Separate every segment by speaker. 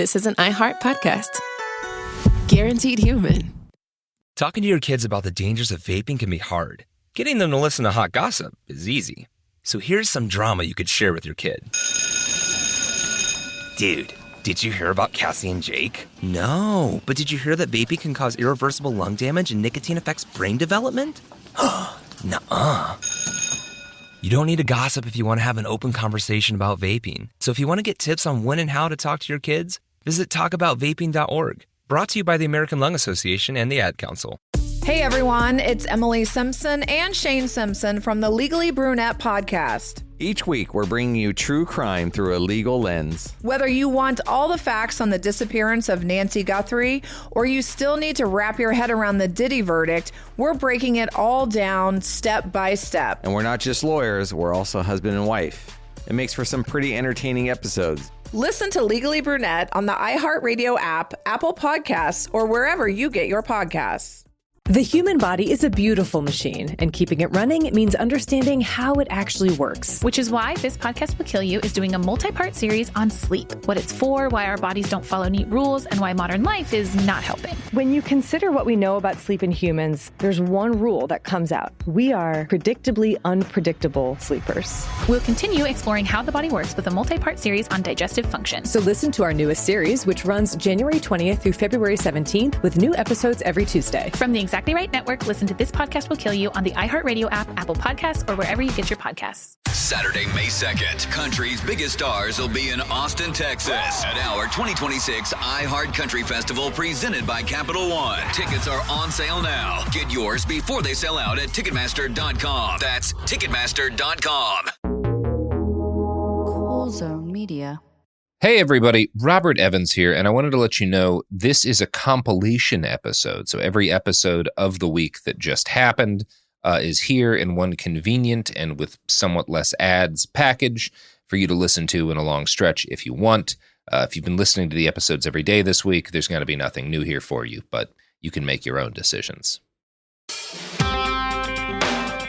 Speaker 1: this is an iHeart podcast. Guaranteed human.
Speaker 2: Talking to your kids about the dangers of vaping can be hard. Getting them to listen to hot gossip is easy. So here's some drama you could share with your kid. Dude, did you hear about Cassie and Jake? No, but did you hear that vaping can cause irreversible lung damage and nicotine affects brain development? Nuh-uh. You don't need to gossip if you want to have an open conversation about vaping. So if you want to get tips on when and how to talk to your kids, visit talkaboutvaping.org. Brought to you by the American Lung Association and the Ad Council.
Speaker 3: Hey everyone, it's Emily Simpson and Shane Simpson from the Legally Brunette podcast.
Speaker 4: Each week, we're bringing you true crime through a legal lens.
Speaker 3: Whether you want all the facts on the disappearance of Nancy Guthrie, or you still need to wrap your head around the Diddy verdict, we're breaking it all down step by step.
Speaker 4: And we're not just lawyers, we're also husband and wife. It makes for some pretty entertaining episodes.
Speaker 3: Listen to Legally Brunette on the iHeartRadio app, Apple Podcasts, or wherever you get your podcasts.
Speaker 5: The human body is a beautiful machine, and keeping it running means understanding how it actually works.
Speaker 6: Which is why This Podcast Will Kill You is doing a multi-part series on sleep, what it's for, why our bodies don't follow neat rules, and why modern life is not helping.
Speaker 5: When you consider what we know about sleep in humans, there's one rule that comes out. We are predictably unpredictable sleepers.
Speaker 6: We'll continue exploring how the body works with a multi-part series on digestive function.
Speaker 5: So listen to our newest series, which runs January 20th through February 17th, with new episodes every Tuesday.
Speaker 6: From the Exactly Right Network, listen to This Podcast Will Kill You on the iHeartRadio app, Apple Podcasts, or wherever you get your podcasts.
Speaker 7: Saturday, May 2nd, country's biggest stars will be in Austin, Texas at our 2026 iHeart Country Festival presented by Capital One. Tickets are on sale now. Get yours before they sell out at Ticketmaster.com. That's Ticketmaster.com.
Speaker 8: Cool Zone Media.
Speaker 9: Hey everybody, Robert Evans here, and I wanted to let you know this is a compilation episode. So every episode of the week that just happened is here in one convenient and with somewhat less ads package for you to listen to in a long stretch if you want. If you've been listening to the episodes every day this week, there's going to be nothing new here for you, but you can make your own decisions.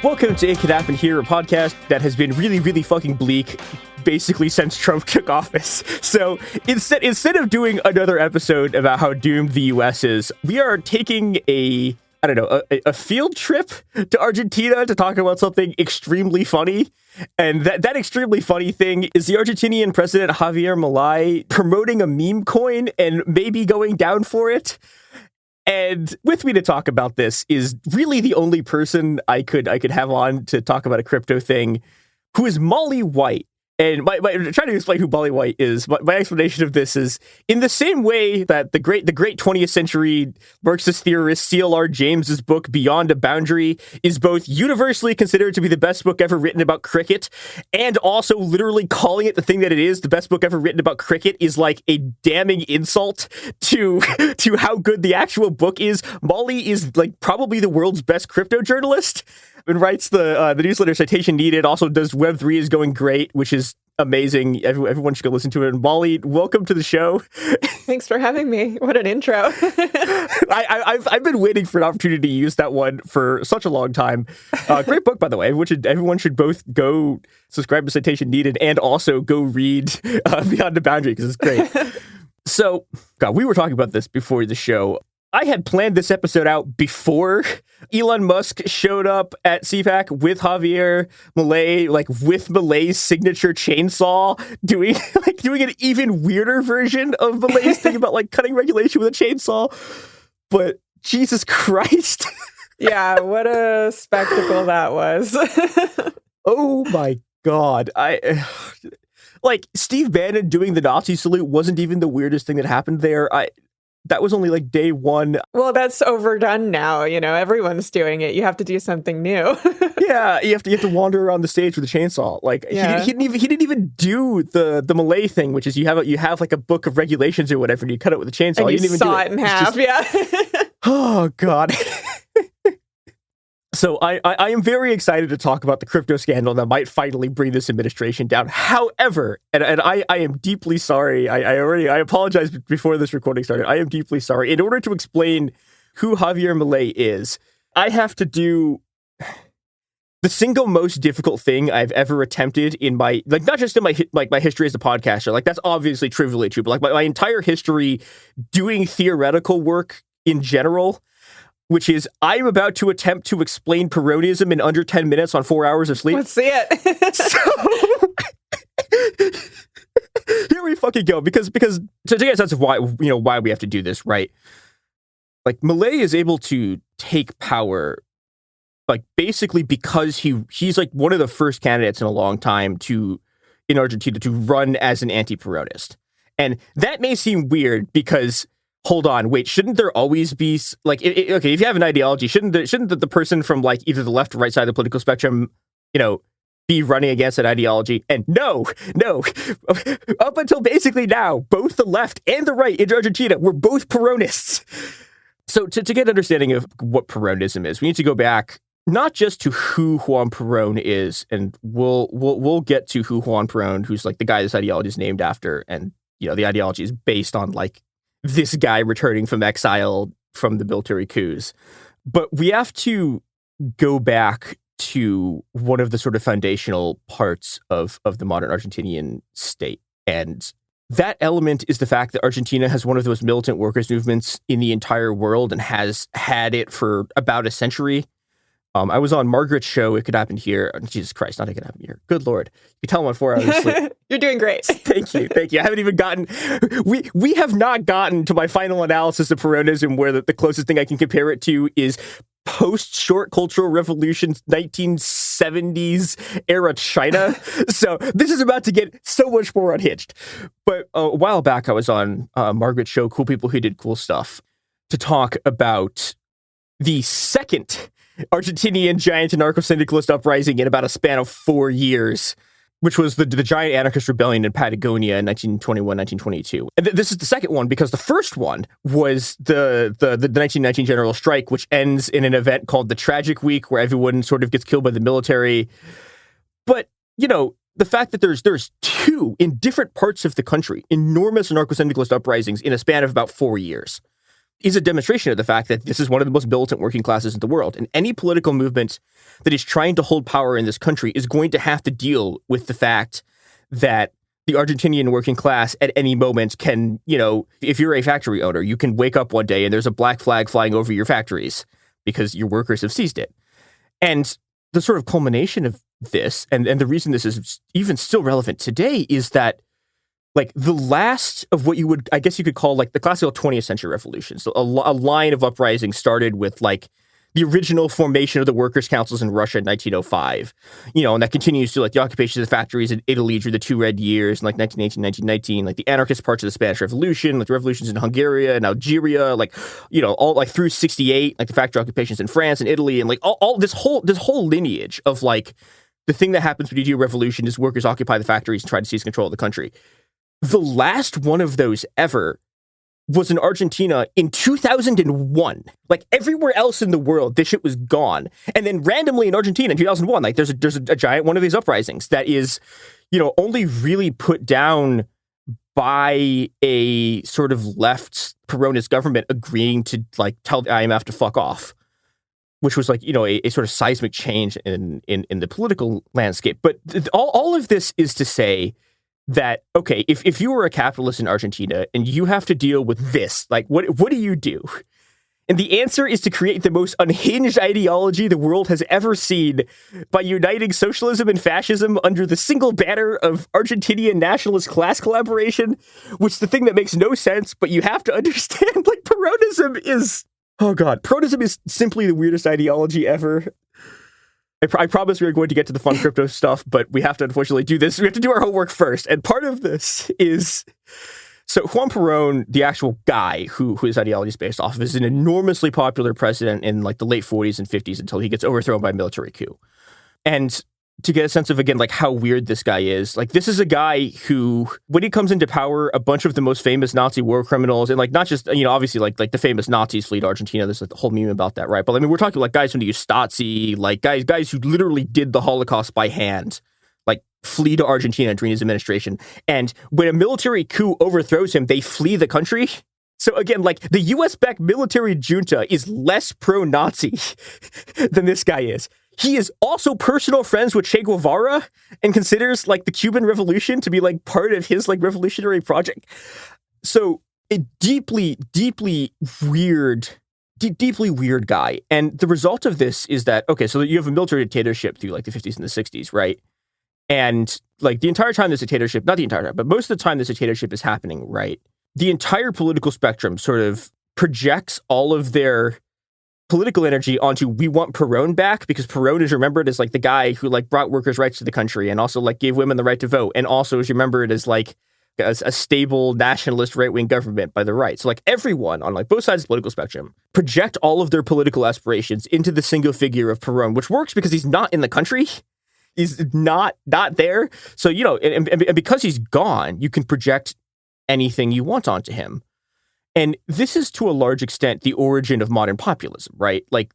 Speaker 10: Welcome to It Could Happen Here, a podcast that has been really, really fucking bleak basically since Trump took office. So instead of doing another episode about how doomed the U.S. is, we are taking a field trip to Argentina to talk about something extremely funny. And that extremely funny thing is the Argentinian president Javier Milei promoting a meme coin and maybe going down for it. And with me to talk about this is really the only person I could have on to talk about a crypto thing, who is Molly White. And trying to explain who Molly White is, my explanation of this is in the same way that the great 20th century Marxist theorist C.L.R. James's book Beyond a Boundary is both universally considered to be the best book ever written about cricket, and also literally calling it the thing that it is, the best book ever written about cricket, is like a damning insult to how good the actual book is. Molly is like probably the world's best crypto journalist and writes the newsletter Citation Needed, also does Web3 is Going Great, which is amazing. Everyone should go listen to it. And Molly, welcome to the show.
Speaker 11: Thanks for having me. What an intro.
Speaker 10: I've been waiting for an opportunity to use that one for such a long time. Great book, by the way. Everyone should both go subscribe to Citation Needed and also go read Beyond the Boundary, because it's great. So, God, we were talking about this before the show. I had planned this episode out before Elon Musk showed up at CPAC with Javier Milei, like with Milei's signature chainsaw, doing an even weirder version of Milei's thing about like cutting regulation with a chainsaw. But Jesus Christ.
Speaker 11: Yeah, what a spectacle that was.
Speaker 10: Oh my God. Like Steve Bannon doing the Nazi salute wasn't even the weirdest thing that happened there. That was only like day one.
Speaker 11: Well, that's overdone now. You know, everyone's doing it. You have to do something new.
Speaker 10: Yeah, you have to wander around the stage with a chainsaw. Like
Speaker 11: yeah.
Speaker 10: he didn't even do the Milei thing, which is you have like a book of regulations or whatever, and you cut it with a chainsaw.
Speaker 11: And
Speaker 10: he didn't even
Speaker 11: saw
Speaker 10: do
Speaker 11: it in half. Yeah.
Speaker 10: Oh God. So I am very excited to talk about the crypto scandal that might finally bring this administration down. However, and I am deeply sorry. I apologized before this recording started. I am deeply sorry. In order to explain who Javier Milei is, I have to do the single most difficult thing I've ever attempted in my, like, not just in my, like, my history as a podcaster, like, that's obviously trivially true, but like my entire history doing theoretical work in general, which is I'm about to attempt to explain Peronism in under 10 minutes on 4 hours of sleep.
Speaker 11: Let's see it.
Speaker 10: So here we fucking go, because to get a sense of why we have to do this, right? Like, Milei is able to take power, like, basically because he's like one of the first candidates in a long time in Argentina to run as an anti-Peronist. And that may seem weird because, hold on, wait, shouldn't there always be, like, okay, if you have an ideology, shouldn't the person from, like, either the left or right side of the political spectrum, be running against that ideology? And no, up until basically now, both the left and the right in Argentina were both Peronists. So to get an understanding of what Peronism is, we need to go back not just to who Juan Perón is, and we'll get to who Juan Perón, who's like the guy this ideology is named after, and the ideology is based on like this guy returning from exile from the military coups. But we have to go back to one of the sort of foundational parts of the modern Argentinian state. And that element is the fact that Argentina has one of the most militant workers' movements in the entire world and has had it for about a century. I was on Margaret's show, It Could Happen Here. Jesus Christ, not It Could Happen Here. Good Lord. You tell them on 4 hours of sleep.
Speaker 11: You're doing great.
Speaker 10: Thank you. I haven't even gotten... We have not gotten to my final analysis of Peronism, where the closest thing I can compare it to is post-short cultural revolution 1970s era China. So this is about to get so much more unhinged. But a while back, I was on Margaret's show, Cool People Who Did Cool Stuff, to talk about the second Argentinian giant anarcho-syndicalist uprising in about a span of 4 years, which was the giant anarchist rebellion in Patagonia in 1921, 1922. And this is the second one because the first one was the 1919 general strike, which ends in an event called the Tragic Week, where everyone sort of gets killed by the military. But, the fact that there's two in different parts of the country, enormous anarcho-syndicalist uprisings in a span of about 4 years, is a demonstration of the fact that this is one of the most militant working classes in the world. And any political movement that is trying to hold power in this country is going to have to deal with the fact that the Argentinian working class at any moment can, if you're a factory owner, you can wake up one day and there's a black flag flying over your factories because your workers have seized it. And the sort of culmination of this, and the reason this is even still relevant today, is that like the last of what I guess you could call like the classical 20th century revolution. So a line of uprisings started with like the original formation of the workers' councils in Russia in 1905, and that continues to like the occupation of the factories in Italy during the 2 Red Years in like 1918, 1919, like the anarchist parts of the Spanish Revolution, like the revolutions in Hungary and Algeria, like, all like through 68, like the factory occupations in France and Italy, and like all this whole lineage of like the thing that happens when you do a revolution is workers occupy the factories and try to seize control of the country. The last one of those ever was in Argentina in 2001. Like everywhere else in the world, this shit was gone. And then randomly in Argentina in 2001, like there's a giant one of these uprisings that is, only really put down by a sort of left Peronist government agreeing to like tell the IMF to fuck off, which was like, a sort of seismic change in the political landscape. But all of this is to say that, okay, if you were a capitalist in Argentina and you have to deal with this, like, what do you do? And the answer is to create the most unhinged ideology the world has ever seen by uniting socialism and fascism under the single banner of Argentinian nationalist class collaboration, which is the thing that makes no sense, but you have to understand, like, Peronism is, oh God, Peronism is simply the weirdest ideology ever. I promise we are going to get to the fun crypto stuff, but we have to unfortunately do this. We have to do our homework first. And part of this is, so Juan Perón, the actual guy who his ideology is based off of, is an enormously popular president in like the late 40s and 50s until he gets overthrown by a military coup. And to get a sense of, again, like how weird this guy is, like this is a guy who, when he comes into power, a bunch of the most famous Nazi war criminals, and like not just, obviously like the famous Nazis flee to Argentina. There's like the whole meme about that, right? But I mean, we're talking like guys from the Stasi, like guys who literally did the Holocaust by hand, like flee to Argentina during his administration. And when a military coup overthrows him, they flee the country. So again, like the US-backed military junta is less pro-Nazi than this guy is. He is also personal friends with Che Guevara and considers like the Cuban Revolution to be like part of his like revolutionary project. So a deeply weird guy. And the result of this is that, okay, so you have a military dictatorship through like the 50s and the 60s, right? And like the entire time this dictatorship, not the entire time, but most of the time this dictatorship is happening, right? The entire political spectrum sort of projects all of their political energy onto, we want Perón back, because Perón is remembered as like the guy who like brought workers' rights to the country and also like gave women the right to vote, and also is remembered as like a stable nationalist right-wing government by the right. So like everyone on like both sides of the political spectrum project all of their political aspirations into the single figure of Perón, which works because he's not in the country. He's not there. So, you know, and because he's gone, you can project anything you want onto him. And this is to a large extent the origin of modern populism, right? Like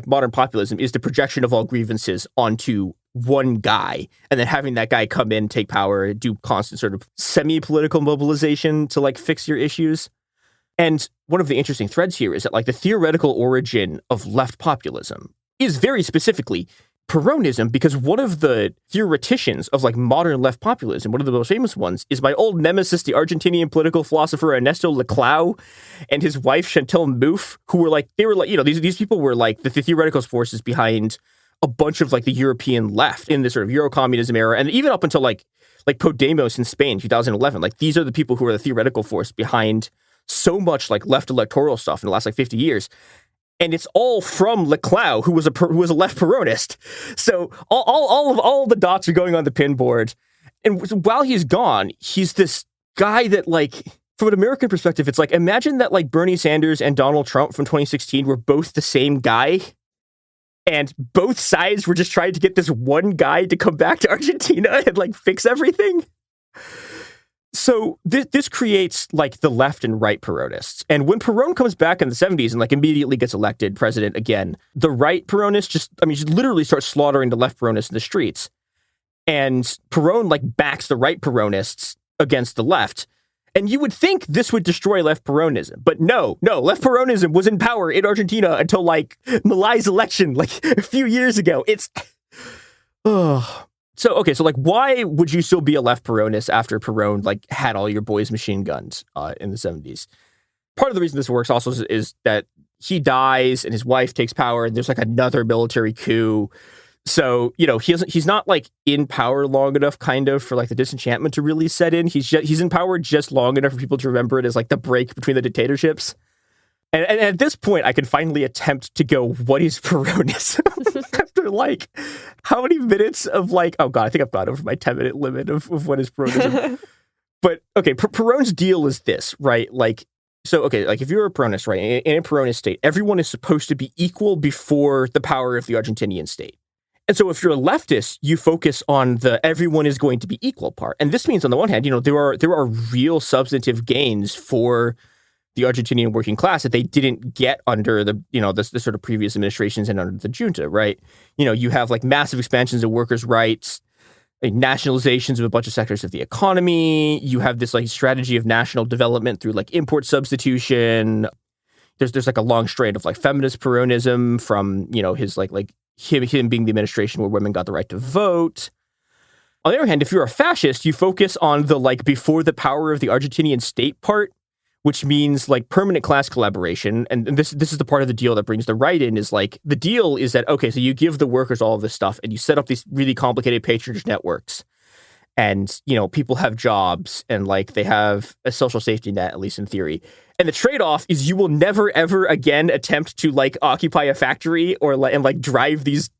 Speaker 10: modern populism is the projection of all grievances onto one guy, and then having that guy come in, take power, and do constant sort of semi-political mobilization to like fix your issues. And one of the interesting threads here is that like the theoretical origin of left populism is very specifically Peronism, because one of the theoreticians of like modern left populism, one of the most famous ones, is my old nemesis, the Argentinian political philosopher Ernesto Laclau, and his wife Chantal Mouffe, who were like, these people were like the theoretical forces behind a bunch of like the European left in this sort of Eurocommunism era, and even up until like Podemos in Spain, 2011. Like these are the people who are the theoretical force behind so much like left electoral stuff in the last like 50 years. And it's all from Laclau, who was a left Peronist. So all of the dots are going on the pinboard. And while he's gone, he's this guy that, like, from an American perspective, it's like, imagine that like Bernie Sanders and Donald Trump from 2016 were both the same guy, and both sides were just trying to get this one guy to come back to Argentina and like fix everything. So this creates like the left and right Peronists. And when Perón comes back in the 70s and like immediately gets elected president again, the right Peronists just literally start slaughtering the left Peronists in the streets. And Perón like backs the right Peronists against the left. And you would think this would destroy left Peronism. But no, left Peronism was in power in Argentina until like Milei's election like a few years ago. It's... So, okay, so like, why would you still be a left Peronist after Perón like had all your boys' machine guns in the 70s? Part of the reason this works also is that he dies and his wife takes power, and there's like another military coup. So, you know, he's not like in power long enough kind of for like the disenchantment to really set in. He's in power just long enough for people to remember it as like the break between the dictatorships. And at this point, I can finally attempt to go, what is Peronism? After like, how many minutes of like, oh God, I think I've gone over my 10-minute limit of what is Peronism. But okay, Perón's deal is this, right? Like, so, okay, like if you're a Peronist, right, in a Peronist state, everyone is supposed to be equal before the power of the Argentinian state. And so if you're a leftist, you focus on the everyone is going to be equal part. And this means on the one hand, you know, there are real substantive gains for the Argentinian working class that they didn't get under the sort of previous administrations and under the junta, right? You know, you have like massive expansions of workers' rights, like nationalizations of a bunch of sectors of the economy. You have this like strategy of national development through like import substitution. There's like a long strain of like feminist Peronism from, you know, his like him being the administration where women got the right to vote. On the other hand, if you're a fascist, you focus on the like before the power of the Argentinian state part, which means like permanent class collaboration. And this is the part of the deal that brings the right in, is like the deal is that, okay, so you give the workers all of this stuff and you set up these really complicated patronage networks, and, you know, people have jobs and like they have a social safety net, at least in theory. And the trade-off is you will never, ever again attempt to like occupy a factory or and drive these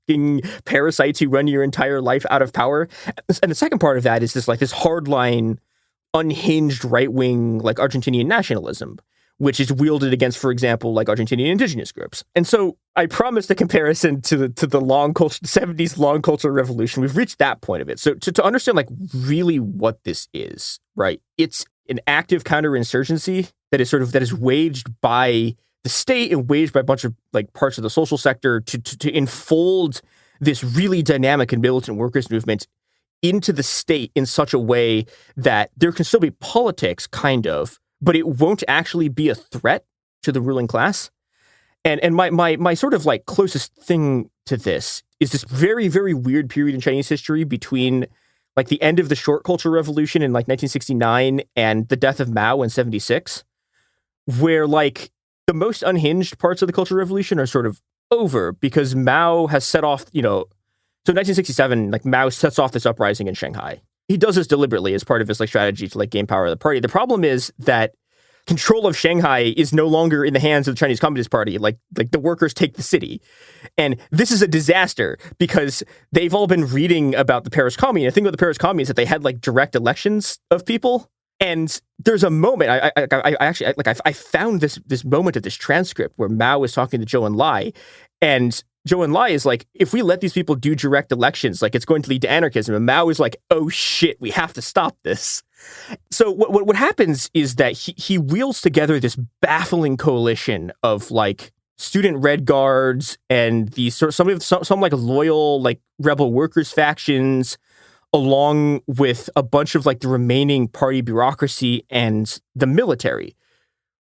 Speaker 10: parasites who run your entire life out of power. And the second part of that is this hardline, unhinged right-wing like Argentinian nationalism, which is wielded against, for example, like Argentinian indigenous groups. And so I promised a comparison to the long 70s long cultural revolution. We've reached that point of it. So to understand like really what this is, right? It's an active counterinsurgency that is waged by the state and waged by a bunch of like parts of the social sector to enfold this really dynamic and militant workers movement into the state in such a way that there can still be politics, kind of, but it won't actually be a threat to the ruling class. And my sort of like closest thing to this is this very, very weird period in Chinese history between like the end of the short culture revolution in like 1969 and the death of Mao in 76, where like the most unhinged parts of the Cultural Revolution are sort of over because Mao has set off, so in 1967, like Mao sets off this uprising in Shanghai. He does this deliberately as part of his like strategy to like gain power of the party. The problem is that control of Shanghai is no longer in the hands of the Chinese Communist Party. Like the workers take the city. And this is a disaster because they've all been reading about the Paris Commune. The thing about the Paris Commune is that they had like direct elections of people. And there's a moment, I found this moment of this transcript where Mao is talking to Zhou Enlai, and Zhou Enlai is like, if we let these people do direct elections, like it's going to lead to anarchism. And Mao is like, oh shit, we have to stop this. So what happens is that he wheels together this baffling coalition of like student Red Guards and these some like loyal like rebel workers factions, along with a bunch of like the remaining party bureaucracy and the military,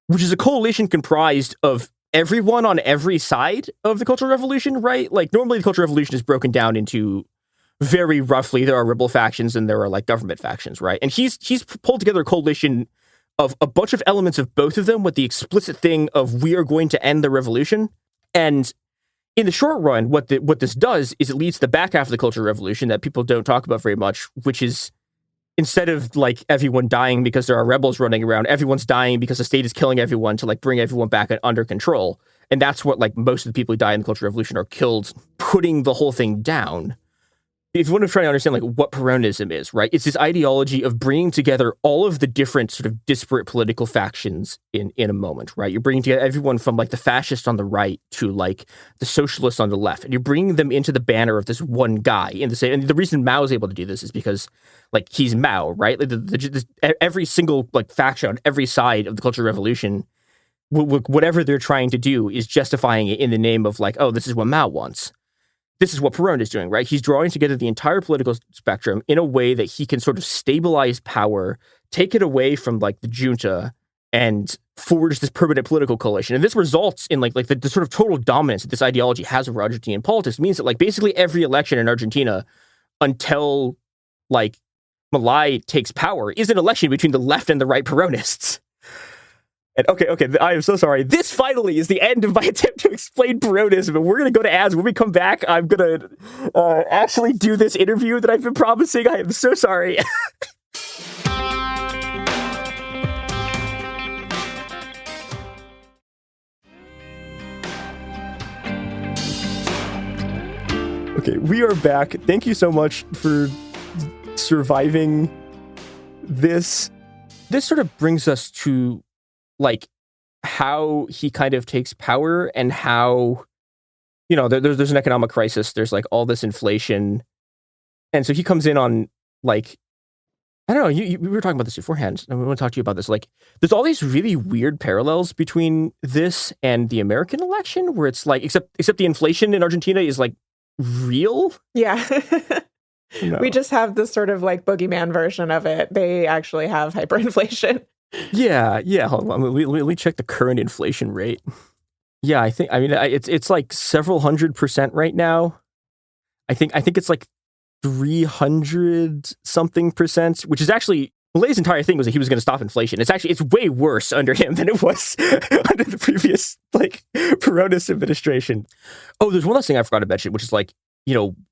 Speaker 10: which is a coalition comprised of everyone on every side of the Cultural Revolution, right? Like normally the Cultural Revolution is broken down into very roughly, there are rebel factions and there are like government factions, right? And he's pulled together a coalition of a bunch of elements of both of them with the explicit thing of we are going to end the revolution. And in the short run, what this does is it leads to the back half of the Cultural Revolution that people don't talk about very much, which is instead of like everyone dying because there are rebels running around, everyone's dying because the state is killing everyone to like bring everyone back under control. And that's what like most of the people who die in the Cultural Revolution are killed putting the whole thing down. If you want to try to understand like what Peronism is, right? It's this ideology of bringing together all of the different sort of disparate political factions in a moment, right? You're bringing together everyone from like the fascists on the right to like the socialists on the left, and you're bringing them into the banner of this one guy. And the reason Mao is able to do this is because like he's Mao, right? Like every single like faction on every side of the Cultural Revolution, whatever they're trying to do is justifying it in the name of like, oh, this is what Mao wants. This is what Perón is doing, right? He's drawing together the entire political spectrum in a way that he can sort of stabilize power, take it away from like the junta, and forge this permanent political coalition. And this results in like the sort of total dominance that this ideology has over Argentine politics. It means that like basically every election in Argentina until like Milei takes power is an election between the left and the right Peronists. And okay, I am so sorry. This finally is the end of my attempt to explain Peronism, and we're going to go to ads. When we come back, I'm going to actually do this interview that I've been promising. I am so sorry. Okay, we are back. Thank you so much for surviving this. This sort of brings us to like how he kind of takes power and how, there's an economic crisis. There's like all this inflation. And so he comes in on like, I don't know, we were talking about this beforehand. And we want to talk to you about this. Like there's all these really weird parallels between this and the American election where it's like, except the inflation in Argentina is like real.
Speaker 11: Yeah.
Speaker 10: No.
Speaker 11: We just have this sort of like boogeyman version of it. They actually have hyperinflation.
Speaker 10: Yeah. Hold on. Let me check the current inflation rate. Yeah, it's like several 100% right now. I think it's like 300 something percent, which is actually Milei's entire thing was that he was going to stop inflation. It's way worse under him than it was under the previous like Peronist administration. Oh, there's one last thing I forgot to mention, which is like,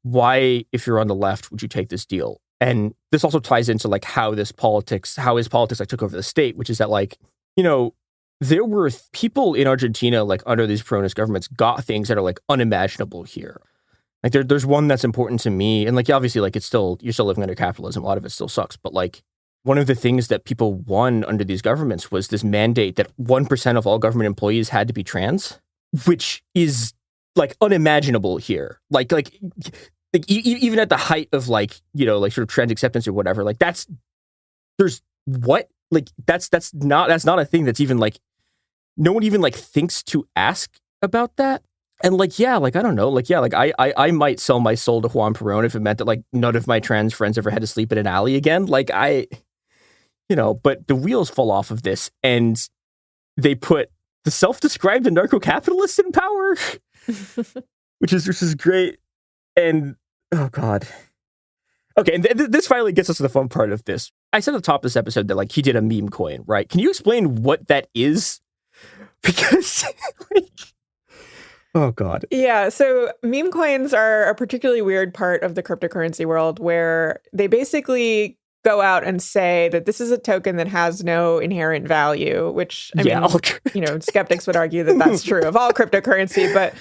Speaker 10: why, if you're on the left, would you take this deal? And this also ties into like how his politics like took over the state, which is that like, there were people in Argentina like under these Peronist governments got things that are like unimaginable here. Like there's one that's important to me, and like obviously like you're still living under capitalism. A lot of it still sucks, but like one of the things that people won under these governments was this mandate that 1% of all government employees had to be trans, which is like unimaginable here. Like even at the height of like, like sort of trans acceptance or whatever, like that's not a thing that's even like, no one even like thinks to ask about that. And like, yeah, like, I don't know, like, yeah, like I might sell my soul to Juan Perón if it meant that like none of my trans friends ever had to sleep in an alley again. Like but the wheels fall off of this and they put the self-described anarcho-capitalists in power, which is great. And oh god. Okay, and this finally gets us to the fun part of this. I said at the top of this episode that like he did a meme coin, right? Can you explain what that is? Because like, oh god.
Speaker 11: Yeah, so meme coins are a particularly weird part of the cryptocurrency world where they basically go out and say that this is a token that has no inherent value, which I mean, skeptics would argue that that's true of all cryptocurrency, but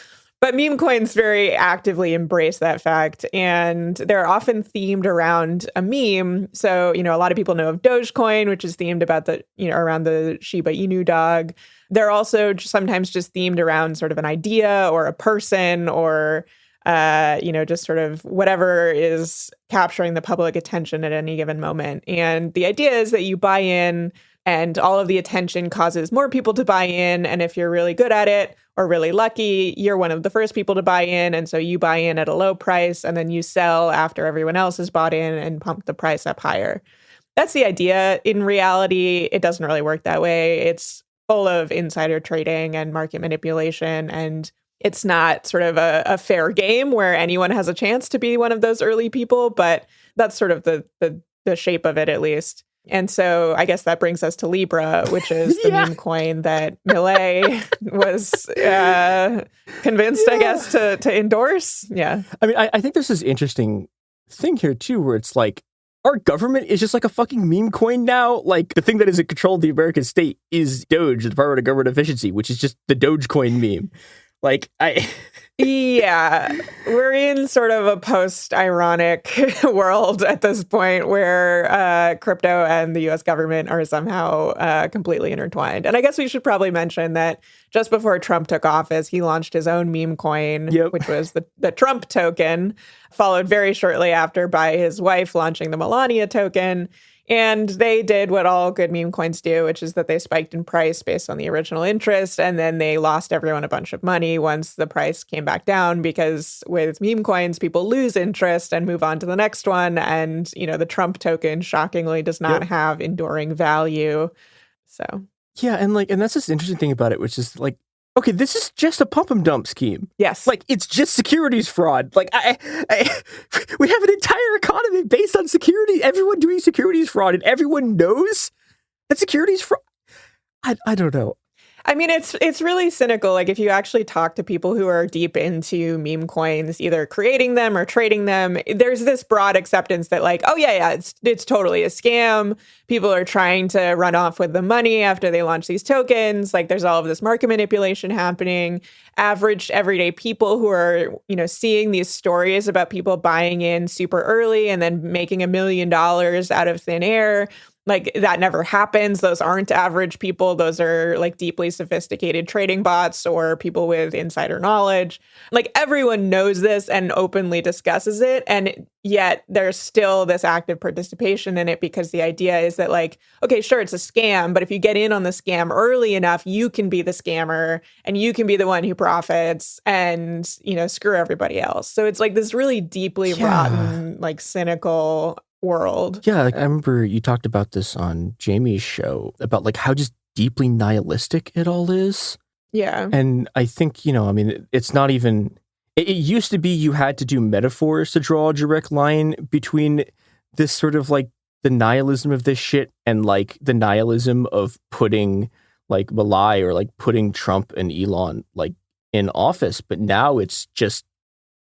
Speaker 11: meme coins very actively embrace that fact, and they're often themed around a meme. So, a lot of people know of Dogecoin, which is themed about around the Shiba Inu dog. They're also sometimes just themed around sort of an idea or a person or, just sort of whatever is capturing the public attention at any given moment. And the idea is that you buy in and all of the attention causes more people to buy in. And if you're really good at it or really lucky, you're one of the first people to buy in. And so you buy in at a low price and then you sell after everyone else has bought in and pump the price up higher. That's the idea. In reality, it doesn't really work that way. It's full of insider trading and market manipulation. And it's not sort of a fair game where anyone has a chance to be one of those early people. But that's sort of the shape of it, at least. And so I guess that brings us to Libra, which is the meme coin that Millet was convinced, I guess, to endorse. Yeah.
Speaker 10: I mean, I think there's this interesting thing here, too, where it's like, our government is just like a fucking meme coin now. Like, the thing that is in control of the American state is Doge, the Department of Government Efficiency, which is just the Dogecoin meme. Like,
Speaker 11: Yeah, we're in sort of a post-ironic world at this point where crypto and the U.S. government are somehow completely intertwined. And I guess we should probably mention that just before Trump took office, he launched his own meme coin, which was the Trump token, followed very shortly after by his wife launching the Melania token. And they did what all good meme coins do, which is that they spiked in price based on the original interest. And then they lost everyone a bunch of money once the price came back down, because with meme coins, people lose interest and move on to the next one. And, the Trump token, shockingly, does not have enduring value. So,
Speaker 10: yeah. And that's this interesting thing about it, which is like, okay, this is just a pump and dump scheme.
Speaker 11: Yes.
Speaker 10: Like, it's just securities fraud. Like, we have an entire economy based on security, everyone doing securities fraud, and everyone knows that securities fraud. I don't know.
Speaker 11: I mean, it's really cynical. Like, if you actually talk to people who are deep into meme coins, either creating them or trading them, there's this broad acceptance that like, oh yeah, it's totally a scam. People are trying to run off with the money after they launch these tokens. Like, there's all of this market manipulation happening. Average everyday people who are, seeing these stories about people buying in super early and then making $1 million out of thin air. Like, that never happens. Those aren't average people. Those are like deeply sophisticated trading bots or people with insider knowledge. Like, everyone knows this and openly discusses it. And yet there's still this active participation in it, because the idea is that like, okay, sure, it's a scam, but if you get in on the scam early enough, you can be the scammer and you can be the one who profits and, screw everybody else. So it's like this really deeply rotten, like cynical world.
Speaker 10: Yeah, I remember you talked about this on Jamie's show about like how just deeply nihilistic it all is.
Speaker 11: Yeah.
Speaker 10: And I think, it's not even, it used to be you had to do metaphors to draw a direct line between this sort of like the nihilism of this shit and like the nihilism of putting like Malai or like putting Trump and Elon like in office. But now it's just,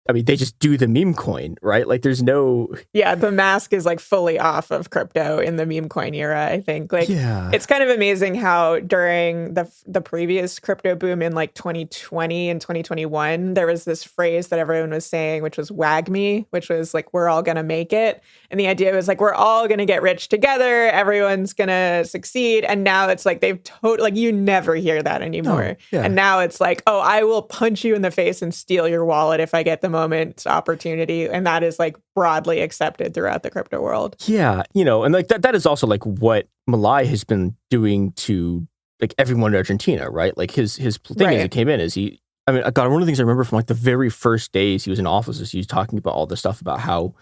Speaker 10: they just do the meme coin, right? Like, there's no...
Speaker 11: Yeah, the mask is, like, fully off of crypto in the meme coin era, I think. Like, It's kind of amazing how during the previous crypto boom in, like, 2020 and 2021, there was this phrase that everyone was saying, which was WAGME, which was, like, we're all gonna make it. And the idea was, like, we're all gonna get rich together, everyone's gonna succeed. And now it's, like, they've totally... Like, you never hear that anymore.
Speaker 10: Oh, yeah.
Speaker 11: And now it's, like, oh, I will punch you in the face and steal your wallet if I get the moment opportunity, and that is like broadly accepted throughout the crypto world.
Speaker 10: Yeah, and like that is also like what Malai has been doing to like everyone in Argentina, right? Like his thing as he came in is one of the things I remember from like the very first days he was in office is he was talking about all this stuff about how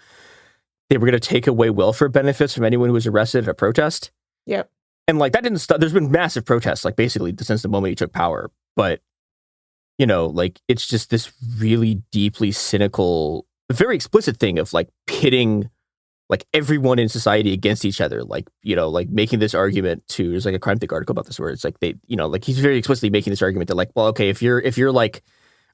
Speaker 10: they were going to take away welfare benefits from anyone who was arrested at a protest.
Speaker 11: Yep.
Speaker 10: And like that didn't stop. There's been massive protests, like basically since the moment he took power. But, you know, like it's just this really deeply cynical, very explicit thing of like pitting like everyone in society against each other. Like, you know, like making this argument to, there's like a CrimeThink article about this where it's like they, you know, like he's very explicitly making this argument that like, well, okay, if you're like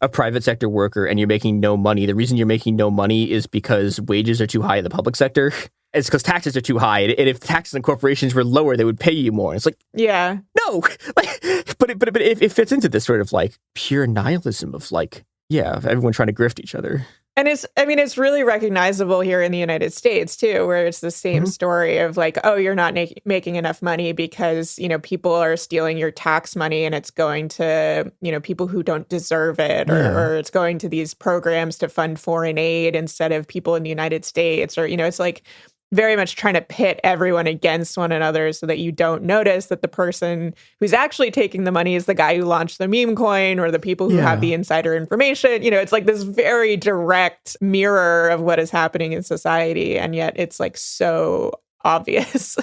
Speaker 10: a private sector worker and you're making no money, the reason you're making no money is because wages are too high in the public sector. It's because taxes are too high. And if taxes on corporations were lower, they would pay you more. And it's like,
Speaker 11: yeah,
Speaker 10: no, like, but it fits into this sort of like pure nihilism of like, yeah, everyone trying to grift each other.
Speaker 11: And it's really recognizable here in the United States, too, where it's the same story of like, oh, you're not making enough money because, you know, people are stealing your tax money and it's going to, you know, people who don't deserve it or it's going to these programs to fund foreign aid instead of people in the United States. Or, you know, it's like very much trying to pit everyone against one another so that you don't notice that the person who's actually taking the money is the guy who launched the meme coin or the people who have the insider information. You know, it's like this very direct mirror of what is happening in society. And yet it's like so obvious.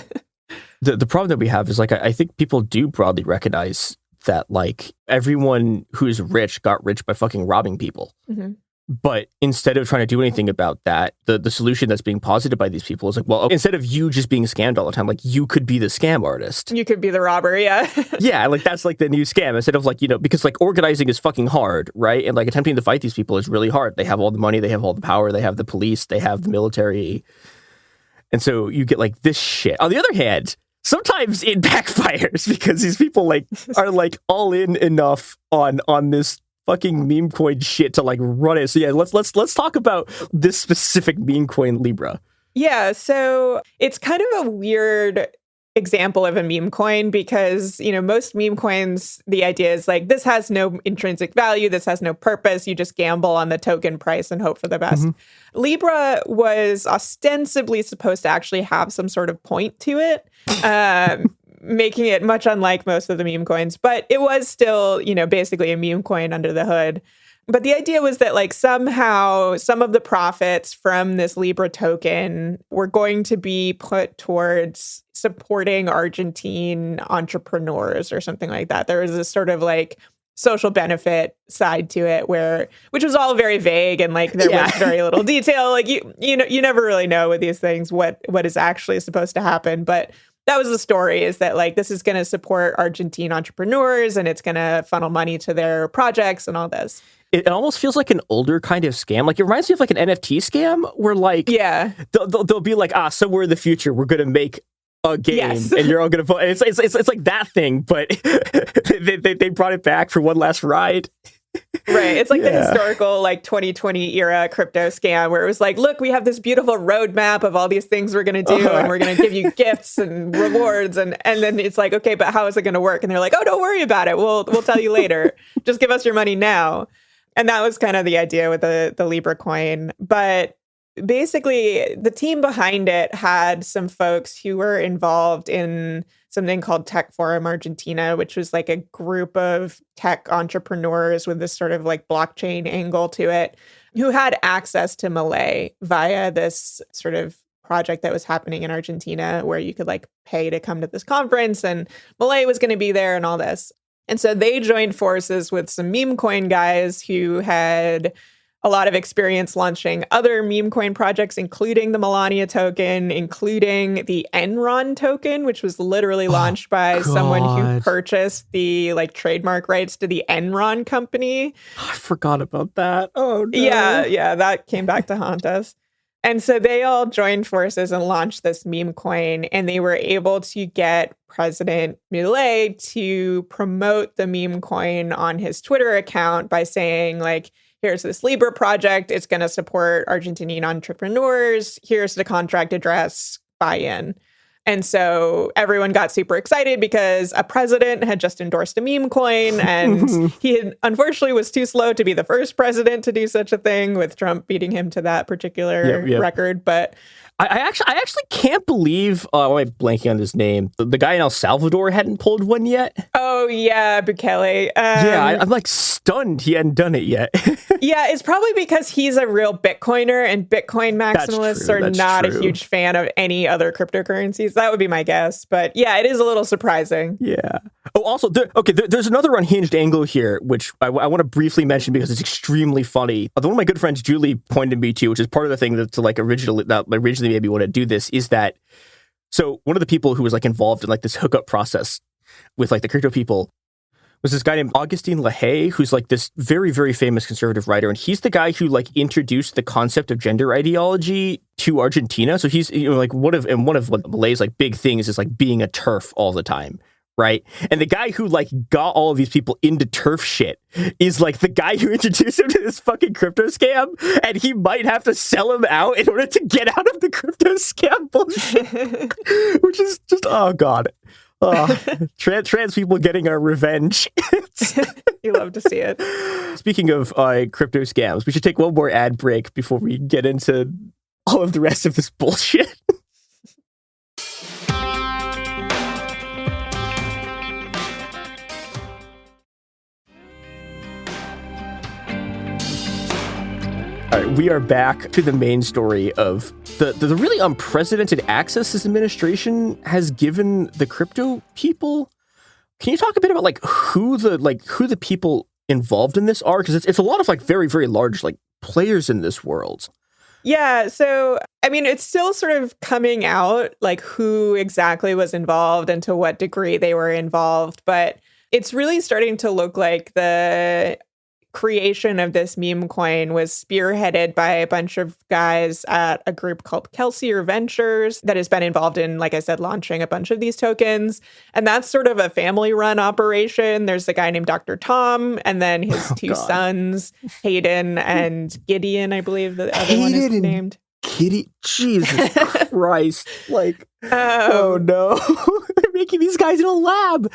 Speaker 10: The problem that we have is like, I think people do broadly recognize that like everyone who's rich got rich by fucking robbing people. Mm-hmm. But instead of trying to do anything about that, the solution that's being posited by these people is like, well, instead of you just being scammed all the time, like you could be the scam artist.
Speaker 11: You could be the robber, yeah.
Speaker 10: Yeah, like that's like the new scam. Instead of like, you know, because like organizing is fucking hard, right? And like attempting to fight these people is really hard. They have all the money, they have all the power, they have the police, they have the military. And so you get like this shit. On the other hand, sometimes it backfires because these people like are like all in enough on this fucking meme coin shit to like run it. So yeah, let's talk about this specific meme coin Libra.
Speaker 11: Yeah, so it's kind of a weird example of a meme coin because, you know, most meme coins, the idea is like, this has no intrinsic value, this has no purpose, you just gamble on the token price and hope for the best. Mm-hmm. Libra was ostensibly supposed to actually have some sort of point to it. Making it much unlike most of the meme coins, but it was still, you know, basically a meme coin under the hood. But the idea was that like somehow some of the profits from this Libra token were going to be put towards supporting Argentine entrepreneurs or something like that. There was this sort of like social benefit side to it which was all very vague and like there was very little detail. Like you know, you never really know with these things what is actually supposed to happen, but that was the story, is that like this is going to support Argentine entrepreneurs and it's going to funnel money to their projects and all this.
Speaker 10: It almost feels like an older kind of scam. Like it reminds me of like an NFT scam where like they'll be like, somewhere in the future we're going to make a game and you're all going to vote. It's like that thing, but they brought it back for one last ride.
Speaker 11: Right. It's like the historical like 2020 era crypto scam where it was like, look, we have this beautiful roadmap of all these things we're going to do and we're going to give you gifts and rewards. And then it's like, okay, but how is it going to work? And they're like, oh, don't worry about it. We'll tell you later. Just give us your money now. And that was kind of the idea with the Libra coin. But basically, the team behind it had some folks who were involved in something called Tech Forum Argentina, which was like a group of tech entrepreneurs with this sort of like blockchain angle to it, who had access to Malay via this sort of project that was happening in Argentina where you could like pay to come to this conference and Malay was going to be there and all this. And so they joined forces with some meme coin guys who had a lot of experience launching other meme coin projects, including the Melania token, including the Enron token, which was literally launched by someone who purchased the like trademark rights to the Enron company.
Speaker 10: I forgot about that. Oh, no.
Speaker 11: Yeah, that came back to haunt us. And so they all joined forces and launched this meme coin, and they were able to get President Milei to promote the meme coin on his Twitter account by saying like, here's this Libra project. It's going to support Argentinian entrepreneurs. Here's the contract address, buy in. And so everyone got super excited because a president had just endorsed a meme coin. And he unfortunately was too slow to be the first president to do such a thing, with Trump beating him to that particular record. But
Speaker 10: I actually can't believe, am I blanking on his name? The guy in El Salvador hadn't pulled one yet.
Speaker 11: Oh, yeah, Bukele.
Speaker 10: I'm like stunned he hadn't done it yet.
Speaker 11: Yeah, it's probably because he's a real Bitcoiner, and Bitcoin maximalists are not a huge fan of any other cryptocurrencies. That would be my guess. But yeah, it is a little surprising.
Speaker 10: Yeah. Oh, also, there's another unhinged angle here, which I want to briefly mention because it's extremely funny. One of my good friends, Julie, pointed me to, which is part of the thing that originally made me want to do this, is that, so one of the people who was like involved in like this hookup process with like the crypto people was this guy named Augustin Lahaye, who's like this very, very famous conservative writer. And he's the guy who like introduced the concept of gender ideology to Argentina. So he's, like one of what Lahaye's like big things is like being a TERF all the time. Right. And the guy who like got all of these people into TERF shit is like the guy who introduced him to this fucking crypto scam. And he might have to sell him out in order to get out of the crypto scam bullshit, which is just, oh God. Trans people getting our revenge.
Speaker 11: You love to see it.
Speaker 10: Speaking of crypto scams, we should take one more ad break before we get into all of the rest of this bullshit. All right, we are back to the main story of the really unprecedented access this administration has given the crypto people. Can you talk a bit about like who the people involved in this are? Because it's a lot of like very, very large like players in this world.
Speaker 11: Yeah, so I mean, it's still sort of coming out like who exactly was involved and to what degree they were involved, but it's really starting to look like the creation of this meme coin was spearheaded by a bunch of guys at a group called Kelsier Ventures that has been involved in, like I said, launching a bunch of these tokens. And that's sort of a family-run operation. There's a guy named Dr. Tom, and then his two sons, Hayden and Gideon, I believe the other one is named.
Speaker 10: Kitty, Jesus Christ. Like, oh no. They're making these guys in a lab.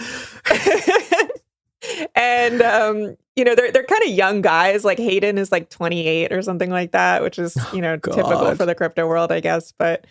Speaker 11: And, they're kind of young guys. Like Hayden is like 28 or something like that, which is, typical for the crypto world, I guess. But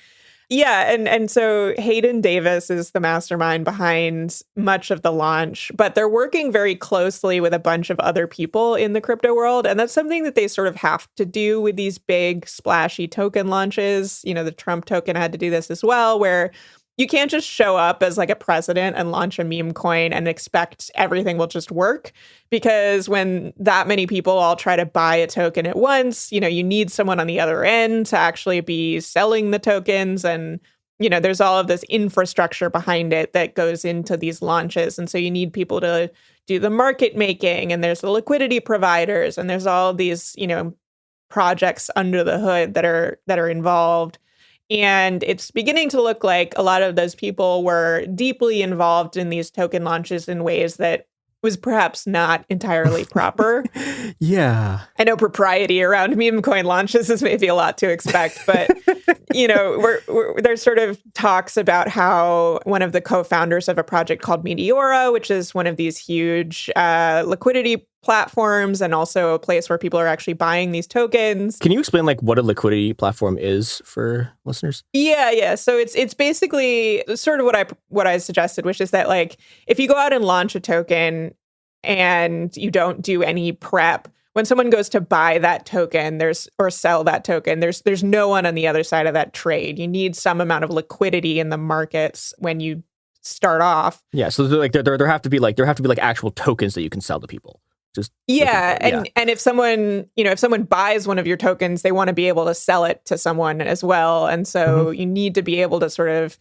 Speaker 11: yeah, and so Hayden Davis is the mastermind behind much of the launch, but they're working very closely with a bunch of other people in the crypto world. And that's something that they sort of have to do with these big splashy token launches. The Trump token had to do this as well, where you can't just show up as like a president and launch a meme coin and expect everything will just work, because when that many people all try to buy a token at once, you need someone on the other end to actually be selling the tokens. And, there's all of this infrastructure behind it that goes into these launches. And so you need people to do the market making, and there's the liquidity providers, and there's all these, projects under the hood that are involved. And it's beginning to look like a lot of those people were deeply involved in these token launches in ways that was perhaps not entirely proper.
Speaker 10: Yeah.
Speaker 11: I know propriety around meme coin launches is maybe a lot to expect, but, there's sort of talks about how one of the co-founders of a project called Meteora, which is one of these huge liquidity platforms and also a place where people are actually buying these tokens.
Speaker 10: Can you explain like what a liquidity platform is for listeners?
Speaker 11: Yeah. So it's basically sort of what I suggested, which is that like if you go out and launch a token and you don't do any prep, when someone goes to buy that token, or sell that token, there's no one on the other side of that trade. You need some amount of liquidity in the markets when you start off.
Speaker 10: Yeah, so there have to be like actual tokens that you can sell to people.
Speaker 11: And if someone buys one of your tokens, they want to be able to sell it to someone as well. And so you need to be able to sort of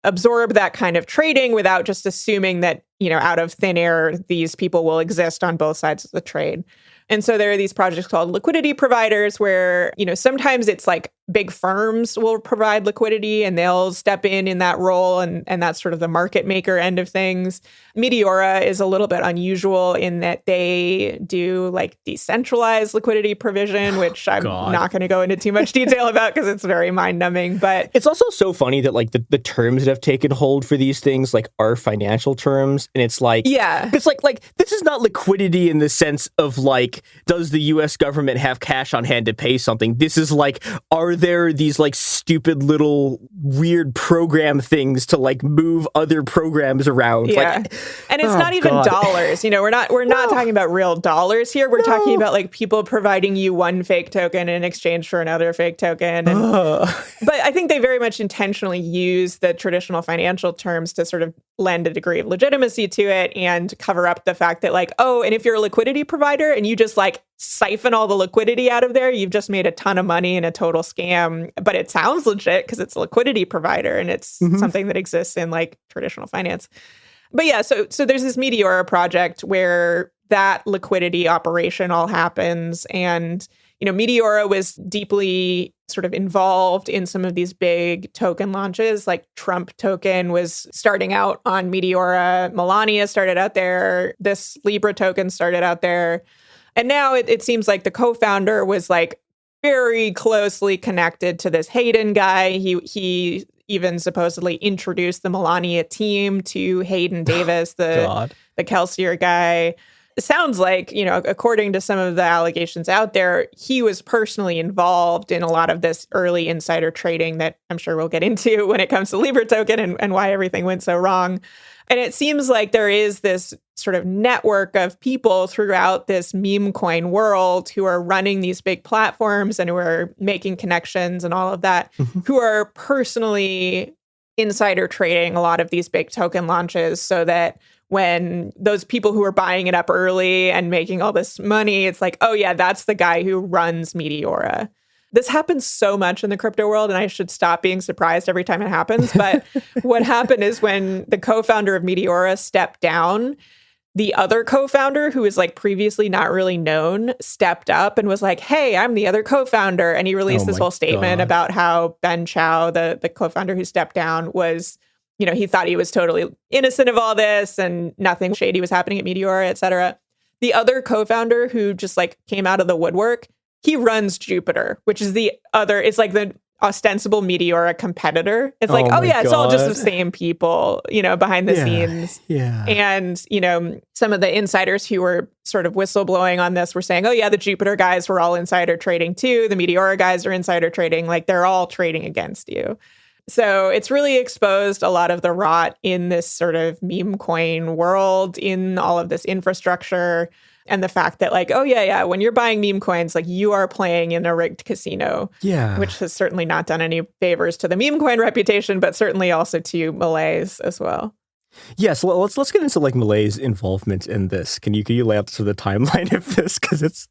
Speaker 11: absorb that kind of trading without just assuming that, out of thin air, these people will exist on both sides of the trade. And so there are these projects called liquidity providers where, sometimes it's like big firms will provide liquidity and they'll step in that role. And that's sort of the market maker end of things. Meteora is a little bit unusual in that they do like decentralized liquidity provision, which I'm not going to go into too much detail about because it's very mind numbing. But
Speaker 10: it's also so funny that like the terms that have taken hold for these things like are financial terms. And it's like, it's like this is not liquidity in the sense of like, does the US government have cash on hand to pay something? This is like, are they're these like stupid little weird program things to like move other programs around.
Speaker 11: Yeah.
Speaker 10: Like,
Speaker 11: and it's not even dollars. We're not talking about real dollars here. We're talking about like people providing you one fake token in exchange for another fake token. But I think they very much intentionally use the traditional financial terms to sort of lend a degree of legitimacy to it and cover up the fact that like, oh, and if you're a liquidity provider and you just like siphon all the liquidity out of there, you've just made a ton of money in a total scam. But it sounds legit because it's a liquidity provider and it's something that exists in like traditional finance. But yeah, so there's this Meteora project where that liquidity operation all happens. And, Meteora was deeply sort of involved in some of these big token launches, like Trump token was starting out on Meteora. Melania started out there. This Libra token started out there. And now it seems like the co-founder was like very closely connected to this Hayden guy. He even supposedly introduced the Melania team to Hayden Davis, the Kelsier guy. It sounds like, according to some of the allegations out there, he was personally involved in a lot of this early insider trading that I'm sure we'll get into when it comes to Libra token and why everything went so wrong. And it seems like there is this sort of network of people throughout this meme coin world who are running these big platforms and who are making connections and all of that, who are personally insider trading a lot of these big token launches so that when those people who are buying it up early and making all this money, it's like, oh yeah, that's the guy who runs Meteora. This happens so much in the crypto world, and I should stop being surprised every time it happens. But what happened is when the co-founder of Meteora stepped down, the other co-founder, who was like previously not really known, stepped up and was like, hey, I'm the other co-founder. And he released this whole statement about how Ben Chow, the co-founder who stepped down, was, he thought he was totally innocent of all this and nothing shady was happening at Meteora, et cetera. The other co-founder who just like came out of the woodwork, he runs Jupiter, which is it's like the ostensible Meteora competitor. It's like, oh yeah, it's all just the same people, behind the scenes.
Speaker 10: Yeah.
Speaker 11: And, some of the insiders who were sort of whistleblowing on this were saying, oh yeah, the Jupiter guys were all insider trading too. The Meteora guys are insider trading. Like they're all trading against you. So it's really exposed a lot of the rot in this sort of meme coin world, in all of this infrastructure. And the fact that like, oh yeah, when you're buying meme coins, like you are playing in a rigged casino, which has certainly not done any favors to the meme coin reputation, but certainly also to Malays as well.
Speaker 10: Yes, let's get into like Malay's involvement in this. Can you lay out sort of the timeline of this, because it's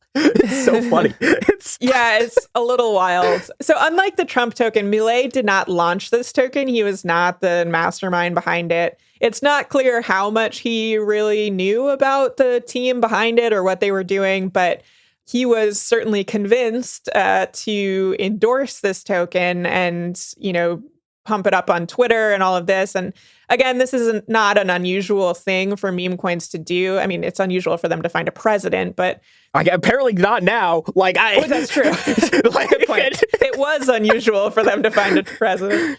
Speaker 10: so funny. It's
Speaker 11: a little wild. So unlike the Trump token, Malay did not launch this token. He was not the mastermind behind it. It's not clear how much he really knew about the team behind it or what they were doing, but he was certainly convinced to endorse this token and, pump it up on Twitter and all of this. And again, this is not an unusual thing for meme coins to do. I mean, it's unusual for them to find a president, but
Speaker 10: apparently not now.
Speaker 11: Oh, that's true. Good point. It was unusual for them to find a president.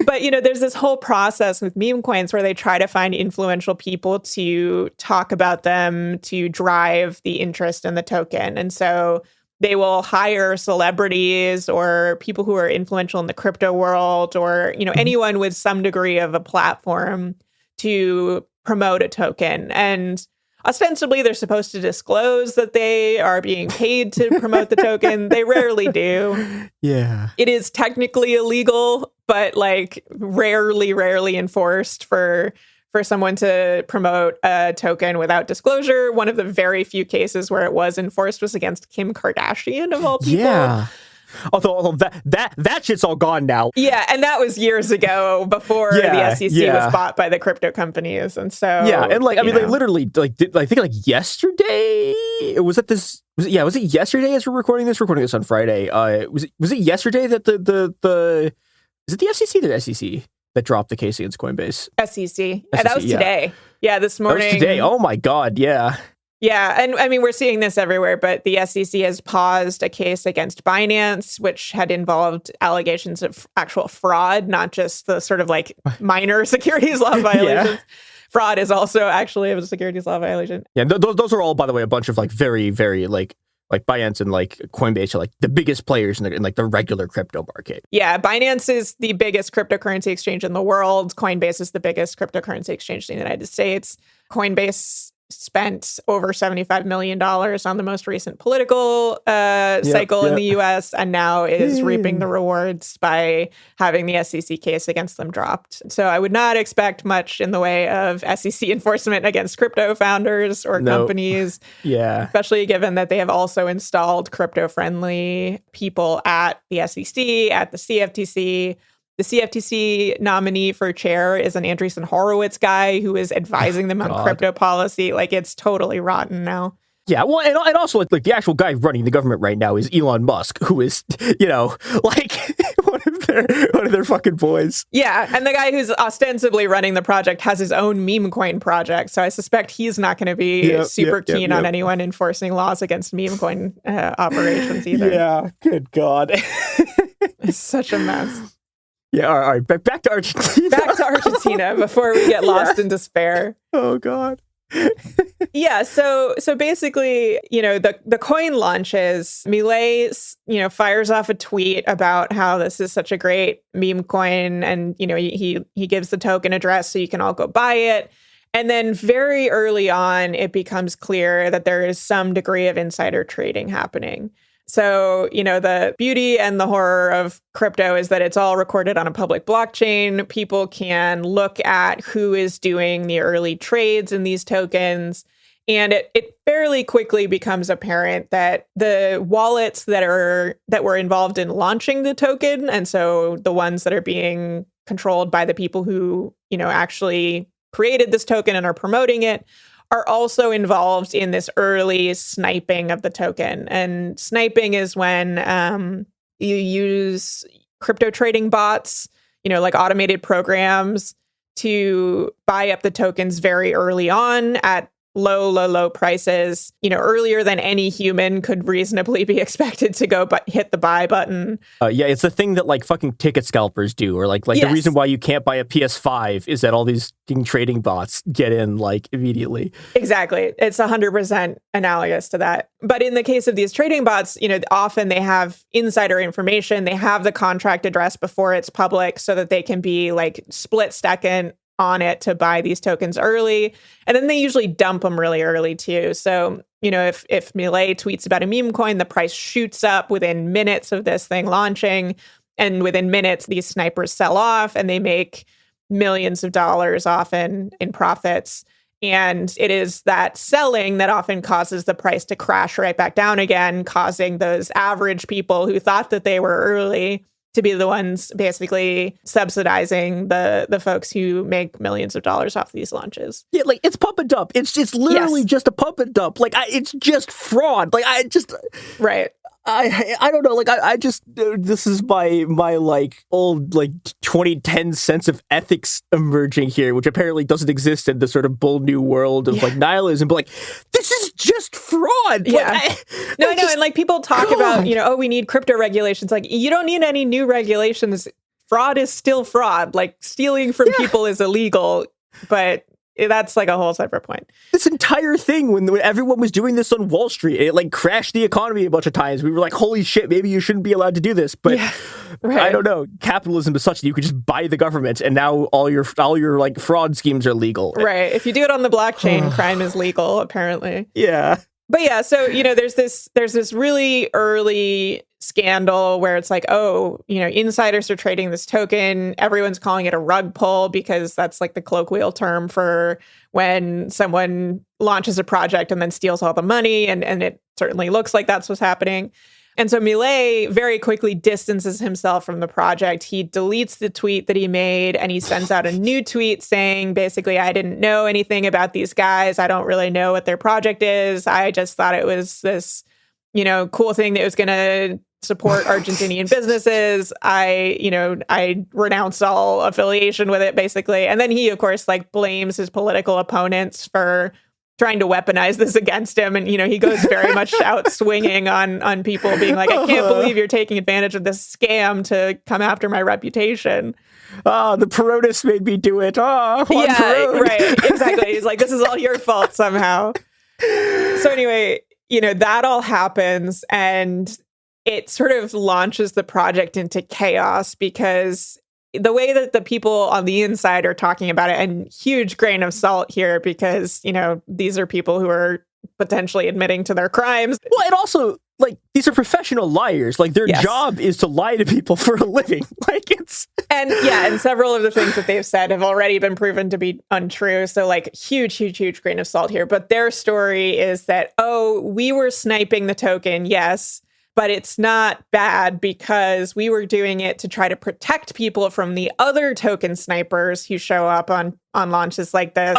Speaker 11: But, there's this whole process with meme coins where they try to find influential people to talk about them, to drive the interest in the token. And so they will hire celebrities or people who are influential in the crypto world or, anyone with some degree of a platform to promote a token. And ostensibly, they're supposed to disclose that they are being paid to promote the token. They rarely do.
Speaker 10: Yeah.
Speaker 11: It is technically illegal, but like rarely enforced for someone to promote a token without disclosure. One of the very few cases where it was enforced was against Kim Kardashian, of all people.
Speaker 10: Yeah. Although that shit's all gone now.
Speaker 11: Yeah, and that was years ago before the SEC was bought by the crypto companies, and so
Speaker 10: and like they literally I think yesterday was it yesterday as we're recording this? We're recording this on Friday. Was it yesterday that the is it the SEC or the SEC that dropped the case against Coinbase?
Speaker 11: SEC. That was today. Yeah, this morning.
Speaker 10: That was today. Oh my God. Yeah.
Speaker 11: Yeah, and I mean, we're seeing this everywhere, but the SEC has paused a case against Binance, which had involved allegations of actual fraud, not just the sort of like minor securities law violations. Fraud is also actually a securities law violation.
Speaker 10: Yeah, those are all, by the way, a bunch of like very, very like Like Binance and like Coinbase are like the biggest players in like the regular crypto market.
Speaker 11: Yeah, Binance is the biggest cryptocurrency exchange in the world. Coinbase is the biggest cryptocurrency exchange in the United States. Coinbase spent over $75 million on the most recent political cycle in the U.S. and now is reaping the rewards by having the SEC case against them dropped. So I would not expect much in the way of SEC enforcement against crypto founders or companies.
Speaker 10: Yeah.
Speaker 11: Especially given that they have also installed crypto-friendly people at the SEC, at the CFTC. The CFTC nominee for chair is an Andreessen Horowitz guy who is advising them on crypto policy. Like, it's totally rotten now.
Speaker 10: Yeah, well, and also, like, the actual guy running the government right now is Elon Musk, who is, like, one of their fucking boys.
Speaker 11: Yeah, and the guy who's ostensibly running the project has his own meme coin project, so I suspect he's not going to be super keen on anyone enforcing laws against meme coin operations either.
Speaker 10: Yeah, good God.
Speaker 11: It's such a mess.
Speaker 10: Yeah, all right, back to Argentina.
Speaker 11: Back to Argentina before we get lost in despair.
Speaker 10: Oh, God.
Speaker 11: Yeah, so basically, the coin launches. Milei, fires off a tweet about how this is such a great meme coin, and he gives the token address so you can all go buy it. And then very early on, it becomes clear that there is some degree of insider trading happening. So, the beauty and the horror of crypto is that it's all recorded on a public blockchain. People can look at who is doing the early trades in these tokens. And it fairly quickly becomes apparent that the wallets that were involved in launching the token, and so the ones that are being controlled by the people who, actually created this token and are promoting it, are also involved in this early sniping of the token. And sniping is when you use crypto trading bots, like automated programs, to buy up the tokens very early on at low prices, earlier than any human could reasonably be expected to go hit the buy button.
Speaker 10: Yeah, it's the thing that like fucking ticket scalpers do, or like the reason why you can't buy a PS5 is that all these trading bots get in like immediately.
Speaker 11: Exactly. It's 100% analogous to that. But in the case of these trading bots, often they have insider information. They have the contract address before it's public so that they can be like split second on it to buy these tokens early. And then they usually dump them really early too. So, if Milei tweets about a meme coin, the price shoots up within minutes of this thing launching. And within minutes, these snipers sell off and they make millions of dollars often in profits. And it is that selling that often causes the price to crash right back down again, causing those average people who thought that they were early to be the ones basically subsidizing the folks who make millions of dollars off these launches.
Speaker 10: Yeah, like it's pump and dump. It's literally just a pump and dump. Like it's just fraud. Like
Speaker 11: right.
Speaker 10: I don't know. Like I just this is my like old like 2010 sense of ethics emerging here, which apparently doesn't exist in the sort of bold new world of like nihilism. But like this is just fraud.
Speaker 11: Yeah.
Speaker 10: Like,
Speaker 11: I know. And like people talk about we need crypto regulations. Like you don't need any new regulations. Fraud is still fraud. Like stealing from people is illegal, but that's like a whole separate point.
Speaker 10: This entire thing, when everyone was doing this on Wall Street, it like crashed the economy a bunch of times. We were like, holy shit, maybe you shouldn't be allowed to do this. But I don't know. Capitalism is such that you could just buy the government and now all your like fraud schemes are legal.
Speaker 11: Right. If you do it on the blockchain, crime is legal, apparently.
Speaker 10: Yeah.
Speaker 11: But yeah, so, there's this really early scandal where it's like, insiders are trading this token. Everyone's calling it a rug pull because that's like the colloquial term for when someone launches a project and then steals all the money. And it certainly looks like that's what's happening. And so Milei very quickly distances himself from the project. He deletes the tweet that he made and he sends out a new tweet saying, basically, I didn't know anything about these guys. I don't really know what their project is. I just thought it was this, cool thing that was going to support Argentinian businesses. I renounced all affiliation with it, basically. And then he, of course, like blames his political opponents for trying to weaponize this against him. And, he goes very much out swinging on people being like, I can't believe you're taking advantage of this scam to come after my reputation.
Speaker 10: The Peronists made me do it. Juan
Speaker 11: yeah,
Speaker 10: Perón.
Speaker 11: Right. Exactly. He's like, this is all your fault somehow. So anyway, that all happens, and it sort of launches the project into chaos because the way that the people on the inside are talking about it, and huge grain of salt here because, these are people who are potentially admitting to their crimes.
Speaker 10: Well, and also, these are professional liars. Their job is to lie to people for a living.
Speaker 11: And several of the things that they've said have already been proven to be untrue. So, huge grain of salt here. But their story is that, we were sniping the token, yes, but it's not bad because we were doing it to try to protect people from the other token snipers who show up on launches like this.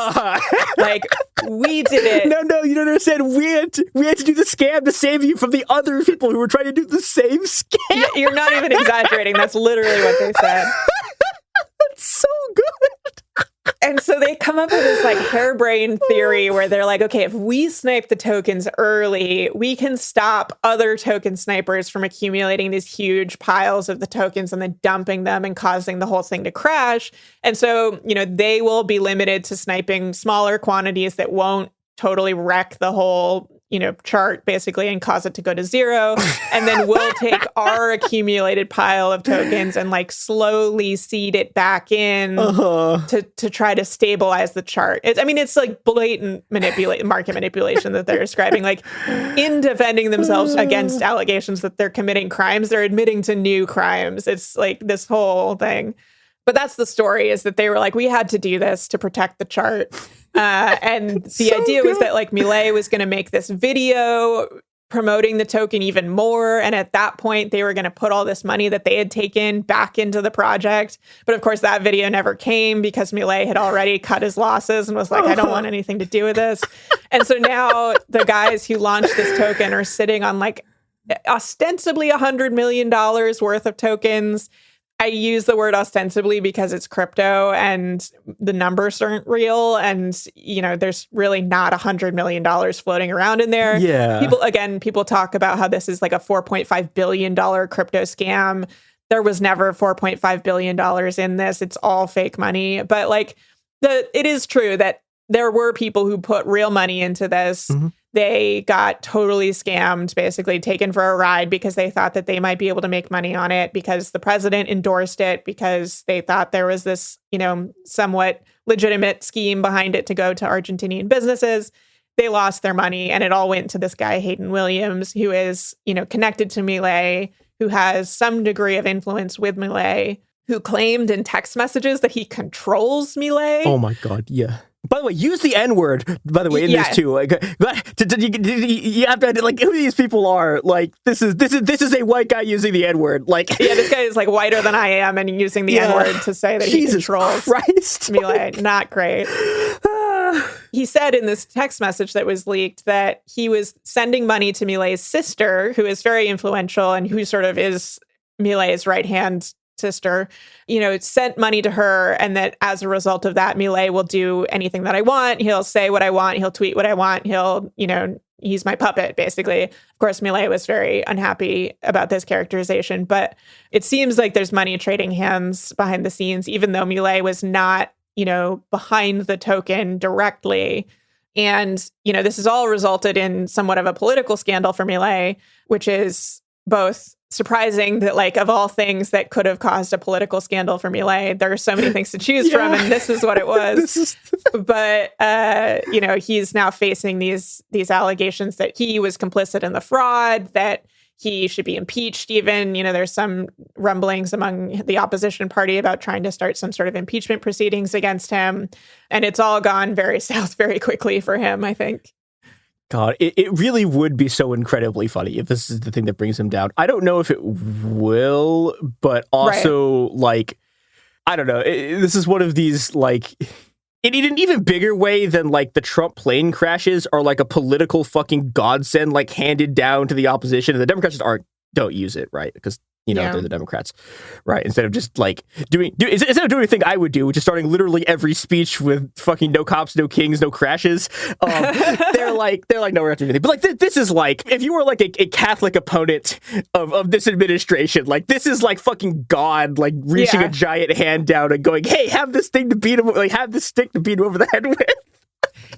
Speaker 11: We did it.
Speaker 10: No, you don't understand. We had to do the scam to save you from the other people who were trying to do the same scam.
Speaker 11: You're not even exaggerating. That's literally what they said.
Speaker 10: That's so good.
Speaker 11: And so they come up with this harebrained theory where they're like, okay, if we snipe the tokens early, we can stop other token snipers from accumulating these huge piles of the tokens and then dumping them and causing the whole thing to crash. And so, they will be limited to sniping smaller quantities that won't totally wreck the whole chart basically and cause it to go to zero. And then we'll take our accumulated pile of tokens and slowly seed it back in to try to stabilize the chart. It's blatant market manipulation that they're describing. In defending themselves against allegations that they're committing crimes, they're admitting to new crimes. It's this whole thing. But that's the story, is that they were we had to do this to protect the chart. And the idea was that Milei was going to make this video promoting the token even more. And at that point, they were going to put all this money that they had taken back into the project. But of course, that video never came because Milei had already cut his losses and was I don't want anything to do with this. And so now the guys who launched this token are sitting on ostensibly $100 million worth of tokens. I use the word ostensibly because it's crypto and the numbers aren't real. And, there's really not $100 million floating around in there.
Speaker 10: Yeah.
Speaker 11: People talk about how this is a $4.5 billion crypto scam. There was never $4.5 billion in this. It's all fake money. But it is true that there were people who put real money into this. Mm-hmm. They got totally scammed, basically taken for a ride because they thought that they might be able to make money on it because the president endorsed it, because they thought there was this, somewhat legitimate scheme behind it to go to Argentinian businesses. They lost their money, and it all went to this guy, Hayden Williams, who is, connected to Milei, who has some degree of influence with Milei, who claimed in text messages that he controls Milei.
Speaker 10: Oh my God, yeah. By the way, use the N-word, by the way, in this too. You have to, who these people are. This is a white guy using the N-word.
Speaker 11: This guy is whiter than I am and using the N-word to say that he controls Milei. Not great. He said in this text message that was leaked that he was sending money to Milei's sister, who is very influential and who sort of is Milei's right-hand sister, sent money to her, and that as a result of that, Milei will do anything that I want. He'll say what I want. He'll tweet what I want. He'll, he's my puppet, basically. Of course, Milei was very unhappy about this characterization, but it seems like there's money trading hands behind the scenes, even though Milei was not, behind the token directly. And, this has all resulted in somewhat of a political scandal for Milei, which is both surprising that, of all things that could have caused a political scandal for Milei, there are so many things to choose from, and this is what it was. But, he's now facing these allegations that he was complicit in the fraud, that he should be impeached even. There's some rumblings among the opposition party about trying to start some sort of impeachment proceedings against him. And it's all gone very south very quickly for him, I think.
Speaker 10: God, it really would be so incredibly funny if this is the thing that brings him down. I don't know if it will, but also, I don't know. This is one of these, in an even bigger way than, the Trump plane crashes are, a political fucking godsend, handed down to the opposition. And the Democrats just don't use it, right? Because, they're the Democrats, right? Instead of just, doing anything I would do, which is starting literally every speech with fucking no cops, no kings, no crashes. They're like, no, we're not doing anything. But, this is if you were, a Catholic opponent of this administration, this is, fucking God, reaching a giant hand down and going, hey, have this thing to beat him, have this stick to beat him over the head with.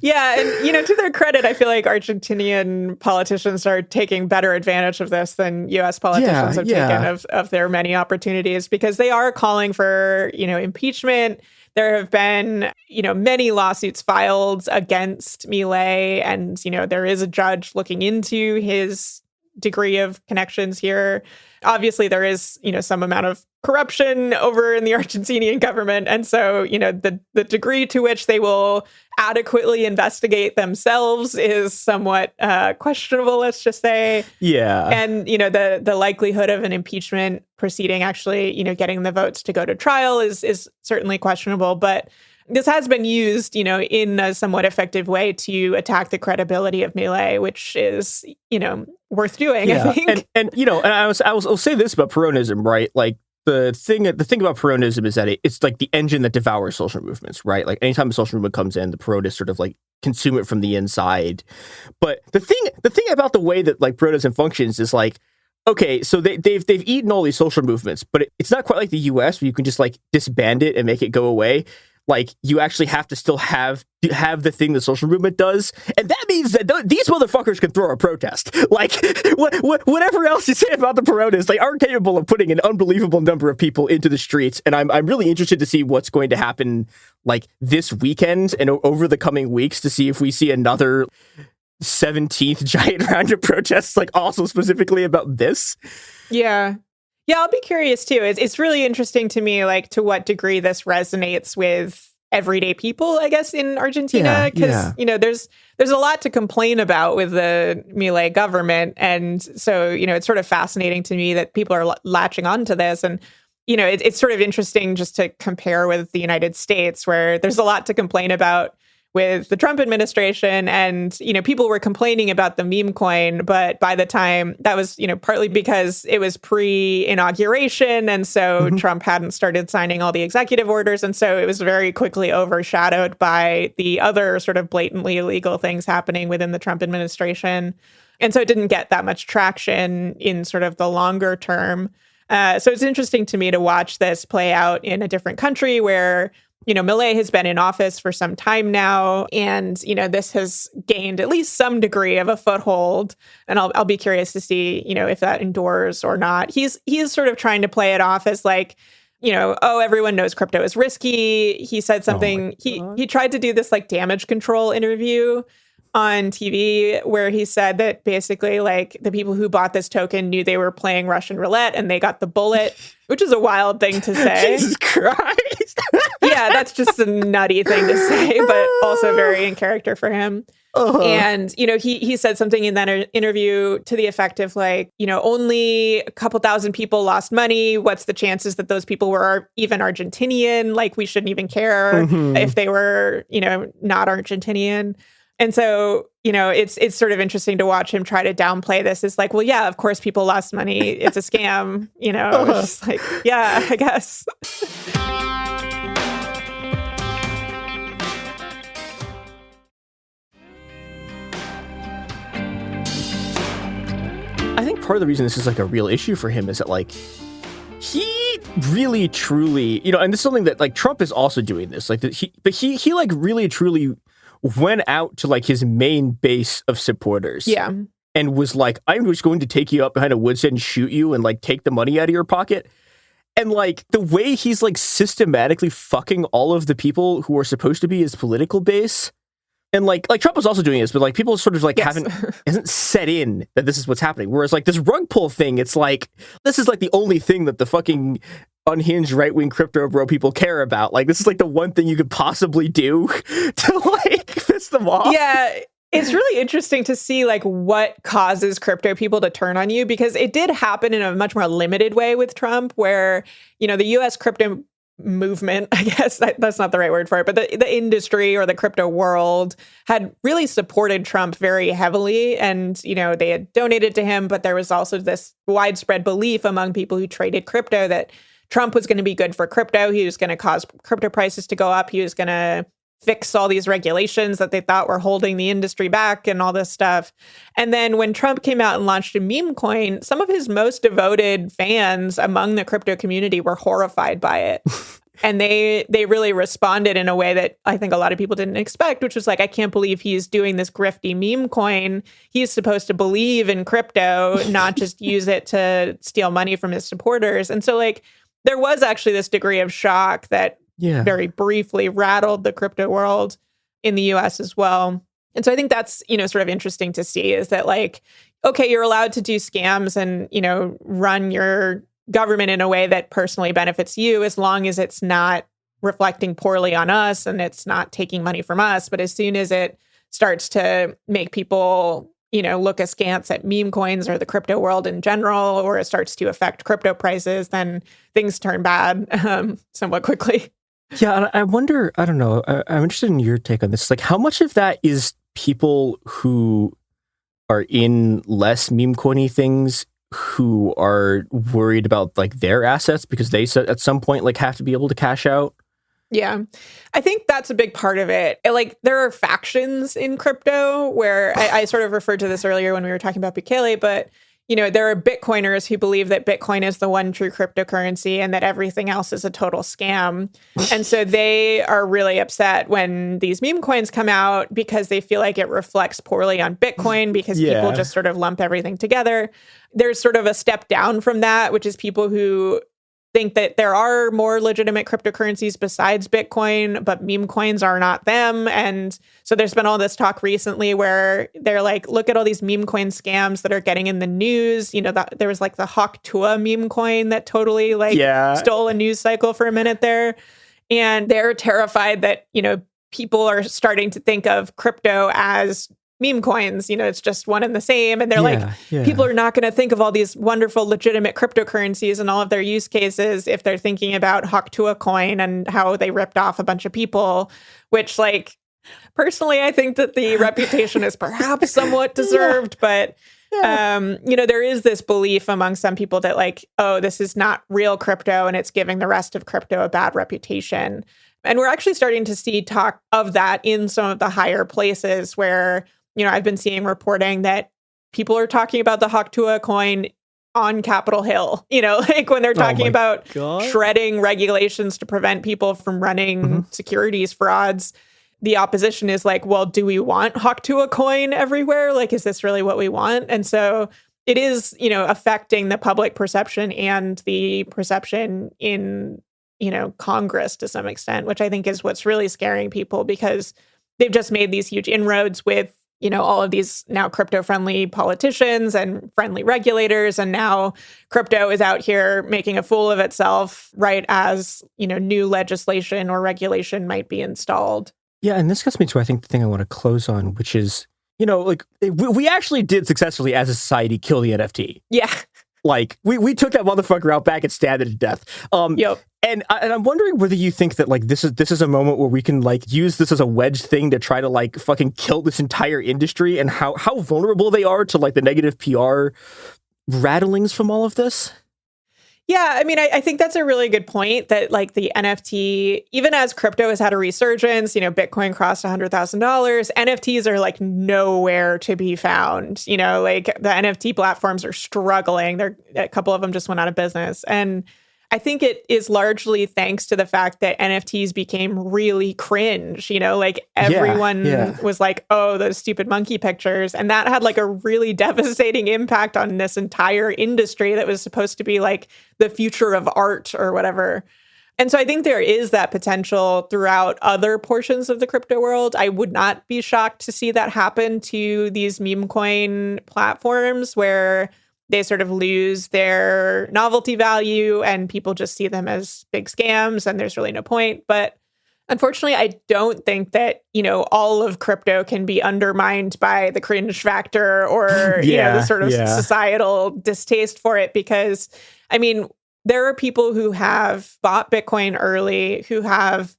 Speaker 11: Yeah, and to their credit, I feel like Argentinian politicians are taking better advantage of this than U.S. politicians have taken of their many opportunities, because they are calling for, impeachment. There have been, many lawsuits filed against Milei, and, there is a judge looking into his degree of connections here. Obviously, there is, some amount of corruption over in the Argentinian government. And so, the degree to which they will adequately investigate themselves is somewhat questionable, let's just say.
Speaker 10: Yeah.
Speaker 11: And, the likelihood of an impeachment proceeding actually, getting the votes to go to trial is certainly questionable. But this has been used, in a somewhat effective way to attack the credibility of Milei, which is, worth doing, I think.
Speaker 10: And I'll say this about Peronism, right? Like, the thing about Peronism is that it's like the engine that devours social movements, right? Like, anytime a social movement comes in, the Peronists sort of like consume it from the inside. But the thing about the way that like Peronism functions is like, okay, so they've eaten all these social movements, but it's not quite like the U.S. where you can just like disband it and make it go away. Like, you actually have to still have the thing the social movement does. And that means that these motherfuckers can throw a protest. Like, whatever else you say about the Peronists, they are capable of putting an unbelievable number of people into the streets. And I'm really interested to see what's going to happen, like, this weekend and over the coming weeks, to see if we see another 17th giant round of protests, like, also specifically about this.
Speaker 11: Yeah. Yeah, I'll be curious, too. It's really interesting to me, like, to what degree this resonates with everyday people, I guess, in Argentina. Because, there's a lot to complain about with the Milei government. And so, it's sort of fascinating to me that people are latching onto this. And, it's sort of interesting just to compare with the United States, where there's a lot to complain about with the Trump administration. And, people were complaining about the meme coin, but by the time that was, partly because it was pre-inauguration. And so Trump hadn't started signing all the executive orders. And so it was very quickly overshadowed by the other sort of blatantly illegal things happening within the Trump administration. And so it didn't get that much traction in sort of the longer term. So it's interesting to me to watch this play out in a different country where, Milei has been in office for some time now, and, this has gained at least some degree of a foothold. And I'll be curious to see, if that endures or not. He's sort of trying to play it off as like, everyone knows crypto is risky. He said something, he tried to do this like damage control interview on TV where he said that basically like the people who bought this token knew they were playing Russian roulette and they got the bullet, which is a wild thing to say.
Speaker 10: Jesus Christ.
Speaker 11: Yeah, that's just a nutty thing to say, but also very in character for him. Uh-huh. And, he said something in that interview to the effect of like, only a couple thousand people lost money. What's the chances that those people were even Argentinian? Like, we shouldn't even care if they were, not Argentinian. And so, it's sort of interesting to watch him try to downplay this. It's like, well, yeah, of course people lost money. It's a scam, It's just like, yeah, I guess.
Speaker 10: I think part of the reason this is like a real issue for him is that like he really truly, and this is something that like Trump is also doing this, like he like really truly went out to like his main base of supporters.
Speaker 11: Yeah.
Speaker 10: And was like, I'm just going to take you up behind a woodshed and shoot you and like take the money out of your pocket. And like the way he's like systematically fucking all of the people who are supposed to be his political base. And like Trump was also doing this, but like people sort of like hasn't set in that this is what's happening. Whereas like this rug pull thing, it's like, this is like the only thing that the fucking unhinged right-wing crypto bro people care about. Like, this is like the one thing you could possibly do to like piss them off.
Speaker 11: Yeah. It's really interesting to see like what causes crypto people to turn on you, because it did happen in a much more limited way with Trump, where, the US crypto movement, I guess that's not the right word for it, but the industry or the crypto world had really supported Trump very heavily. And, they had donated to him, but there was also this widespread belief among people who traded crypto that Trump was going to be good for crypto. He was going to cause crypto prices to go up. He was going to fix all these regulations that they thought were holding the industry back and all this stuff. And then when Trump came out and launched a meme coin, some of his most devoted fans among the crypto community were horrified by it. And they really responded in a way that I think a lot of people didn't expect, which was like, I can't believe he's doing this grifty meme coin. He's supposed to believe in crypto, not just use it to steal money from his supporters. And so like there was actually this degree of shock that very briefly rattled the crypto world in the US as well. And so I think that's, sort of interesting to see is that like, okay, you're allowed to do scams and, run your government in a way that personally benefits you as long as it's not reflecting poorly on us and it's not taking money from us. But as soon as it starts to make people, look askance at meme coins or the crypto world in general, or it starts to affect crypto prices, then things turn bad somewhat quickly.
Speaker 10: Yeah, I wonder, I don't know, I'm interested in your take on this. Like, how much of that is people who are in less meme coiny things who are worried about like their assets because they at some point like have to be able to cash out?
Speaker 11: Yeah, I think that's a big part of it. Like there are factions in crypto where I sort of referred to this earlier when we were talking about Bukele, but there are Bitcoiners who believe that Bitcoin is the one true cryptocurrency and that everything else is a total scam. And so they are really upset when these meme coins come out because they feel like it reflects poorly on Bitcoin because people just sort of lump everything together. There's sort of a step down from that, which is people who think that there are more legitimate cryptocurrencies besides Bitcoin, but meme coins are not them. And so there's been all this talk recently where they're like, look at all these meme coin scams that are getting in the news. There was like the Hawk Tua meme coin that totally stole a news cycle for a minute there. And they're terrified that, people are starting to think of crypto as meme coins, it's just one and the same. And they're people are not going to think of all these wonderful, legitimate cryptocurrencies and all of their use cases if they're thinking about Hawk Tua coin and how they ripped off a bunch of people, which personally, I think that the reputation is perhaps somewhat deserved, but there is this belief among some people that this is not real crypto and it's giving the rest of crypto a bad reputation. And we're actually starting to see talk of that in some of the higher places where I've been seeing reporting that people are talking about the Hawk Tua coin on Capitol Hill, when they're talking about shredding regulations to prevent people from running securities frauds. The opposition is like, well, do we want Hawk Tua coin everywhere? Like, is this really what we want? And so it is, affecting the public perception and the perception in, Congress to some extent, which I think is what's really scaring people because they've just made these huge inroads with all of these now crypto-friendly politicians and friendly regulators. And now crypto is out here making a fool of itself right as, new legislation or regulation might be installed.
Speaker 10: Yeah, and this gets me to, I think, the thing I want to close on, which is, we actually did successfully as a society kill the NFT.
Speaker 11: Yeah.
Speaker 10: We took that motherfucker out back and stabbed it to death.
Speaker 11: Yep.
Speaker 10: And I'm wondering whether you think that this is a moment where we can use this as a wedge thing to try to fucking kill this entire industry and how vulnerable they are to the negative PR rattlings from all of this.
Speaker 11: Yeah, I mean, I think that's a really good point that the NFT, even as crypto has had a resurgence, Bitcoin crossed $100,000, NFTs are nowhere to be found. The NFT platforms are struggling. A couple of them just went out of business. And I think it is largely thanks to the fact that NFTs became really cringe. Everyone was like, oh, those stupid monkey pictures. And that had a really devastating impact on this entire industry that was supposed to be the future of art or whatever. And so I think there is that potential throughout other portions of the crypto world. I would not be shocked to see that happen to these meme coin platforms where they sort of lose their novelty value and people just see them as big scams and there's really no point. But unfortunately, I don't think that, all of crypto can be undermined by the cringe factor or, the sort of societal distaste for it. Because, I mean, there are people who have bought Bitcoin early who have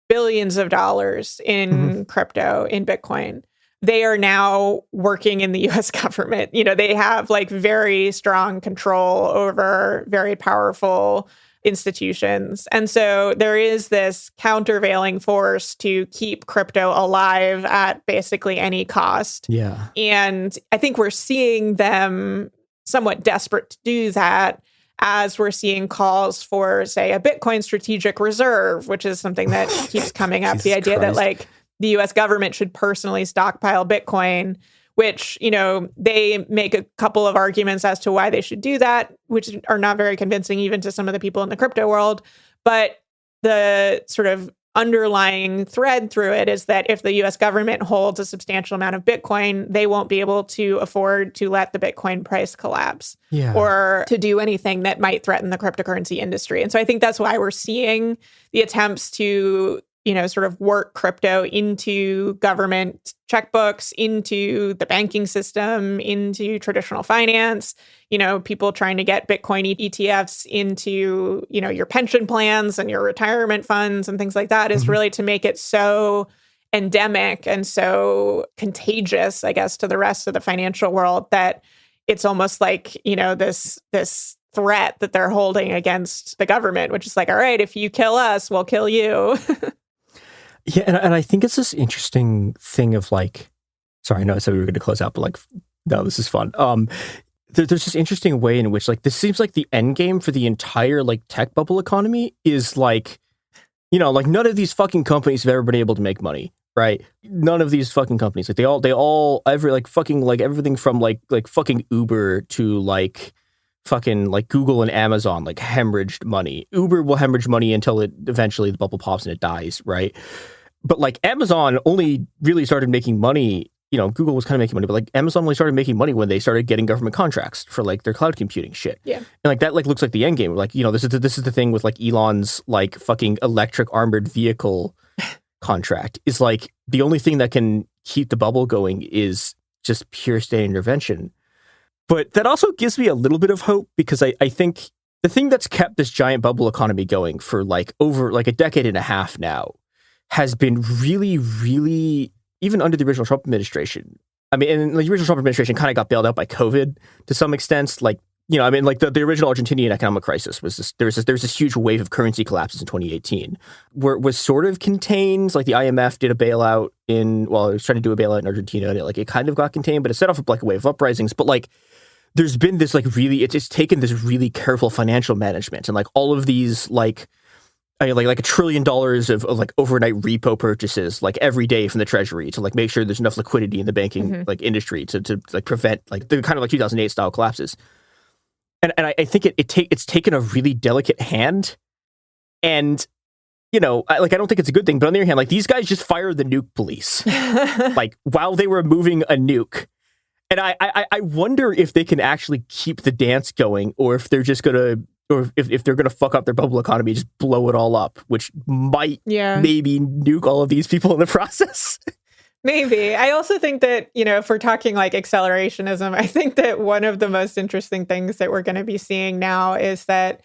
Speaker 11: billions of dollars in crypto, in Bitcoin. They are now working in the US government. They have very strong control over very powerful institutions. And so there is this countervailing force to keep crypto alive at basically any cost.
Speaker 10: Yeah.
Speaker 11: And I think we're seeing them somewhat desperate to do that. as we're seeing calls for, say, a Bitcoin strategic reserve, which is something that keeps coming up. The idea that like the US government should personally stockpile Bitcoin, which, you know, they make a couple of arguments as to why they should do that, which are not very convincing even to some of the people in the crypto world. But the sort of underlying thread through it is that if the US government holds a substantial amount of Bitcoin, they won't be able to afford to let the Bitcoin price collapse or to do anything that might threaten the cryptocurrency industry. And so I think that's why we're seeing the attempts to, you know, sort of work crypto into government checkbooks, into the banking system, into traditional finance, you know, people trying to get Bitcoin ETFs into, you know, your pension plans and your retirement funds and things like that is really to make it so endemic and so contagious, I guess, to the rest of the financial world that it's almost like, you know, this threat that they're holding against the government, which is like, all right, if you kill us, we'll kill you.
Speaker 10: Yeah, and I think it's this interesting thing of like, sorry, I know I said we were going to close out, but like, no, this is fun. There's this interesting way in which like this seems like the end game for the entire like tech bubble economy is like, you know, like none of these fucking companies have ever been able to make money, right? None of these fucking companies, like they all every like fucking like everything from like fucking Uber to like fucking like Google and Amazon like hemorrhaged money. Uber will hemorrhage money until it eventually the bubble pops and it dies, right? But like Amazon only really started making money, you know, Google was kind of making money, but like Amazon only started making money when they started getting government contracts for like their cloud computing shit. Yeah. And like that like looks like the end game. Like, you know, this is the thing with like Elon's like fucking electric armored vehicle contract is like the only thing that can keep the bubble going is just pure state intervention. But that also gives me a little bit of hope because I think the thing that's kept this giant bubble economy going for like over like a decade and a half now has been really, really, even under the original Trump administration. I mean, and the original Trump administration kind of got bailed out by COVID to some extent. Like, you know, I mean, like the original Argentinian economic crisis was this, there was this huge wave of currency collapses in 2018 where it was sort of contained. Like the IMF did a bailout it was trying to do a bailout in Argentina and it kind of got contained, but it set off like a wave of uprisings. But like, there's been this like really, it's taken this really careful financial management and like all of these like, I mean, like $1 trillion of like overnight repo purchases like every day from the Treasury to like make sure there's enough liquidity in the banking like industry to like prevent like the kind of like 2008 style collapses. And I think it's taken a really delicate hand, and you know, I don't think it's a good thing. But on the other hand, like these guys just fired the nuke police like while they were moving a nuke. And I wonder if they can actually keep the dance going, or if they're just gonna, or if they're gonna fuck up their bubble economy, just blow it all up, which might maybe nuke all of these people in the process.
Speaker 11: Maybe. I also think that, you know, if we're talking like accelerationism, I think that one of the most interesting things that we're going to be seeing now is that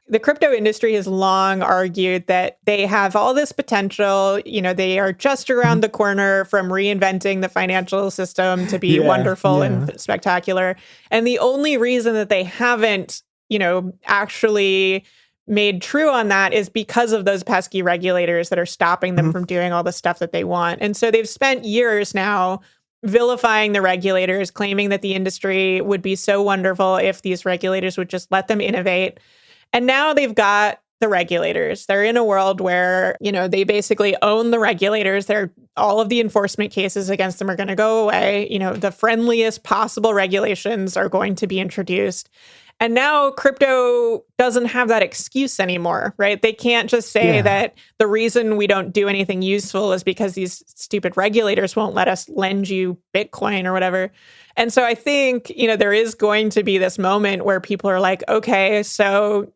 Speaker 11: the crypto industry has long argued that they have all this potential. You know, they are just around the corner from reinventing the financial system to be wonderful and spectacular. And the only reason that they haven't, you know, actually made true on that is because of those pesky regulators that are stopping them from doing all the stuff that they want. And so they've spent years now vilifying the regulators, claiming that the industry would be so wonderful if these regulators would just let them innovate. And now they've got the regulators. They're in a world where, you know, they basically own the regulators. All of the enforcement cases against them are going to go away. You know, the friendliest possible regulations are going to be introduced. And now crypto doesn't have that excuse anymore, right? They can't just say that the reason we don't do anything useful is because these stupid regulators won't let us lend you Bitcoin or whatever. And so I think, you know, there is going to be this moment where people are like, okay, so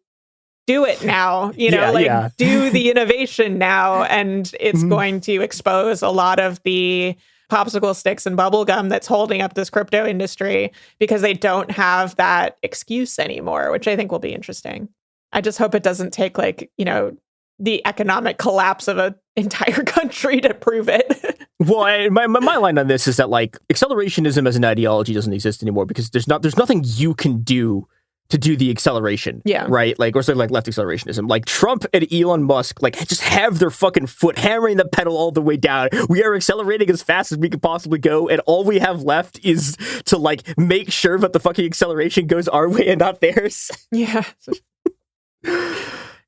Speaker 11: do it now, you know, do the innovation now. And it's going to expose a lot of the popsicle sticks and bubble gum that's holding up this crypto industry because they don't have that excuse anymore, which I think will be interesting. I just hope it doesn't take like, you know, the economic collapse of an entire country to prove it.
Speaker 10: Well, my line on this is that like accelerationism as an ideology doesn't exist anymore because there's nothing you can do to do the acceleration.
Speaker 11: Yeah.
Speaker 10: Right? Like, or something like left accelerationism. Like, Trump and Elon Musk, like, just have their fucking foot hammering the pedal all the way down. We are accelerating as fast as we can possibly go, and all we have left is to, like, make sure that the fucking acceleration goes our way and not theirs.
Speaker 11: Yeah.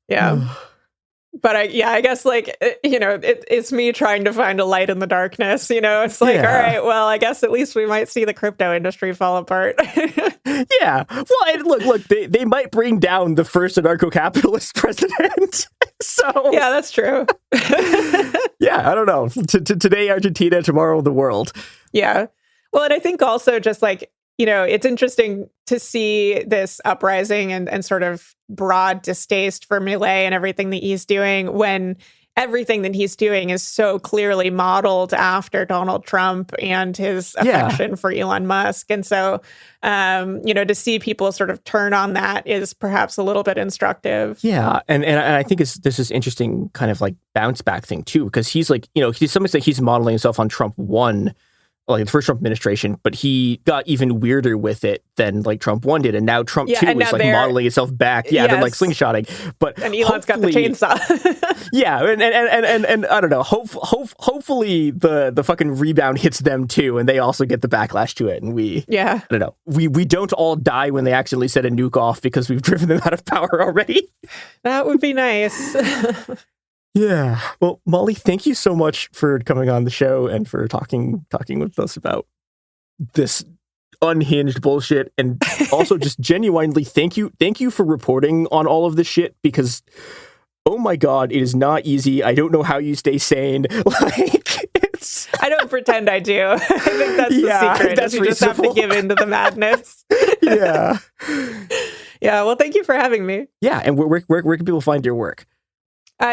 Speaker 11: Yeah. But I guess, like, it's me trying to find a light in the darkness, It's like, all right, well, I guess at least we might see the crypto industry fall apart.
Speaker 10: Yeah. Well, and look, they might bring down the first anarcho-capitalist president. So
Speaker 11: yeah, that's true.
Speaker 10: Yeah, I don't know. Today, Argentina, tomorrow, the world.
Speaker 11: Yeah. Well, and I think also just like, it's interesting to see this uprising and sort of broad distaste for Milei and everything that he's doing when everything that he's doing is so clearly modeled after Donald Trump and his affection for Elon Musk. And so, to see people sort of turn on that is perhaps a little bit instructive.
Speaker 10: Yeah. And I think this is interesting kind of like bounce back thing, too, because he's like, to some extent, he's modeling himself on Trump 1. Like the first Trump administration, but he got even weirder with it than like Trump 1 did. And now Trump 2 is like modeling itself back. Yeah, they're like slingshotting. But
Speaker 11: and Elon's got the chainsaw.
Speaker 10: Yeah, and I don't know. Hopefully the fucking rebound hits them too, and they also get the backlash to it. And I don't know. We don't all die when they accidentally set a nuke off because we've driven them out of power already.
Speaker 11: That would be nice.
Speaker 10: Yeah. Well, Molly, thank you so much for coming on the show and for talking with us about this unhinged bullshit. And also just genuinely thank you for reporting on all of this shit, because oh my God, it is not easy. I don't know how you stay sane. Like,
Speaker 11: I don't pretend I do. I think that's the secret.
Speaker 10: That's
Speaker 11: you just have to give in to the madness.
Speaker 10: Yeah.
Speaker 11: Yeah. Well, thank you for having me.
Speaker 10: Yeah. And where can people find your work?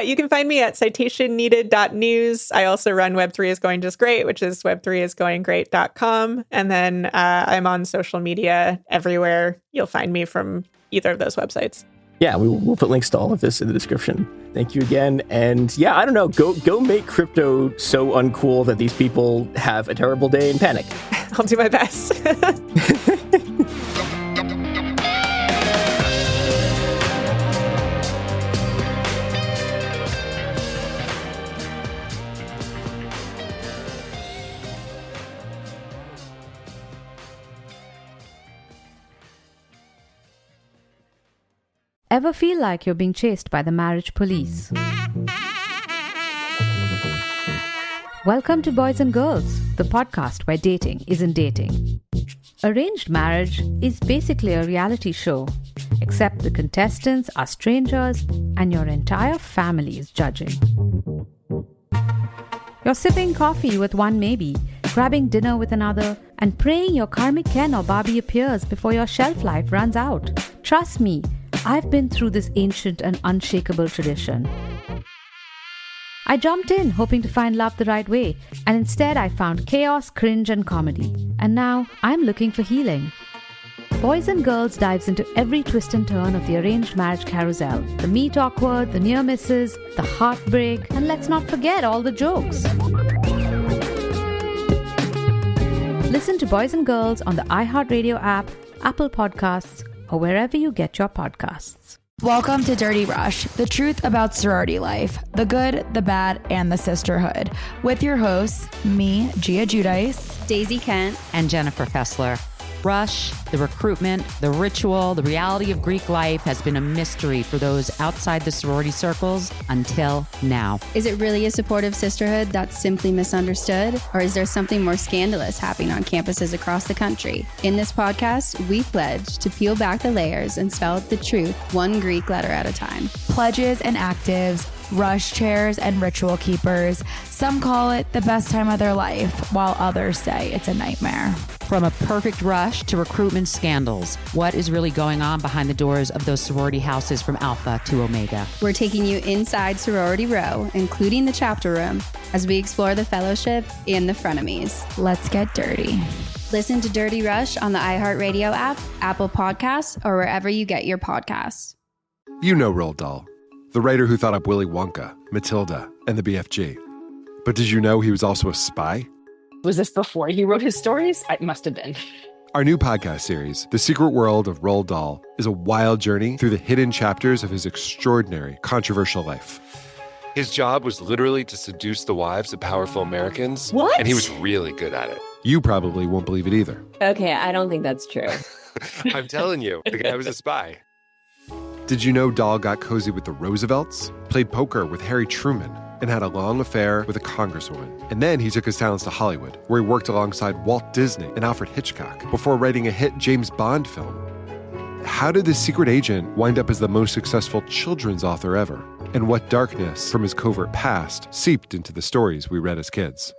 Speaker 11: You can find me at citationneeded.news. I also run Web3 is Going Just Great, which is web3isgoinggreat.com. And then I'm on social media everywhere. You'll find me from either of those websites.
Speaker 10: Yeah, we'll put links to all of this in the description. Thank you again. And yeah, I don't know, go make crypto so uncool that these people have a terrible day and panic.
Speaker 11: I'll do my best.
Speaker 8: Ever feel like you're being chased by the marriage police? Welcome to Boys and Girls, the podcast where dating isn't dating. Arranged marriage is basically a reality show, except the contestants are strangers and your entire family is judging. You're sipping coffee with one maybe, grabbing dinner with another, and praying your karmic Ken or Barbie appears before your shelf life runs out. Trust me, I've been through this ancient and unshakable tradition. I jumped in hoping to find love the right way, and instead I found chaos, cringe, and comedy. And now I'm looking for healing. Boys and Girls dives into every twist and turn of the arranged marriage carousel. The meet awkward, the near misses, the heartbreak, and let's not forget all the jokes. Listen to Boys and Girls on the iHeartRadio app, Apple Podcasts, or wherever you get your podcasts.
Speaker 12: Welcome to Dirty Rush, the truth about sorority life, the good, the bad, and the sisterhood. With your hosts, me, Gia Giudice,
Speaker 13: Daisy Kent,
Speaker 14: and Jennifer Fessler. Rush, the recruitment, the ritual, the reality of Greek life has been a mystery for those outside the sorority circles until now.
Speaker 13: Is it really a supportive sisterhood that's simply misunderstood? Or is there something more scandalous happening on campuses across the country? In this podcast, we pledge to peel back the layers and spell out the truth one Greek letter at a time.
Speaker 12: Pledges and actives, rush chairs and ritual keepers. Some call it the best time of their life, while others say it's a nightmare.
Speaker 14: From a perfect rush to recruitment scandals, what is really going on behind the doors of those sorority houses from Alpha to Omega?
Speaker 13: We're taking you inside Sorority Row, including the chapter room, as we explore the fellowship and the frenemies.
Speaker 12: Let's get dirty.
Speaker 13: Listen to Dirty Rush on the iHeartRadio app, Apple Podcasts, or wherever you get your podcasts.
Speaker 15: You know Roald Dahl, the writer who thought up Willy Wonka, Matilda, and the BFG. But did you know he was also a spy?
Speaker 16: Was this before he wrote his stories? It must have been.
Speaker 15: Our new podcast series, The Secret World of Roald Dahl, is a wild journey through the hidden chapters of his extraordinary, controversial life.
Speaker 16: His job was literally to seduce the wives of powerful Americans.
Speaker 17: What?
Speaker 16: And he was really good at it.
Speaker 15: You probably won't believe it either.
Speaker 17: Okay, I don't think that's true.
Speaker 16: I'm telling you, the guy was a spy.
Speaker 15: Did you know Dahl got cozy with the Roosevelts, played poker with Harry Truman, and had a long affair with a congresswoman? And then he took his talents to Hollywood, where he worked alongside Walt Disney and Alfred Hitchcock before writing a hit James Bond film. How did this secret agent wind up as the most successful children's author ever? And what darkness from his covert past seeped into the stories we read as kids?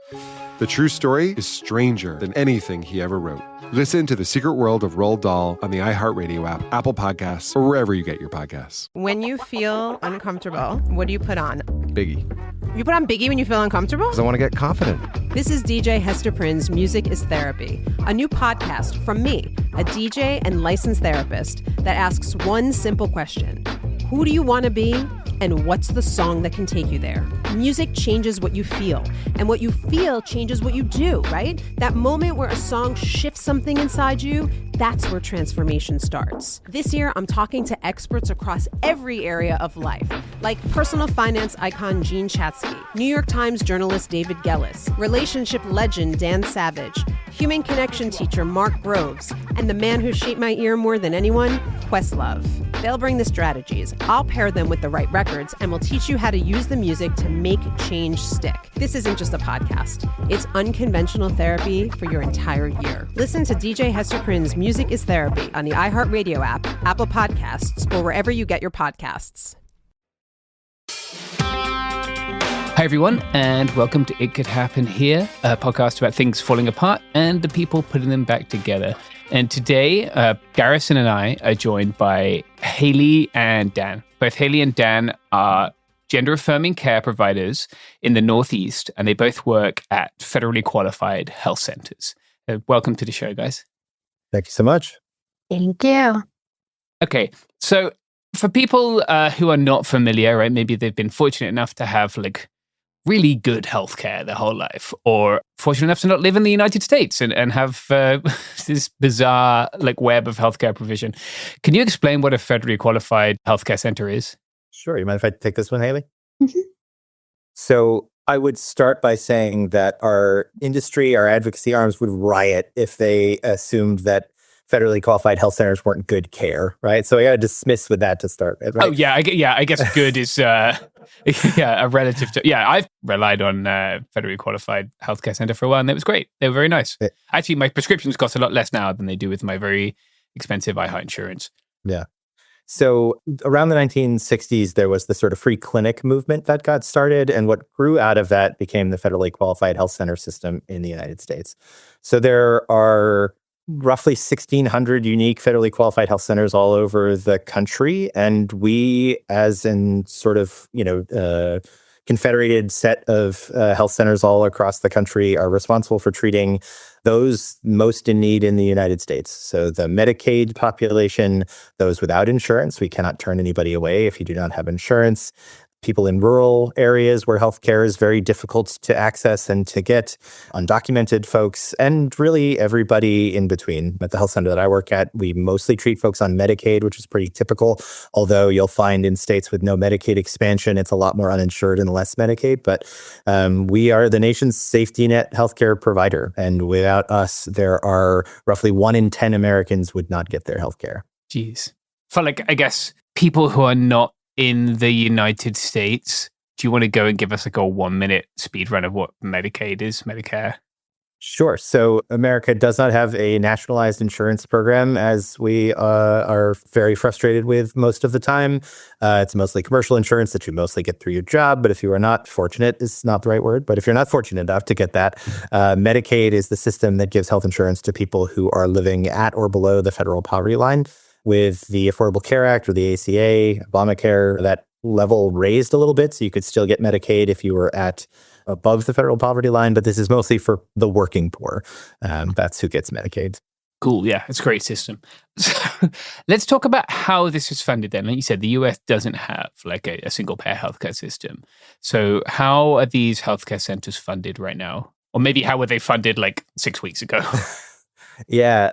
Speaker 15: The true story is stranger than anything he ever wrote. Listen to The Secret World of Roald Dahl on the iHeartRadio app, Apple Podcasts, or wherever you get your podcasts.
Speaker 18: When you feel uncomfortable, what do you put on?
Speaker 15: Biggie.
Speaker 18: You put on Biggie when you feel uncomfortable?
Speaker 15: Because I want to get confident.
Speaker 18: This is DJ Hester Prynne's Music is Therapy, a new podcast from me, a DJ and licensed therapist that asks one simple question. Who do you want to be? And what's the song that can take you there? Music changes what you feel, and what you feel changes what you do, right? That moment where a song shifts something inside you, that's where transformation starts. This year, I'm talking to experts across every area of life, like personal finance icon Gene Chatsky, New York Times journalist David Gellis, relationship legend Dan Savage, human connection teacher Mark Groves, and the man who shaped my ear more than anyone, Questlove. They'll bring the strategies, I'll pair them with the right records, and we'll teach you how to use the music to make change stick. This isn't just a podcast. It's unconventional therapy for your entire year. Listen to DJ Hester Prynne's Music is Therapy on the iHeartRadio app, Apple Podcasts, or wherever you get your podcasts.
Speaker 19: Hi, everyone, and welcome to It Could Happen Here, a podcast about things falling apart and the people putting them back together. And today, Garrison and I are joined by Haley and Dan. Both Haley and Dan are gender-affirming care providers in the Northeast, and they both work at federally qualified health centers. Welcome to the show, guys.
Speaker 20: Thank you so much.
Speaker 21: Thank you.
Speaker 19: Okay, so for people who are not familiar, right, maybe they've been fortunate enough to have like really good healthcare their whole life, or fortunate enough to not live in the United States and have this bizarre like web of healthcare provision. Can you explain what a federally qualified healthcare center is?
Speaker 20: Sure. You mind if I take this one, Haley?
Speaker 21: Mm-hmm.
Speaker 20: So I would start by saying that our industry, our advocacy arms would riot if they assumed that federally qualified health centers weren't good care, right? So I got to dismiss with that to start with, right?
Speaker 19: Oh, yeah. I guess good is a relative to... Yeah, I've relied on federally qualified healthcare center for a while, and it was great. They were very nice. Actually, my prescriptions cost a lot less now than they do with my very expensive iHeart insurance.
Speaker 20: Yeah. So around the 1960s, there was the sort of free clinic movement that got started. And what grew out of that became the federally qualified health center system in the United States. So there are roughly 1,600 unique federally qualified health centers all over the country. And we, as in sort of, confederated set of health centers all across the country, are responsible for treating those most in need in the United States. So the Medicaid population, those without insurance, we cannot turn anybody away if you do not have insurance. People in rural areas where healthcare is very difficult to access and to get, undocumented folks, and really everybody in between. At the health center that I work at, we mostly treat folks on Medicaid, which is pretty typical, although you'll find in states with no Medicaid expansion, it's a lot more uninsured and less Medicaid. But we are the nation's safety net healthcare provider. And without us, there are roughly 1 in 10 Americans would not get their healthcare.
Speaker 19: Jeez. For like, I guess, people who are not in the United States, do you want to go and give us like a 1-minute speed run of what Medicaid is, Medicare?
Speaker 20: Sure. So America does not have a nationalized insurance program, as we are very frustrated with most of the time. It's mostly commercial insurance that you mostly get through your job. But if you are not fortunate, is not the right word, but if you're not fortunate enough to get that, Medicaid is the system that gives health insurance to people who are living at or below the federal poverty line. With the Affordable Care Act or the ACA, Obamacare, that level raised a little bit, so you could still get Medicaid if you were at above the federal poverty line, but this is mostly for the working poor. That's who gets Medicaid.
Speaker 19: Cool, yeah, it's a great system. So let's talk about how this is funded then. Like you said, the US doesn't have like a single-payer healthcare system. So how are these healthcare centers funded right now? Or maybe how were they funded like 6 weeks ago?
Speaker 20: Yeah.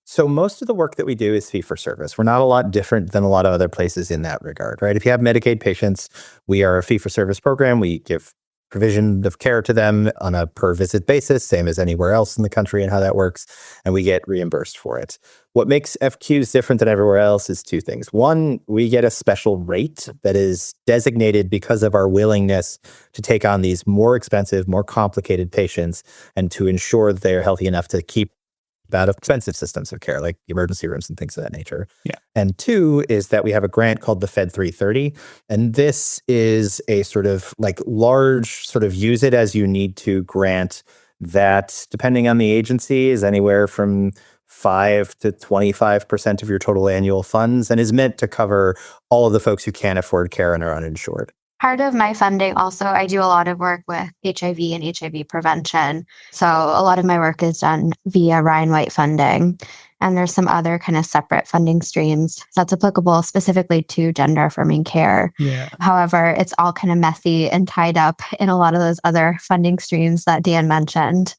Speaker 20: So most of the work that we do is fee for service. We're not a lot different than a lot of other places in that regard, right? If you have Medicaid patients, we are a fee for service program. We give provision of care to them on a per visit basis, same as anywhere else in the country and how that works. And we get reimbursed for it. What makes FQs different than everywhere else is two things. One, we get a special rate that is designated because of our willingness to take on these more expensive, more complicated patients and to ensure that they are healthy enough to keep out of expensive systems of care, like emergency rooms and things of that nature.
Speaker 19: Yeah.
Speaker 20: And two is that we have a grant called the Fed 330. And this is a sort of like large sort of use it as you need to grant that, depending on the agency, is anywhere from 5 to 25% of your total annual funds and is meant to cover all of the folks who can't afford care and are uninsured.
Speaker 17: Part of my funding also, I do a lot of work with HIV and HIV prevention. So a lot of my work is done via Ryan White funding. And there's some other kind of separate funding streams that's applicable specifically to gender affirming care.
Speaker 19: Yeah.
Speaker 17: However, it's all kind of messy and tied up in a lot of those other funding streams that Dan mentioned.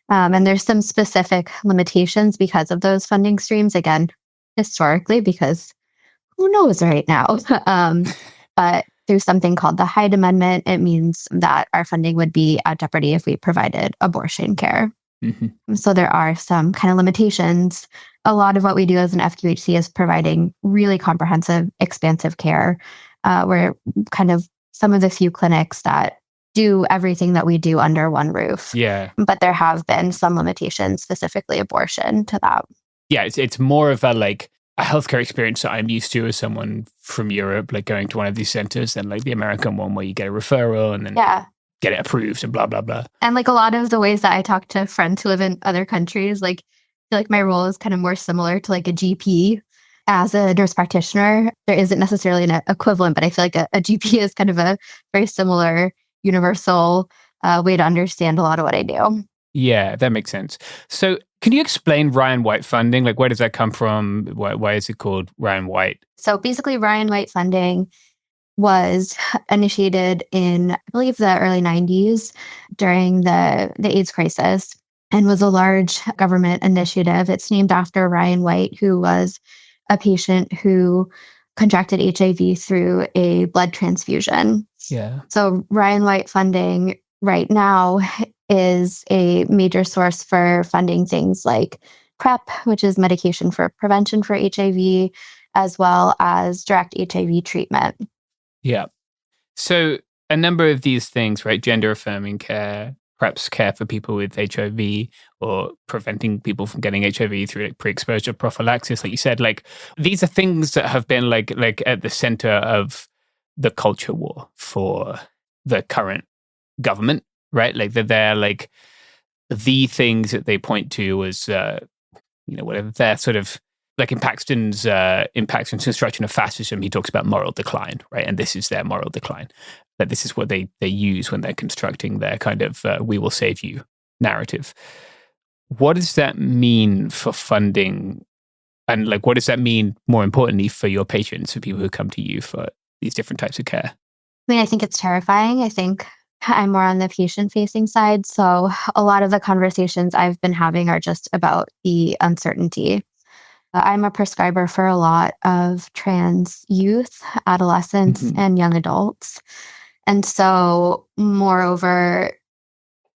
Speaker 17: And there's some specific limitations because of those funding streams, again, historically, because who knows right now. But through something called the Hyde Amendment, it means that our funding would be at jeopardy if we provided abortion care.
Speaker 19: Mm-hmm.
Speaker 17: So there are some kind of limitations. A lot of what we do as an FQHC is providing really comprehensive, expansive care. We're kind of some of the few clinics that do everything that we do under one roof.
Speaker 19: Yeah.
Speaker 17: But there have been some limitations, specifically abortion, to that.
Speaker 19: Yeah, it's more of a healthcare experience that I'm used to as someone from Europe, like going to one of these centers than like the American one where you get a referral and then get it approved and blah, blah, blah.
Speaker 17: And like a lot of the ways that I talk to friends who live in other countries, like I feel like my role is kind of more similar to like a GP. As a nurse practitioner, there isn't necessarily an equivalent, but I feel like a GP is kind of a very similar, universal way to understand a lot of what I do.
Speaker 19: Yeah, that makes sense. So can you explain Ryan White funding? Like, where does that come from? Why is it called Ryan White?
Speaker 17: So basically, Ryan White funding was initiated in, I believe, the early 90s during the AIDS crisis and was a large government initiative. It's named after Ryan White, who was a patient who contracted HIV through a blood transfusion.
Speaker 19: Yeah.
Speaker 17: So Ryan White funding right now is a major source for funding things like PrEP, which is medication for prevention for HIV, as well as direct HIV treatment.
Speaker 19: Yeah. So a number of these things, right? Gender affirming care, perhaps care for people with HIV or preventing people from getting HIV through like pre-exposure prophylaxis, like you said, like these are things that have been like at the center of the culture war for the current government, right? Like they're like the things that they point to as, whatever they're sort of like in Paxton's construction of fascism, he talks about moral decline, right? And this is their moral decline. That this is what they use when they're constructing their kind of "we will save you" narrative. What does that mean for funding, and like what does that mean more importantly for your patients, for people who come to you for these different types of care?
Speaker 17: I mean, I think it's terrifying. I think I'm more on the patient-facing side, so a lot of the conversations I've been having are just about the uncertainty. I'm a prescriber for a lot of trans youth, adolescents, and young adults. And so, moreover,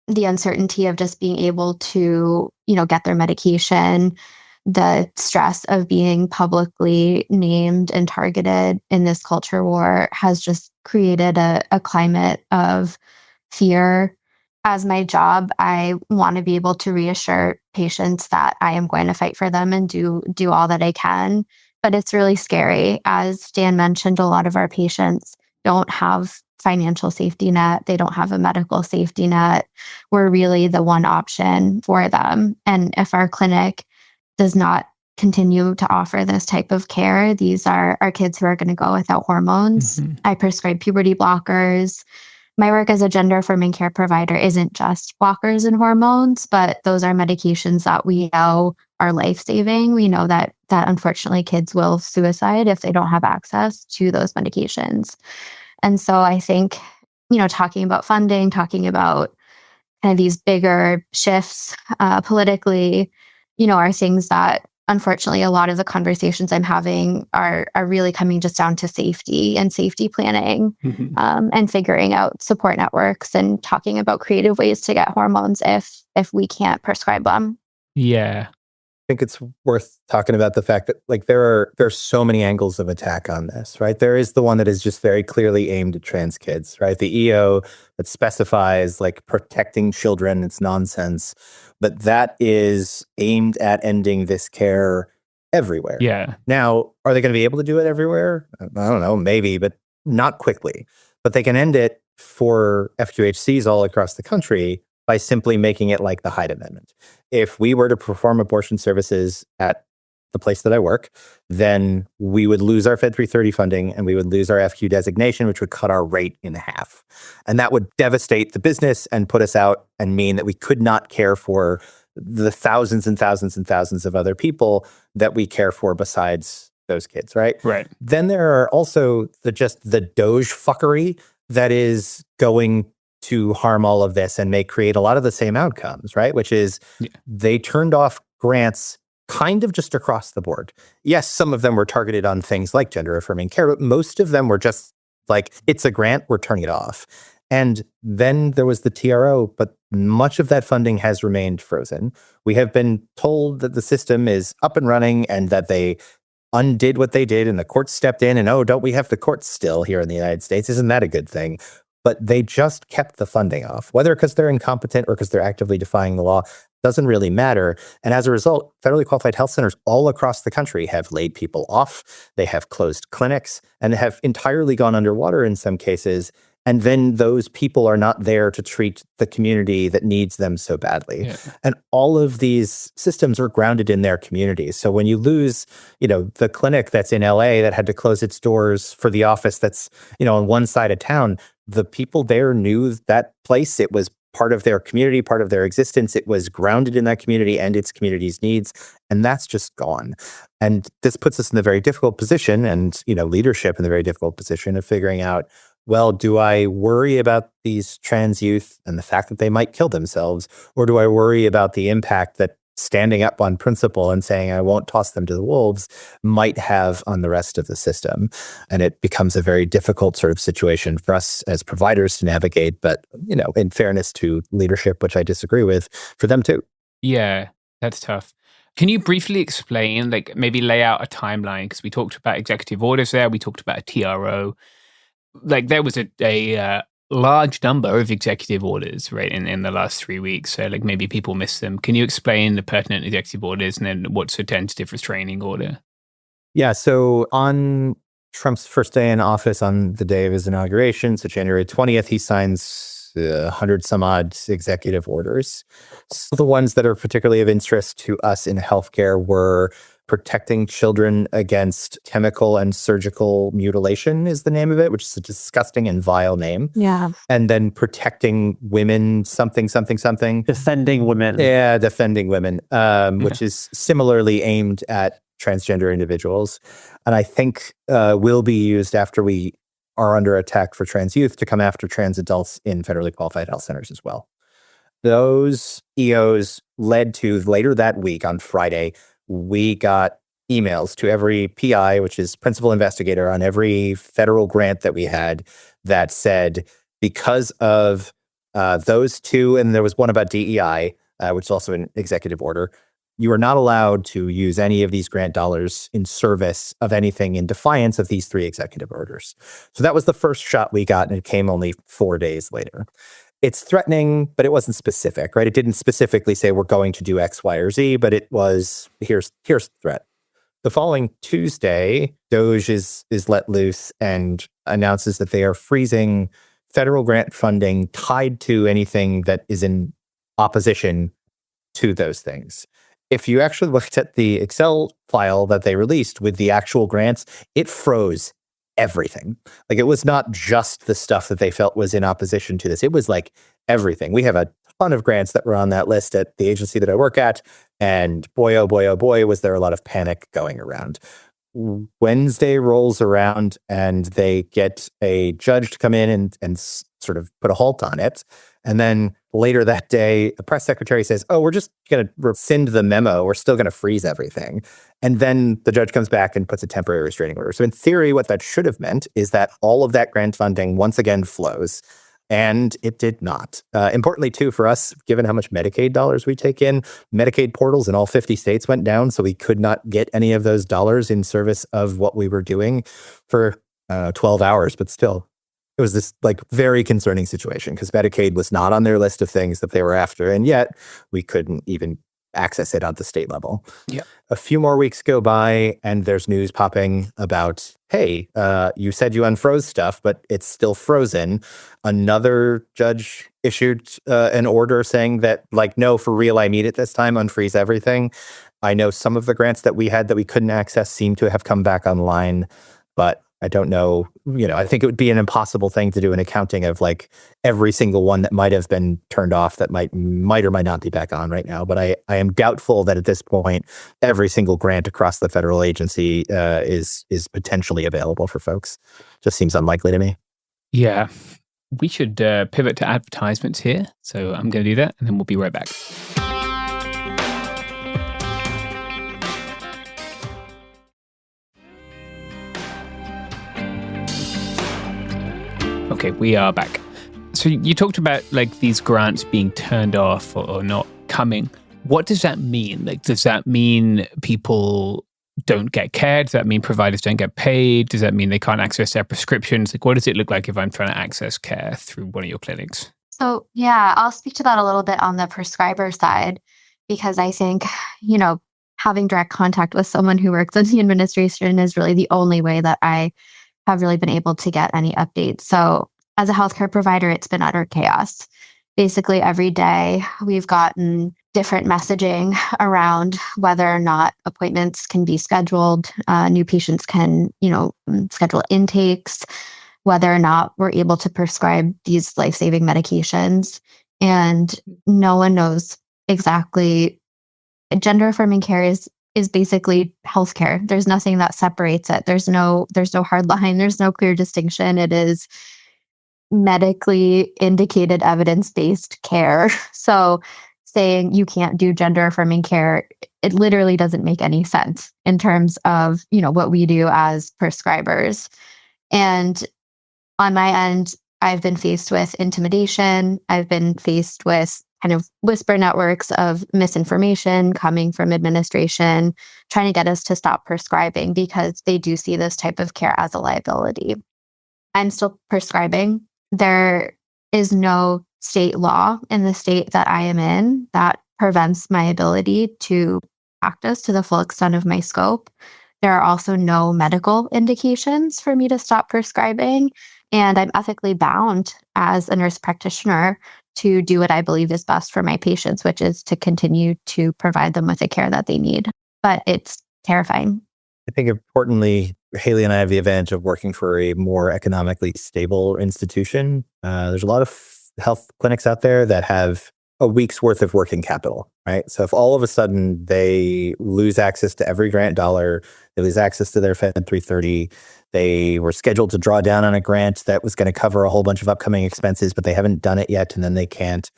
Speaker 17: the uncertainty of just being able to, get their medication, the stress of being publicly named and targeted in this culture war has just created a climate of fear. As my job, I want to be able to reassure patients that I am going to fight for them and do all that I can. But it's really scary. As Dan mentioned, a lot of our patients don't have financial safety net. They don't have a medical safety net. We're really the one option for them. And if our clinic does not continue to offer this type of care, these are our kids who are going to go without hormones. I prescribe puberty blockers. My work as a gender affirming care provider isn't just blockers and hormones, but those are medications that we know are life-saving. We know that unfortunately kids will suicide if they don't have access to those medications. And so I think, talking about funding, talking about kind of these bigger shifts politically, are things that unfortunately a lot of the conversations I'm having are really coming just down to safety and safety planning, and figuring out support networks and talking about creative ways to get hormones if we can't prescribe them.
Speaker 19: Yeah.
Speaker 20: I think it's worth talking about the fact that like there's so many angles of attack on this, right? There is the one that is just very clearly aimed at trans kids, right? The EO that specifies like protecting children, it's nonsense, but that is aimed at ending this care everywhere.
Speaker 19: Yeah.
Speaker 20: Now, are they going to be able to do it everywhere? I don't know, maybe, but not quickly. But they can end it for FQHCs all across the country by simply making it like the Hyde Amendment. If we were to perform abortion services at the place that I work, then we would lose our Fed 330 funding and we would lose our FQ designation, which would cut our rate in half. And that would devastate the business and put us out and mean that we could not care for the thousands and thousands and thousands of other people that we care for besides those kids, right?
Speaker 19: Right.
Speaker 20: Then there are also the Doge fuckery that is going to harm all of this and may create a lot of the same outcomes, right? Which is they turned off grants kind of just across the board. Yes, some of them were targeted on things like gender affirming care, but most of them were just like, it's a grant, we're turning it off. And then there was the TRO, but much of that funding has remained frozen. We have been told that the system is up and running and that they undid what they did and the courts stepped in and, oh, don't we have the courts still here in the United States? Isn't that a good thing? But they just kept the funding off, whether because they're incompetent or because they're actively defying the law, doesn't really matter. And as a result, federally qualified health centers all across the country have laid people off. They have closed clinics and have entirely gone underwater in some cases. And then those people are not there to treat the community that needs them so badly. Yeah. And all of these systems are grounded in their communities. So when you lose, the clinic that's in LA that had to close its doors for the office that's, on one side of town, the people there knew that place. It was part of their community, part of their existence. It was grounded in that community and its community's needs. And that's just gone. And this puts us in the very difficult position and, leadership in the very difficult position of figuring out, well, do I worry about these trans youth and the fact that they might kill themselves? Or do I worry about the impact that standing up on principle and saying I won't toss them to the wolves might have on the rest of the system? And it becomes a very difficult sort of situation for us as providers to navigate, but, in fairness to leadership, which I disagree with, for them too.
Speaker 19: Yeah, that's tough. Can you briefly explain, maybe lay out a timeline? Because we talked about executive orders there, we talked about a TRO. There was a large number of executive orders, right, in the last 3 weeks. So, maybe people missed them. Can you explain the pertinent executive orders and then what's a tentative restraining order?
Speaker 20: Yeah, so on Trump's first day in office, on the day of his inauguration, so January 20th, he signs 100 some odd executive orders. So the ones that are particularly of interest to us in healthcare were protecting children against chemical and surgical mutilation is the name of it, which is a disgusting and vile name.
Speaker 17: Yeah.
Speaker 20: And then protecting women, something.
Speaker 10: Defending women.
Speaker 20: Yeah, defending women, which is similarly aimed at transgender individuals. And I think will be used after we are under attack for trans youth to come after trans adults in federally qualified health centers as well. Those EOs led to later that week on Friday, we got emails to every PI, which is principal investigator on every federal grant that we had, that said, because of those two, and there was one about DEI, which is also an executive order, you are not allowed to use any of these grant dollars in service of anything in defiance of these three executive orders. So that was the first shot we got, and it came only 4 days later. It's threatening, but it wasn't specific, right? It didn't specifically say we're going to do X, Y, or Z, but it was, here's the threat. The following Tuesday, Doge is let loose and announces that they are freezing federal grant funding tied to anything that is in opposition to those things. If you actually looked at the Excel file that they released with the actual grants, it froze everything. It was not just the stuff that they felt was in opposition to this. It was everything. We have a ton of grants that were on that list at the agency that I work at. And boy, oh boy, was there a lot of panic going around. Wednesday rolls around and they get a judge to come in and sort of put a halt on it. And then later that day, the press secretary says, oh, we're just going to rescind the memo. We're still going to freeze everything. And then the judge comes back and puts a temporary restraining order. So in theory, what that should have meant is that all of that grant funding once again flows. And it did not. Importantly, too, for us, given how much Medicaid dollars we take in, Medicaid portals in all 50 states went down, so we could not get any of those dollars in service of what we were doing for 12 hours. But still, it was this very concerning situation because Medicaid was not on their list of things that they were after, and yet we couldn't even access it at the state level.
Speaker 19: Yeah.
Speaker 20: A few more weeks go by, and there's news popping about, hey, you said you unfroze stuff, but it's still frozen. Another judge issued an order saying that, no, for real, I mean it this time, unfreeze everything. I know some of the grants that we had that we couldn't access seem to have come back online, but I don't know, I think it would be an impossible thing to do an accounting of every single one that might have been turned off that might or might not be back on right now. But I am doubtful that at this point, every single grant across the federal agency is potentially available for folks. Just seems unlikely to me.
Speaker 19: Yeah. We should pivot to advertisements here. So I'm going to do that and then we'll be right back. Okay, we are back. So you talked about these grants being turned off or not coming. What does that mean? Does that mean people don't get care? Does that mean providers don't get paid? Does that mean they can't access their prescriptions? What does it look like if I'm trying to access care through one of your clinics?
Speaker 17: So, yeah, I'll speak to that a little bit on the prescriber side, because I think, having direct contact with someone who works in the administration is really the only way that I have really been able to get any updates. So as a healthcare provider, it's been utter chaos. Basically, every day we've gotten different messaging around whether or not appointments can be scheduled, new patients can, schedule intakes, whether or not we're able to prescribe these life-saving medications. And no one knows exactly. Gender-affirming care is basically healthcare. There's nothing that separates it. There's no hard line. There's no clear distinction. It is medically indicated evidence-based care. So saying you can't do gender-affirming care, it literally doesn't make any sense in terms of, what we do as prescribers. And on my end, I've been faced with intimidation. I've been faced with kind of whisper networks of misinformation coming from administration, trying to get us to stop prescribing because they do see this type of care as a liability. I'm still prescribing. There is no state law in the state that I am in that prevents my ability to practice to the full extent of my scope. There are also no medical indications for me to stop prescribing. And I'm ethically bound as a nurse practitioner to do what I believe is best for my patients, which is to continue to provide them with the care that they need. But it's terrifying.
Speaker 20: I think importantly, Haley and I have the advantage of working for a more economically stable institution. There's a lot of health clinics out there that have a week's worth of working capital, right? So if all of a sudden they lose access to every grant dollar, they lose access to their Fed 330, they were scheduled to draw down on a grant that was going to cover a whole bunch of upcoming expenses, but they haven't done it yet, and then they can't.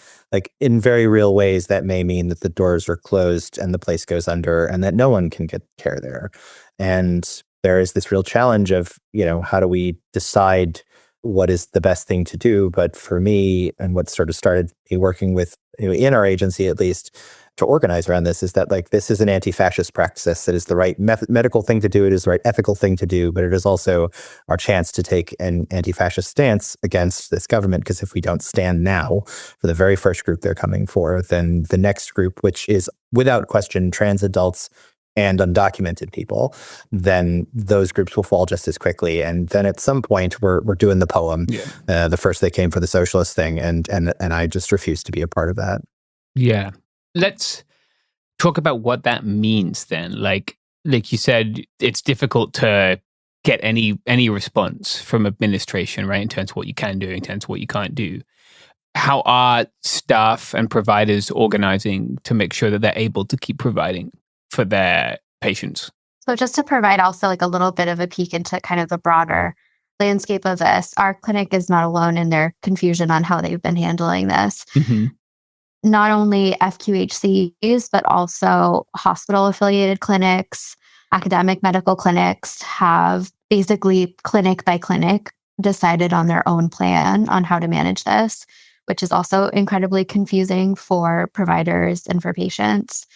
Speaker 20: In very real ways, that may mean that the doors are closed and the place goes under and that no one can get care there. And there is this real challenge of, how do we decide what is the best thing to do? But for me, and what sort of started me working with, in our agency at least, to organize around this is that this is an anti-fascist practice that is the right medical thing to do. It is the right ethical thing to do, but it is also our chance to take an anti-fascist stance against this government. Because if we don't stand now for the very first group they're coming for, then the next group, which is without question trans adults and undocumented people, then those groups will fall just as quickly. And then at some point we're doing the poem, the first they came for the socialist thing. And I just refuse to be a part of that.
Speaker 19: Yeah. Let's talk about what that means then. Like you said, it's difficult to get any response from administration, right? In terms of what you can do, in terms of what you can't do. How are staff and providers organizing to make sure that they're able to keep providing for their patients?
Speaker 17: So just to provide also a little bit of a peek into kind of the broader landscape of this, our clinic is not alone in their confusion on how they've been handling this. Not only FQHCs, but also hospital-affiliated clinics, academic medical clinics have basically clinic by clinic decided on their own plan on how to manage this, which is also incredibly confusing for providers and for patients.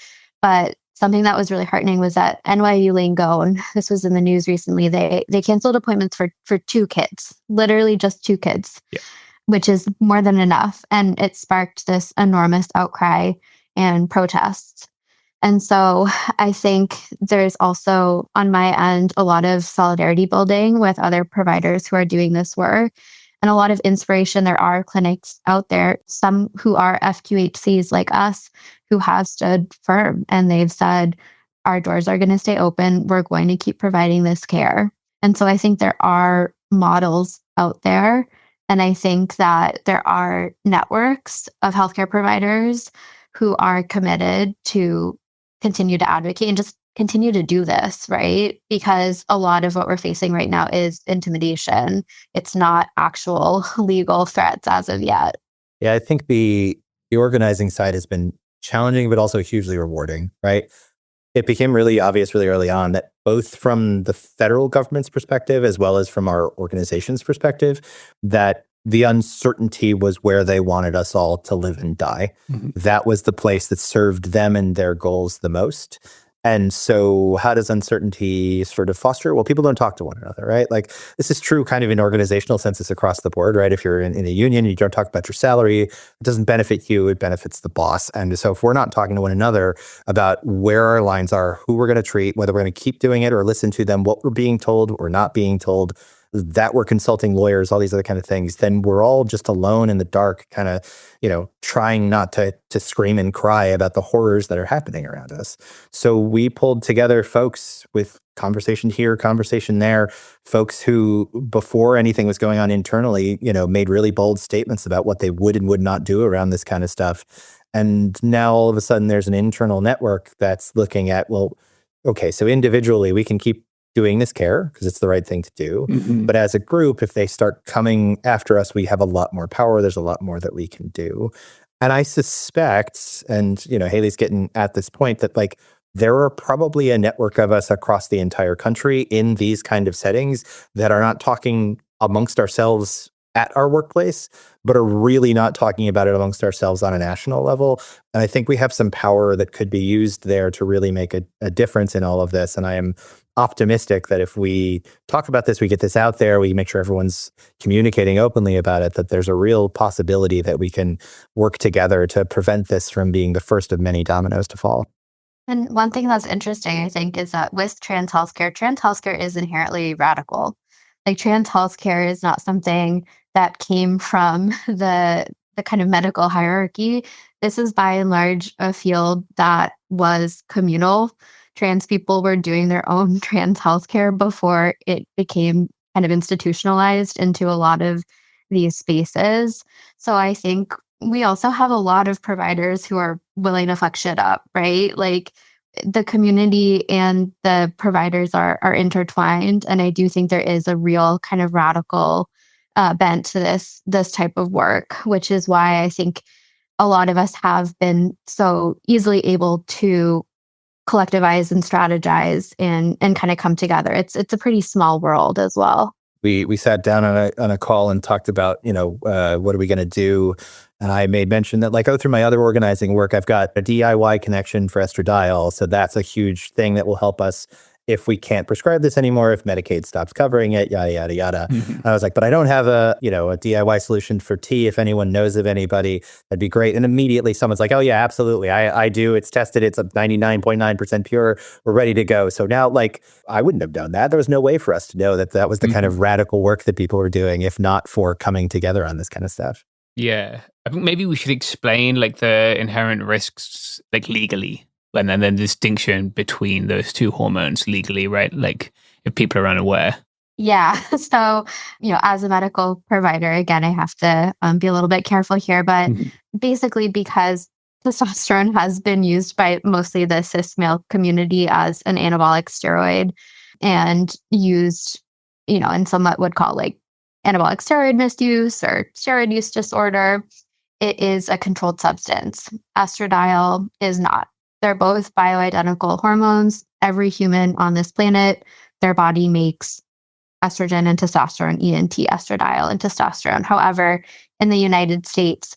Speaker 17: But something that was really heartening was that NYU Langone, this was in the news recently, they canceled appointments for 2 kids, literally just 2 kids, which is more than enough. And it sparked this enormous outcry and protests. And so I think there's also, on my end, a lot of solidarity building with other providers who are doing this work and a lot of inspiration. There are clinics out there, some who are FQHCs like us, who have stood firm and they've said, our doors are going to stay open. We're going to keep providing this care. And so I think there are models out there. And I think that there are networks of healthcare providers who are committed to continue to advocate and just continue to do this, right? Because a lot of what we're facing right now is intimidation. It's not actual legal threats as of yet.
Speaker 20: Yeah, I think the organizing side has been challenging, but also hugely rewarding, right? It became really obvious really early on that both from the federal government's perspective, as well as from our organization's perspective, that the uncertainty was where they wanted us all to live and die. That was the place that served them and their goals the most. And so how does uncertainty sort of foster? Well, people don't talk to one another, right? Like this is true kind of in organizational senses across the board, right? If you're in a union, you don't talk about your salary. It doesn't benefit you. It benefits the boss. And so if we're not talking to one another about where our lines are, who we're going to treat, whether we're going to keep doing it or listen to them, what we're being told or not being told, that we're consulting lawyers, all these other kind of things, then we're all just alone in the dark, kind of, trying not to scream and cry about the horrors that are happening around us. So we pulled together folks with conversation here, conversation there, folks who, before anything was going on internally, made really bold statements about what they would and would not do around this kind of stuff. And now all of a sudden there's an internal network that's looking at, well, okay, so individually we can keep doing this care because it's the right thing to do. But as a group, if they start coming after us, we have a lot more power. There's a lot more that we can do. And I suspect, and Haley's getting at this point, that like there are probably a network of us across the entire country in these kind of settings that are not talking amongst ourselves at our workplace, but are really not talking about it amongst ourselves on a national level. And I think we have some power that could be used there to really make a difference in all of this. And I am optimistic that if we talk about this, we get this out there, we make sure everyone's communicating openly about it, that there's a real possibility that we can work together to prevent this from being the first of many dominoes to fall.
Speaker 17: And one thing that's interesting, I think, is that with trans healthcare is inherently radical. Like trans healthcare is not something that came from the kind of medical hierarchy. This is by and large a field that was communal. Trans people were doing their own trans healthcare before it became kind of institutionalized into a lot of these spaces. So I think we also have a lot of providers who are willing to fuck shit up, right? Like the community and the providers are intertwined. And I do think there is a real kind of radical bent to this type of work, which is why I think a lot of us have been so easily able to collectivize and strategize and kind of come together. It's a pretty small world as well.
Speaker 20: We sat down on a call and talked about, what are we going to do? And I made mention that through my other organizing work, I've got a DIY connection for estradiol. So that's a huge thing that will help us if we can't prescribe this anymore, if Medicaid stops covering it, yada, yada, yada. I was like, but I don't have a DIY solution for tea. If anyone knows of anybody, that'd be great. And immediately someone's like, oh yeah, absolutely. I do. It's tested. It's 99.9% pure. We're ready to go. So now I wouldn't have known that. There was no way for us to know that was the kind of radical work that people were doing, if not for coming together on this kind of stuff. Yeah.
Speaker 19: I think maybe we should explain the inherent risks legally. And then the distinction between those two hormones legally, right? If people are unaware.
Speaker 17: Yeah. So, as a medical provider, again, I have to be a little bit careful here, but basically because testosterone has been used by mostly the cis male community as an anabolic steroid and used and some would call like anabolic steroid misuse or steroid use disorder, it is a controlled substance. Estradiol is not. They're both bioidentical hormones. Every human on this planet, their body makes estrogen and testosterone, ENT, estradiol and testosterone. However, in the United States,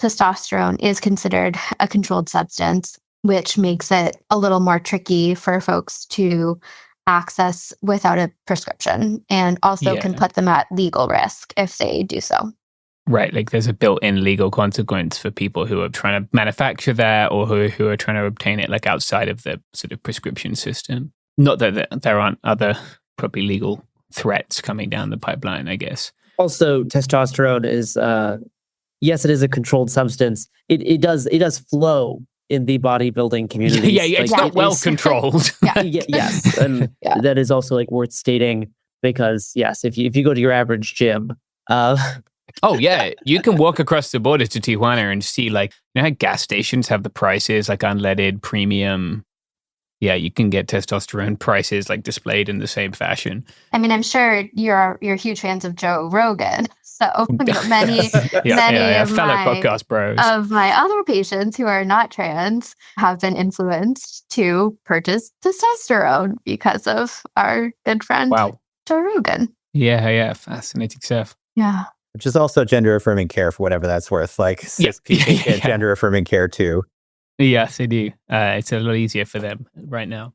Speaker 17: testosterone is considered a controlled substance, which makes it a little more tricky for folks to access without a prescription, and also can put them at legal risk if they do so.
Speaker 19: Right, like there's a built-in legal consequence for people who are trying to manufacture that or who are trying to obtain it like outside of the sort of prescription system. Not that there aren't other probably legal threats coming down the pipeline, I guess.
Speaker 21: Also, testosterone is, yes, it is a controlled substance. It does flow in the bodybuilding community.
Speaker 19: Yeah, it's not well controlled.
Speaker 21: Yes, and that is also like worth stating because yes, if you go to your average gym,
Speaker 19: oh yeah, you can walk across the border to Tijuana and see like how gas stations have the prices like unleaded, premium. Yeah, you can get testosterone prices like displayed in the same fashion.
Speaker 17: I mean, I'm sure you're huge fans of Joe Rogan. So many
Speaker 19: fellow podcast bros
Speaker 17: of my other patients who are not trans have been influenced to purchase testosterone because of our good friend Joe Rogan.
Speaker 19: Yeah, fascinating stuff.
Speaker 17: Yeah.
Speaker 20: Which is also gender-affirming care for whatever that's worth. Like cis people get gender-affirming care too.
Speaker 19: Yes, they do. It's a lot easier for them right now.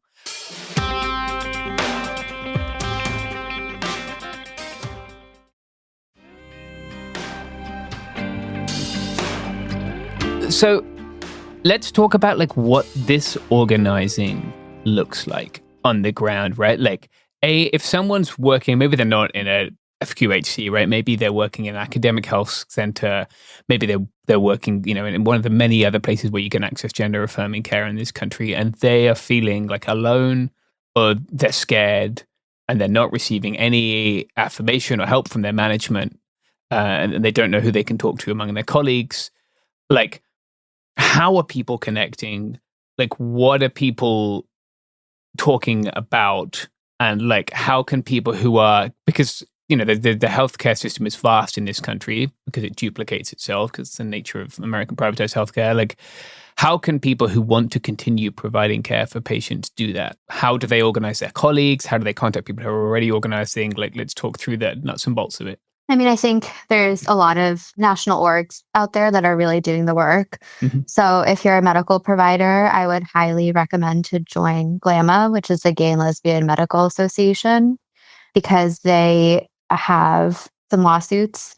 Speaker 19: So let's talk about like what this organizing looks like on the ground, right? Like, if someone's working, maybe they're not in a FQHC, right? Maybe they're working in an academic health center. Maybe they're working, in one of the many other places where you can access gender affirming care in this country, and they are feeling like alone, or they're scared, and they're not receiving any affirmation or help from their management, and they don't know who they can talk to among their colleagues. Like, how are people connecting? Like, what are people talking about? And like, how can people who are, because the healthcare system is vast in this country because it duplicates itself because it's the nature of American privatized healthcare. Like, how can people who want to continue providing care for patients do that? How do they organize their colleagues? How do they contact people who are already organizing? Like, let's talk through the nuts and bolts of it.
Speaker 17: I mean, I think there's a lot of national orgs out there that are really doing the work. Mm-hmm. So if you're a medical provider, I would highly recommend to join GLAMA, which is the Gay and Lesbian Medical Association, because they have some lawsuits.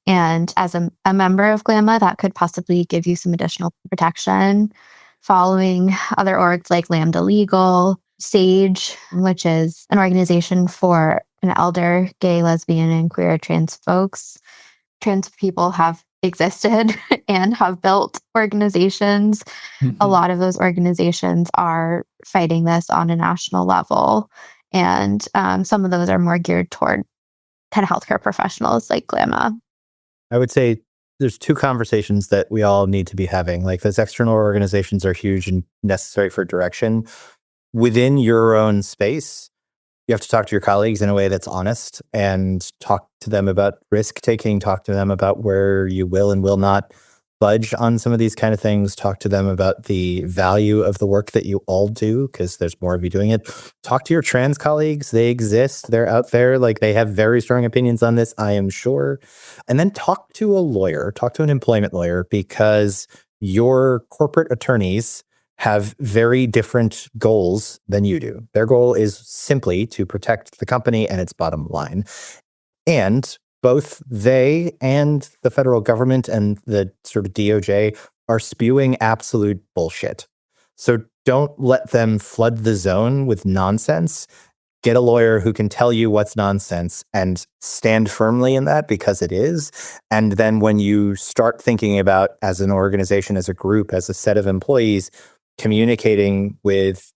Speaker 17: And as a member of GLAMA, that could possibly give you some additional protection. Following other orgs like Lambda Legal, SAGE, which is an organization for an elder, gay, lesbian, and queer trans folks. Trans people have existed and have built organizations. Mm-hmm. A lot of those organizations are fighting this on a national level. And some of those are more geared toward kind of healthcare professionals like GLAMA.
Speaker 20: I would say there's two conversations that we all need to be having. Like, those external organizations are huge and necessary for direction. Within your own space, you have to talk to your colleagues in a way that's honest and talk to them about risk taking, talk to them about where you will and will not budge on some of these kind of things, talk to them about the value of the work that you all do, because there's more of you doing it. Talk to your trans colleagues. They exist. They're out there. Like, they have very strong opinions on this, I am sure. And then talk to a lawyer, talk to an employment lawyer, because your corporate attorneys have very different goals than you do. Their goal is simply to protect the company and its bottom line. And both they and the federal government and the sort of DOJ are spewing absolute bullshit. So don't let them flood the zone with nonsense. Get a lawyer who can tell you what's nonsense and stand firmly in that, because it is. And then when you start thinking about, as an organization, as a group, as a set of employees, communicating with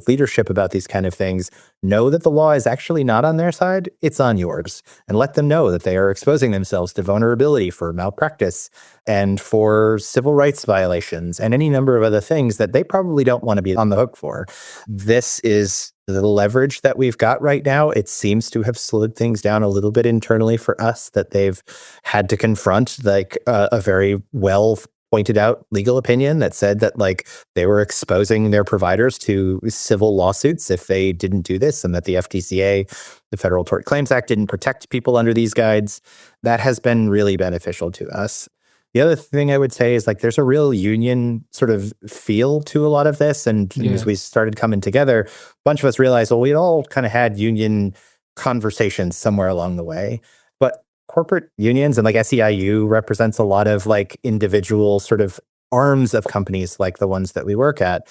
Speaker 20: leadership about these kind of things, know that the law is actually not on their side, it's on yours. And let them know that they are exposing themselves to vulnerability for malpractice and for civil rights violations and any number of other things that they probably don't want to be on the hook for. This is the leverage that we've got right now, it seems to have slowed things down a little bit internally for us, that they've had to confront like a very well pointed out legal opinion that said that like they were exposing their providers to civil lawsuits if they didn't do this, and that the FTCA, the Federal Tort Claims Act, didn't protect people under these guides. That has been really beneficial to us. The other thing I would say is like there's a real union sort of feel to a lot of this. And as we started coming together, a bunch of us realized, well, we all kind of had union conversations somewhere along the way. But corporate unions and like SEIU represents a lot of like individual sort of arms of companies like the ones that we work at.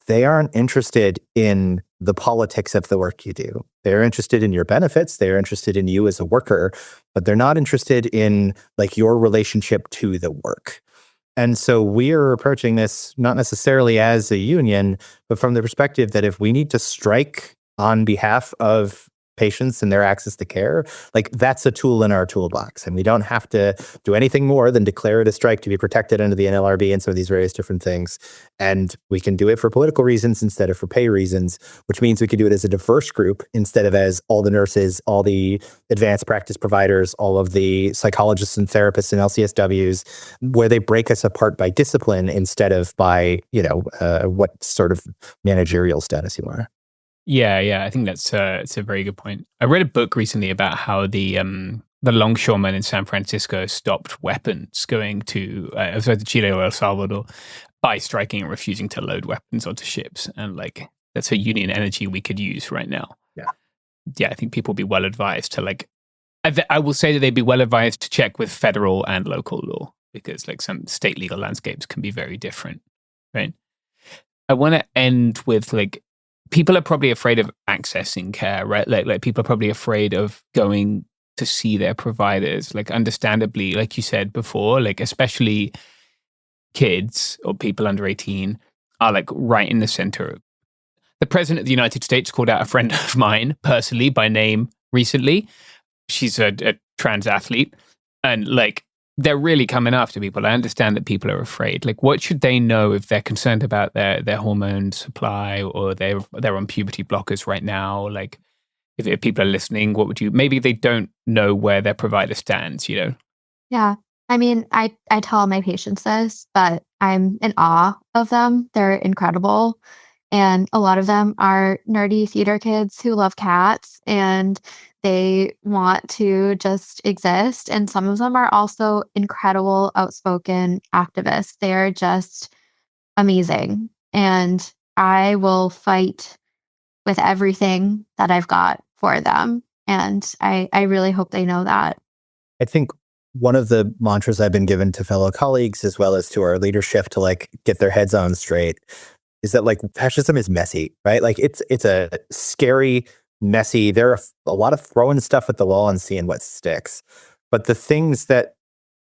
Speaker 20: They aren't interested in the politics of the work you do. They're interested in your benefits. They're interested in you as a worker, but they're not interested in like your relationship to the work. And so we are approaching this not necessarily as a union, but from the perspective that if we need to strike on behalf of patients and their access to care, like that's a tool in our toolbox. And we don't have to do anything more than declare it a strike to be protected under the NLRB and some of these various different things. And we can do it for political reasons instead of for pay reasons, which means we can do it as a diverse group instead of as all the nurses, all the advanced practice providers, all of the psychologists and therapists and LCSWs, where they break us apart by discipline instead of by, what sort of managerial status you are.
Speaker 19: Yeah, I think it's a very good point. I read a book recently about how the longshoremen in San Francisco stopped weapons going to Chile or El Salvador by striking and refusing to load weapons onto ships, and like that's a union energy we could use right now. Yeah, I think people would be well advised to like. I will say that they'd be well advised to check with federal and local law, because like some state legal landscapes can be very different, right? I want to end with like. People are probably afraid of accessing care, right? Like people are probably afraid of going to see their providers. Like understandably, like you said before, like especially kids or people under 18 are like right in the center. The president of the United States called out a friend of mine personally by name recently. She's a trans athlete, and like they're really coming after people. I understand that people are afraid. Like, what should they know if they're concerned about their hormone supply, or they're on puberty blockers right now? Like, if people are listening, what would you? Maybe they don't know where their provider stands.
Speaker 17: Yeah, I mean, I tell my patients this, but I'm in awe of them. They're incredible, and a lot of them are nerdy theater kids who love cats, and they want to just exist. And some of them are also incredible, outspoken activists. They're just amazing. And I will fight with everything that I've got for them. And I really hope they know that.
Speaker 20: I think one of the mantras I've been given to fellow colleagues, as well as to our leadership to like get their heads on straight, is that like fascism is messy, right? Like it's a scary, messy. There are a lot of throwing stuff at the wall and seeing what sticks. But the things that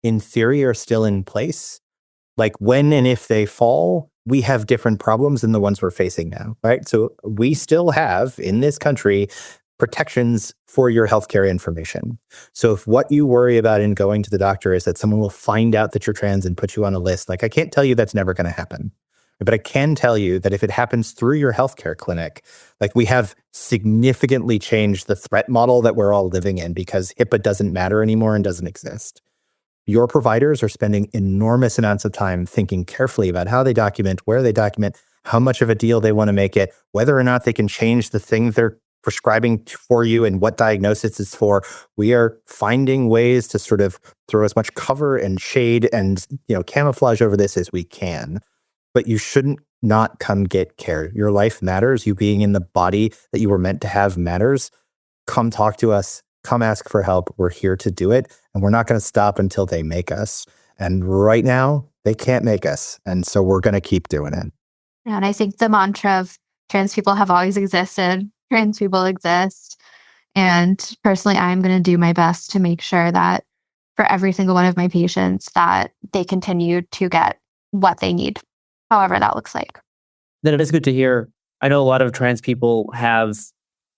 Speaker 20: in theory are still in place, like when and if they fall, we have different problems than the ones we're facing now, right? So we still have in this country protections for your healthcare information. So if what you worry about in going to the doctor is that someone will find out that you're trans and put you on a list, like I can't tell you that's never going to happen. But I can tell you that if it happens through your healthcare clinic, like we have significantly changed the threat model that we're all living in, because HIPAA doesn't matter anymore and doesn't exist. Your providers are spending enormous amounts of time thinking carefully about how they document, where they document, how much of a deal they want to make it, whether or not they can change the thing they're prescribing for you and what diagnosis it's for. We are finding ways to sort of throw as much cover and shade and camouflage over this as we can. But you shouldn't not come get care. Your life matters. You being in the body that you were meant to have matters. Come talk to us. Come ask for help. We're here to do it. And we're not going to stop until they make us. And right now, they can't make us. And so we're going to keep doing it.
Speaker 17: And I think the mantra of trans people have always existed. Trans people exist. And personally, I'm going to do my best to make sure that for every single one of my patients, that they continue to get what they need, however that looks like.
Speaker 21: Then it is good to hear. I know a lot of trans people have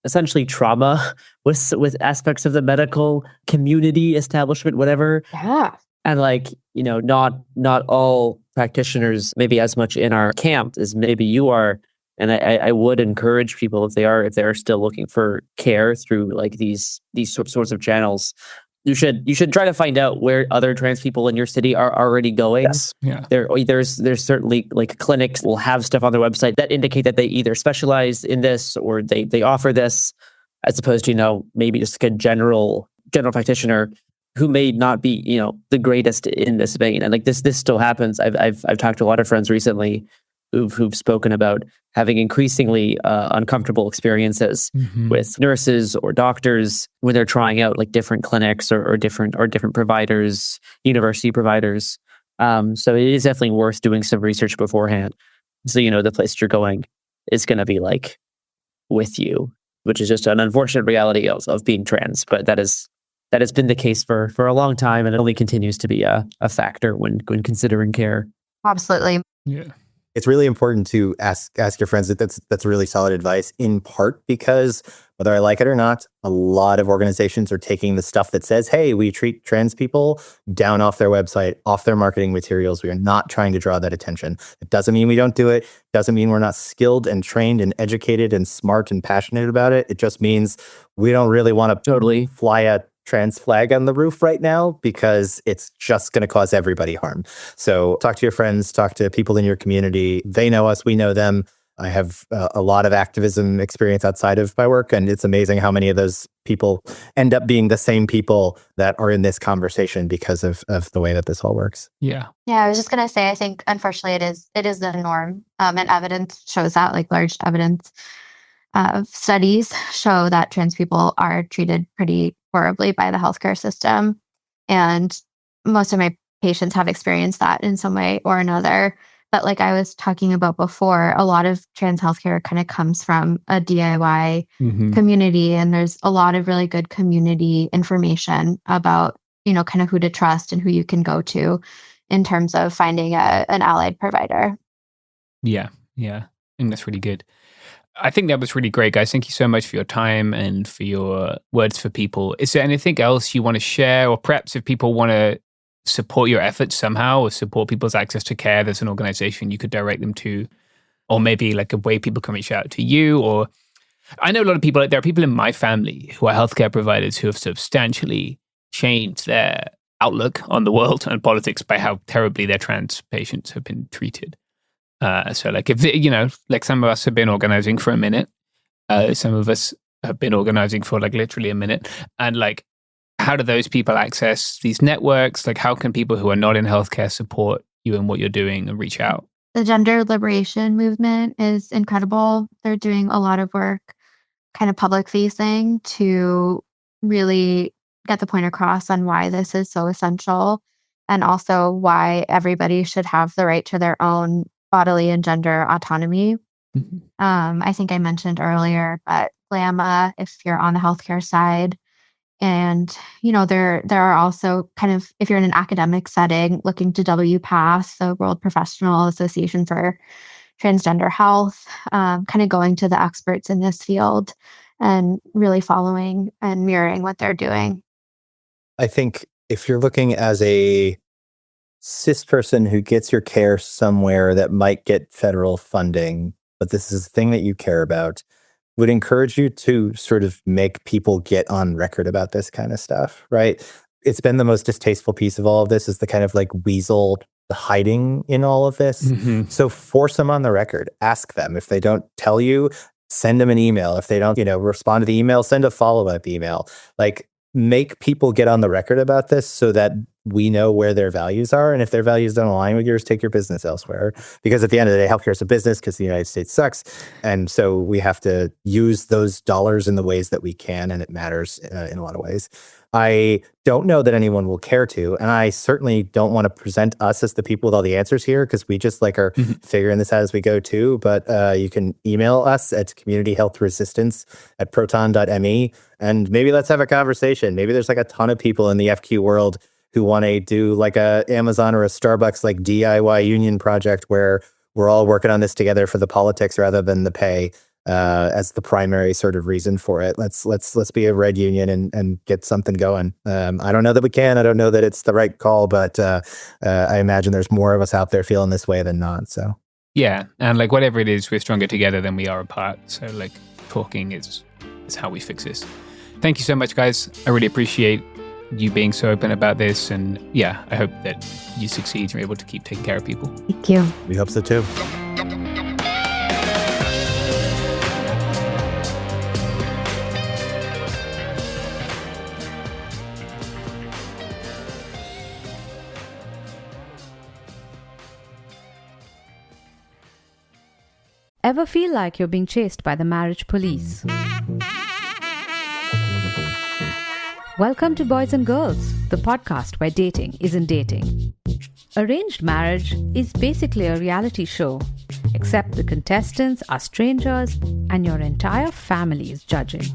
Speaker 21: essentially trauma with aspects of the medical community, establishment, whatever.
Speaker 17: Yeah.
Speaker 21: And not all practitioners maybe as much in our camp as maybe you are. And I would encourage people if they are still looking for care through like these sorts of channels, you should try to find out where other trans people in your city are already going.
Speaker 19: Yes. Yeah.
Speaker 21: There's certainly like clinics will have stuff on their website that indicate that they either specialize in this or they offer this, as opposed to, maybe just like a general practitioner who may not be, the greatest in this vein. And like this still happens. I've talked to a lot of friends recently who've spoken about having increasingly uncomfortable experiences with nurses or doctors when they're trying out like different clinics or different providers, university providers. So it is definitely worth doing some research beforehand, so the place you're going is going to be like with you, which is just an unfortunate reality of being trans. But that has been the case for a long time, and it only continues to be a factor when considering care.
Speaker 17: Absolutely.
Speaker 19: Yeah.
Speaker 20: It's really important to ask your friends. That's really solid advice, in part because whether I like it or not, a lot of organizations are taking the stuff that says, hey, we treat trans people, down off their website, off their marketing materials. We are not trying to draw that attention. It doesn't mean we don't do it. Doesn't mean we're not skilled and trained and educated and smart and passionate about it. It just means we don't really want to totally fly a trans flag on the roof right now, because it's just going to cause everybody harm. So talk to your friends, talk to people in your community. They know us, we know them. I have a lot of activism experience outside of my work, and it's amazing how many of those people end up being the same people that are in this conversation because of the way that this all works.
Speaker 19: Yeah.
Speaker 17: Yeah, I was just going to say, I think unfortunately it is the norm, and evidence shows that, like large evidence studies show that trans people are treated pretty horribly by the healthcare system. And most of my patients have experienced that in some way or another. But like I was talking about before, a lot of trans healthcare kind of comes from a DIY community. And there's a lot of really good community information about, kind of who to trust and who you can go to in terms of finding an allied provider.
Speaker 19: Yeah. Yeah. And that's really good. I think that was really great, guys. Thank you so much for your time and for your words for people. Is there anything else you want to share, or perhaps if people want to support your efforts somehow or support people's access to care, there's an organization you could direct them to, or maybe like a way people can reach out to you? Or I know a lot of people, there are people in my family who are healthcare providers who have substantially changed their outlook on the world and politics by how terribly their trans patients have been treated. So like if, like some of us have been organizing for a minute, some of us have been organizing for like literally a minute, and like, how do those people access these networks? Like, how can people who are not in healthcare support you and what you're doing and reach out?
Speaker 17: The gender liberation movement is incredible. They're doing a lot of work kind of public facing to really get the point across on why this is so essential, and also why everybody should have the right to their own bodily and gender autonomy. I think I mentioned earlier, but GLAMA, if you're on the healthcare side, and there are also kind of, if you're in an academic setting, looking to WPATH, the World Professional Association for Transgender Health, kind of going to the experts in this field and really following and mirroring what they're doing.
Speaker 20: I think if you're looking as a cis person who gets your care somewhere that might get federal funding, but this is a thing that you care about, would encourage you to sort of make people get on record about this kind of stuff, right? It's been the most distasteful piece of all of this, is the kind of like weasel hiding in all of this. So force them on the record. Ask them. If they don't tell you, send them an email. If they don't, respond to the email, send a follow-up email. Like, make people get on the record about this so that we know where their values are. And if their values don't align with yours, take your business elsewhere. Because at the end of the day, healthcare is a business, because the United States sucks. And so we have to use those dollars in the ways that we can. And it matters in a lot of ways. I don't know that anyone will care to. And I certainly don't want to present us as the people with all the answers here, because we just like are figuring this out as we go too. But you can email us at communityhealthresistance@proton.me. And maybe let's have a conversation. Maybe there's like a ton of people in the FQ world who want to do like a Amazon or a Starbucks like DIY union project where we're all working on this together for the politics rather than the pay as the primary sort of reason for it. Let's be a red union and get something going. I don't know that we can. I don't know that it's the right call, but I imagine there's more of us out there feeling this way than not. So
Speaker 19: Yeah, and like whatever it is, we're stronger together than we are apart. So like talking is how we fix this. Thank you so much, guys. I really appreciate you being so open about this. And yeah, I hope that you succeed and you're able to keep taking care of people.
Speaker 17: Thank you.
Speaker 20: We hope so too.
Speaker 8: Ever feel like you're being chased by the marriage police? Welcome to Boys and Girls, the podcast where dating isn't dating. Arranged marriage is basically a reality show, except the contestants are strangers and your entire family is judging.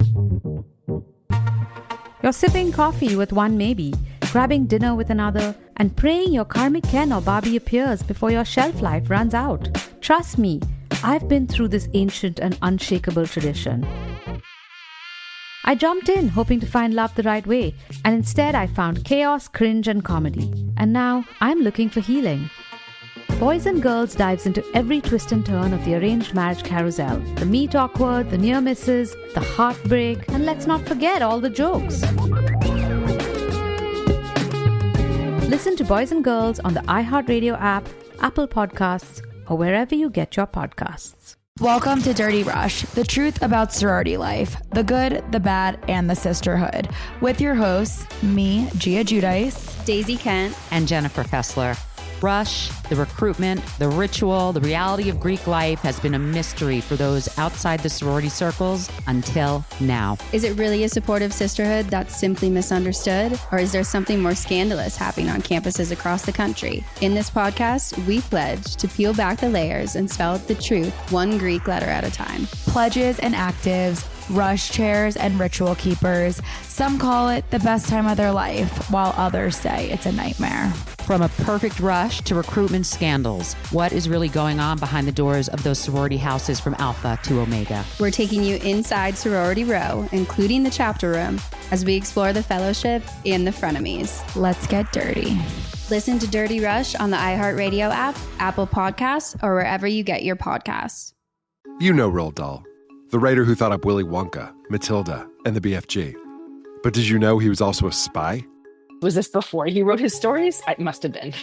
Speaker 8: You're sipping coffee with one maybe, grabbing dinner with another, and praying your karmic Ken or Barbie appears before your shelf life runs out. Trust me, I've been through this ancient and unshakable tradition. I jumped in hoping to find love the right way, and instead I found chaos, cringe, and comedy. And now I'm looking for healing. Boys and Girls dives into every twist and turn of the arranged marriage carousel. The meet awkward, the near misses, the heartbreak, and let's not forget all the jokes. Listen to Boys and Girls on the iHeartRadio app, Apple Podcasts, or wherever you get your podcasts.
Speaker 12: Welcome to Dirty Rush, the truth about sorority life, the good, the bad, and the sisterhood. With your hosts, me, Gia Giudice,
Speaker 13: Daisy Kent,
Speaker 14: and Jennifer Fessler. Rush, the recruitment, the ritual, the reality of Greek life has been a mystery for those outside the sorority circles until now.
Speaker 13: Is it really a supportive sisterhood that's simply misunderstood? Or is there something more scandalous happening on campuses across the country? In this podcast, we pledge to peel back the layers and spell out the truth one Greek letter at a time.
Speaker 12: Pledges and actives, rush chairs and ritual keepers. Some call it the best time of their life, while others say it's a nightmare.
Speaker 14: From a perfect rush to recruitment scandals, what is really going on behind the doors of those sorority houses from Alpha to Omega?
Speaker 13: We're taking you inside Sorority Row, including the chapter room, as we explore the fellowship and the frenemies.
Speaker 12: Let's get dirty.
Speaker 13: Listen to Dirty Rush on the iHeartRadio app, Apple Podcasts, or wherever you get your podcasts.
Speaker 15: You know Roald Dahl, the writer who thought up Willy Wonka, Matilda, and the BFG. But did you know he was also a spy?
Speaker 1: Was this before he wrote his stories? It must have been.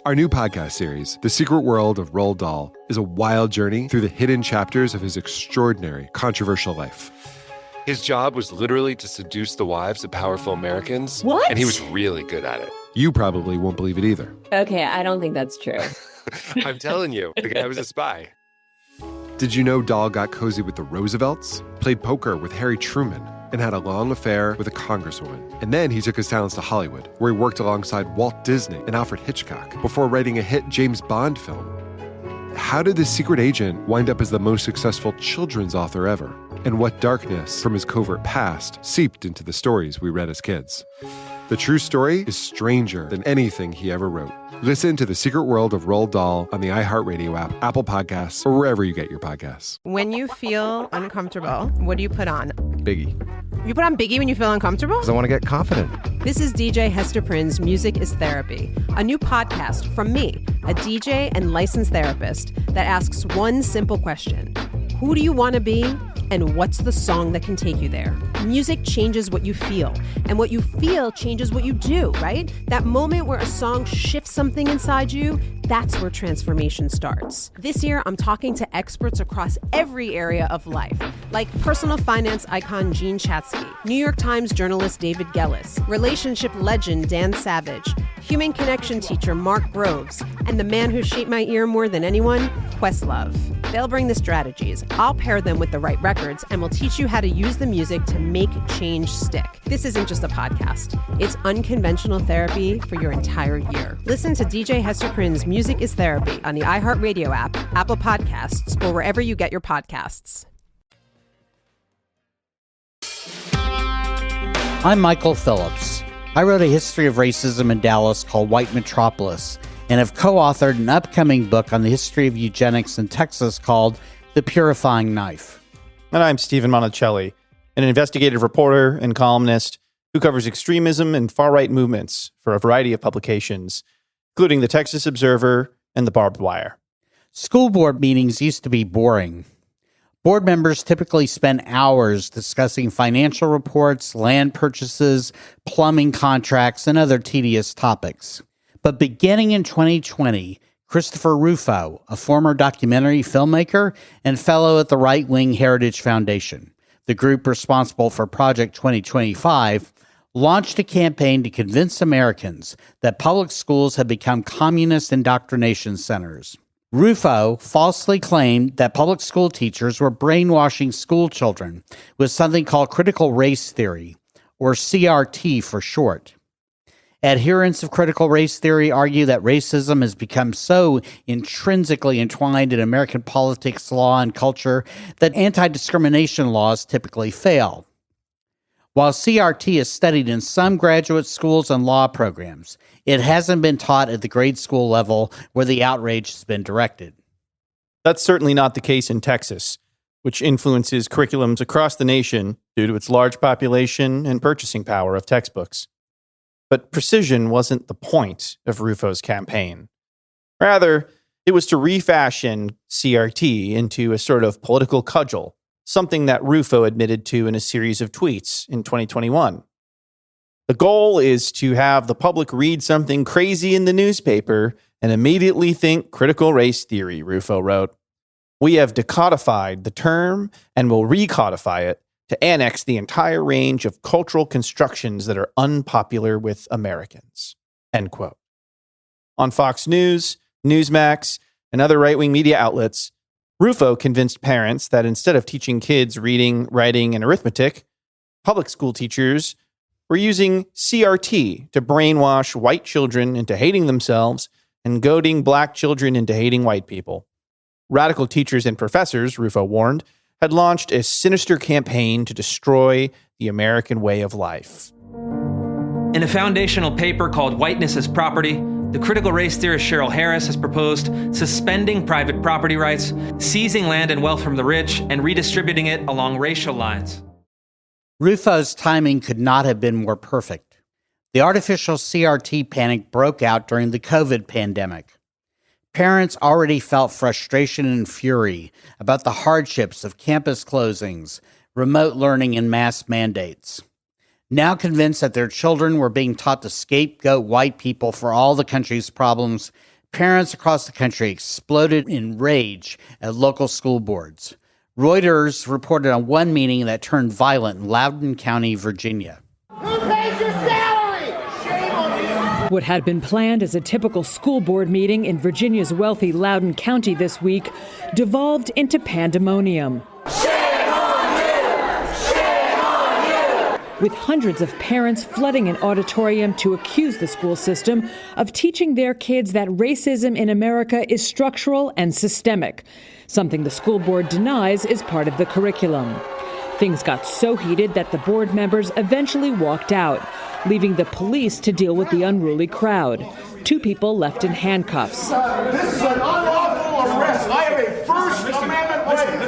Speaker 15: Our new podcast series, The Secret World of Roald Dahl, is a wild journey through the hidden chapters of his extraordinary, controversial life.
Speaker 16: His job was literally to seduce the wives of powerful Americans.
Speaker 1: What?
Speaker 16: And he was really good at it.
Speaker 15: You probably won't believe it either.
Speaker 1: Okay, I don't think that's true.
Speaker 16: I'm telling you, the guy was a spy.
Speaker 15: Did you know Dahl got cozy with the Roosevelts, played poker with Harry Truman, and had a long affair with a congresswoman? And then he took his talents to Hollywood, where he worked alongside Walt Disney and Alfred Hitchcock before writing a hit James Bond film. How did this secret agent wind up as the most successful children's author ever? And what darkness from his covert past seeped into the stories we read as kids? The true story is stranger than anything he ever wrote. Listen to The Secret World of Roald Dahl on the iHeartRadio app, Apple Podcasts, or wherever you get your podcasts.
Speaker 22: When you feel uncomfortable, what do you put on?
Speaker 15: Biggie.
Speaker 22: You put on Biggie when you feel uncomfortable?
Speaker 15: Because I want to get confident.
Speaker 18: This is DJ Hester Prynne's Music is Therapy, a new podcast from me, a DJ and licensed therapist that asks one simple question. Who do you want to be? And what's the song that can take you there? Music changes what you feel, and what you feel changes what you do, right? That moment where a song shifts something inside you, that's where transformation starts. This year, I'm talking to experts across every area of life, like personal finance icon Gene Chatsky, New York Times journalist David Gellis, relationship legend Dan Savage, human connection teacher Mark Groves, and the man who shaped my ear more than anyone, Questlove. They'll bring the strategies, I'll pair them with the right records, and we'll teach you how to use the music to make change stick. This isn't just a podcast. It's unconventional therapy for your entire year. Listen to DJ Hester Prynne's Music is Therapy on the iHeartRadio app, Apple Podcasts, or wherever you get your podcasts.
Speaker 23: I'm Michael Phillips. I wrote a history of racism in Dallas called White Metropolis, and have co-authored an upcoming book on the history of eugenics in Texas called The Purifying Knife.
Speaker 24: And I'm Stephen Moncelli, an investigative reporter and columnist who covers extremism and far-right movements for a variety of publications, including the Texas Observer and the Barbed Wire.
Speaker 23: School board meetings used to be boring. Board members typically spend hours discussing financial reports, land purchases, plumbing contracts, and other tedious topics. But beginning in 2020, Christopher Rufo, a former documentary filmmaker and fellow at the Right Wing Heritage Foundation, the group responsible for Project 2025, launched a campaign to convince Americans that public schools have become communist indoctrination centers. Rufo falsely claimed that public school teachers were brainwashing school children with something called critical race theory, or CRT for short. Adherents of critical race theory argue that racism has become so intrinsically entwined in American politics, law, and culture that anti-discrimination laws typically fail. While CRT is studied in some graduate schools and law programs, it hasn't been taught at the grade school level where the outrage has been directed.
Speaker 24: That's certainly not the case in Texas, which influences curriculums across the nation due to its large population and purchasing power of textbooks. But precision wasn't the point of Rufo's campaign. Rather, it was to refashion CRT into a sort of political cudgel, something that Rufo admitted to in a series of tweets in 2021. The goal is to have the public read something crazy in the newspaper and immediately think critical race theory, Rufo wrote. We have decodified the term and will recodify it to annex the entire range of cultural constructions that are unpopular with Americans. End quote. On Fox News, Newsmax, and other right-wing media outlets, Rufo convinced parents that instead of teaching kids reading, writing, and arithmetic, public school teachers were using CRT to brainwash white children into hating themselves and goading black children into hating white people. Radical teachers and professors, Rufo warned, had launched a sinister campaign to destroy the American way of life.
Speaker 2: In a foundational paper called Whiteness as Property, the critical race theorist Cheryl Harris has proposed suspending private property rights, seizing land and wealth from the rich, and redistributing it along racial lines.
Speaker 23: Rufo's timing could not have been more perfect. The artificial CRT panic broke out during the COVID pandemic. Parents already felt frustration and fury about the hardships of campus closings, remote learning, and mask mandates. Now convinced that their children were being taught to scapegoat white people for all the country's problems, parents across the country exploded in rage at local school boards. Reuters reported on one meeting that turned violent in Loudoun County, Virginia.
Speaker 3: Who pays your salary? Shame on you!
Speaker 4: What had been planned as a typical school board meeting in Virginia's wealthy Loudoun County this week devolved into pandemonium. With hundreds of parents flooding an auditorium to accuse the school system of teaching their kids that racism in America is structural and systemic, something the school board denies is part of the curriculum. Things got so heated that the board members eventually walked out, leaving the police to deal with the unruly crowd. 2 people left in handcuffs.
Speaker 3: This is an unlawful arrest. I have a First Amendment right.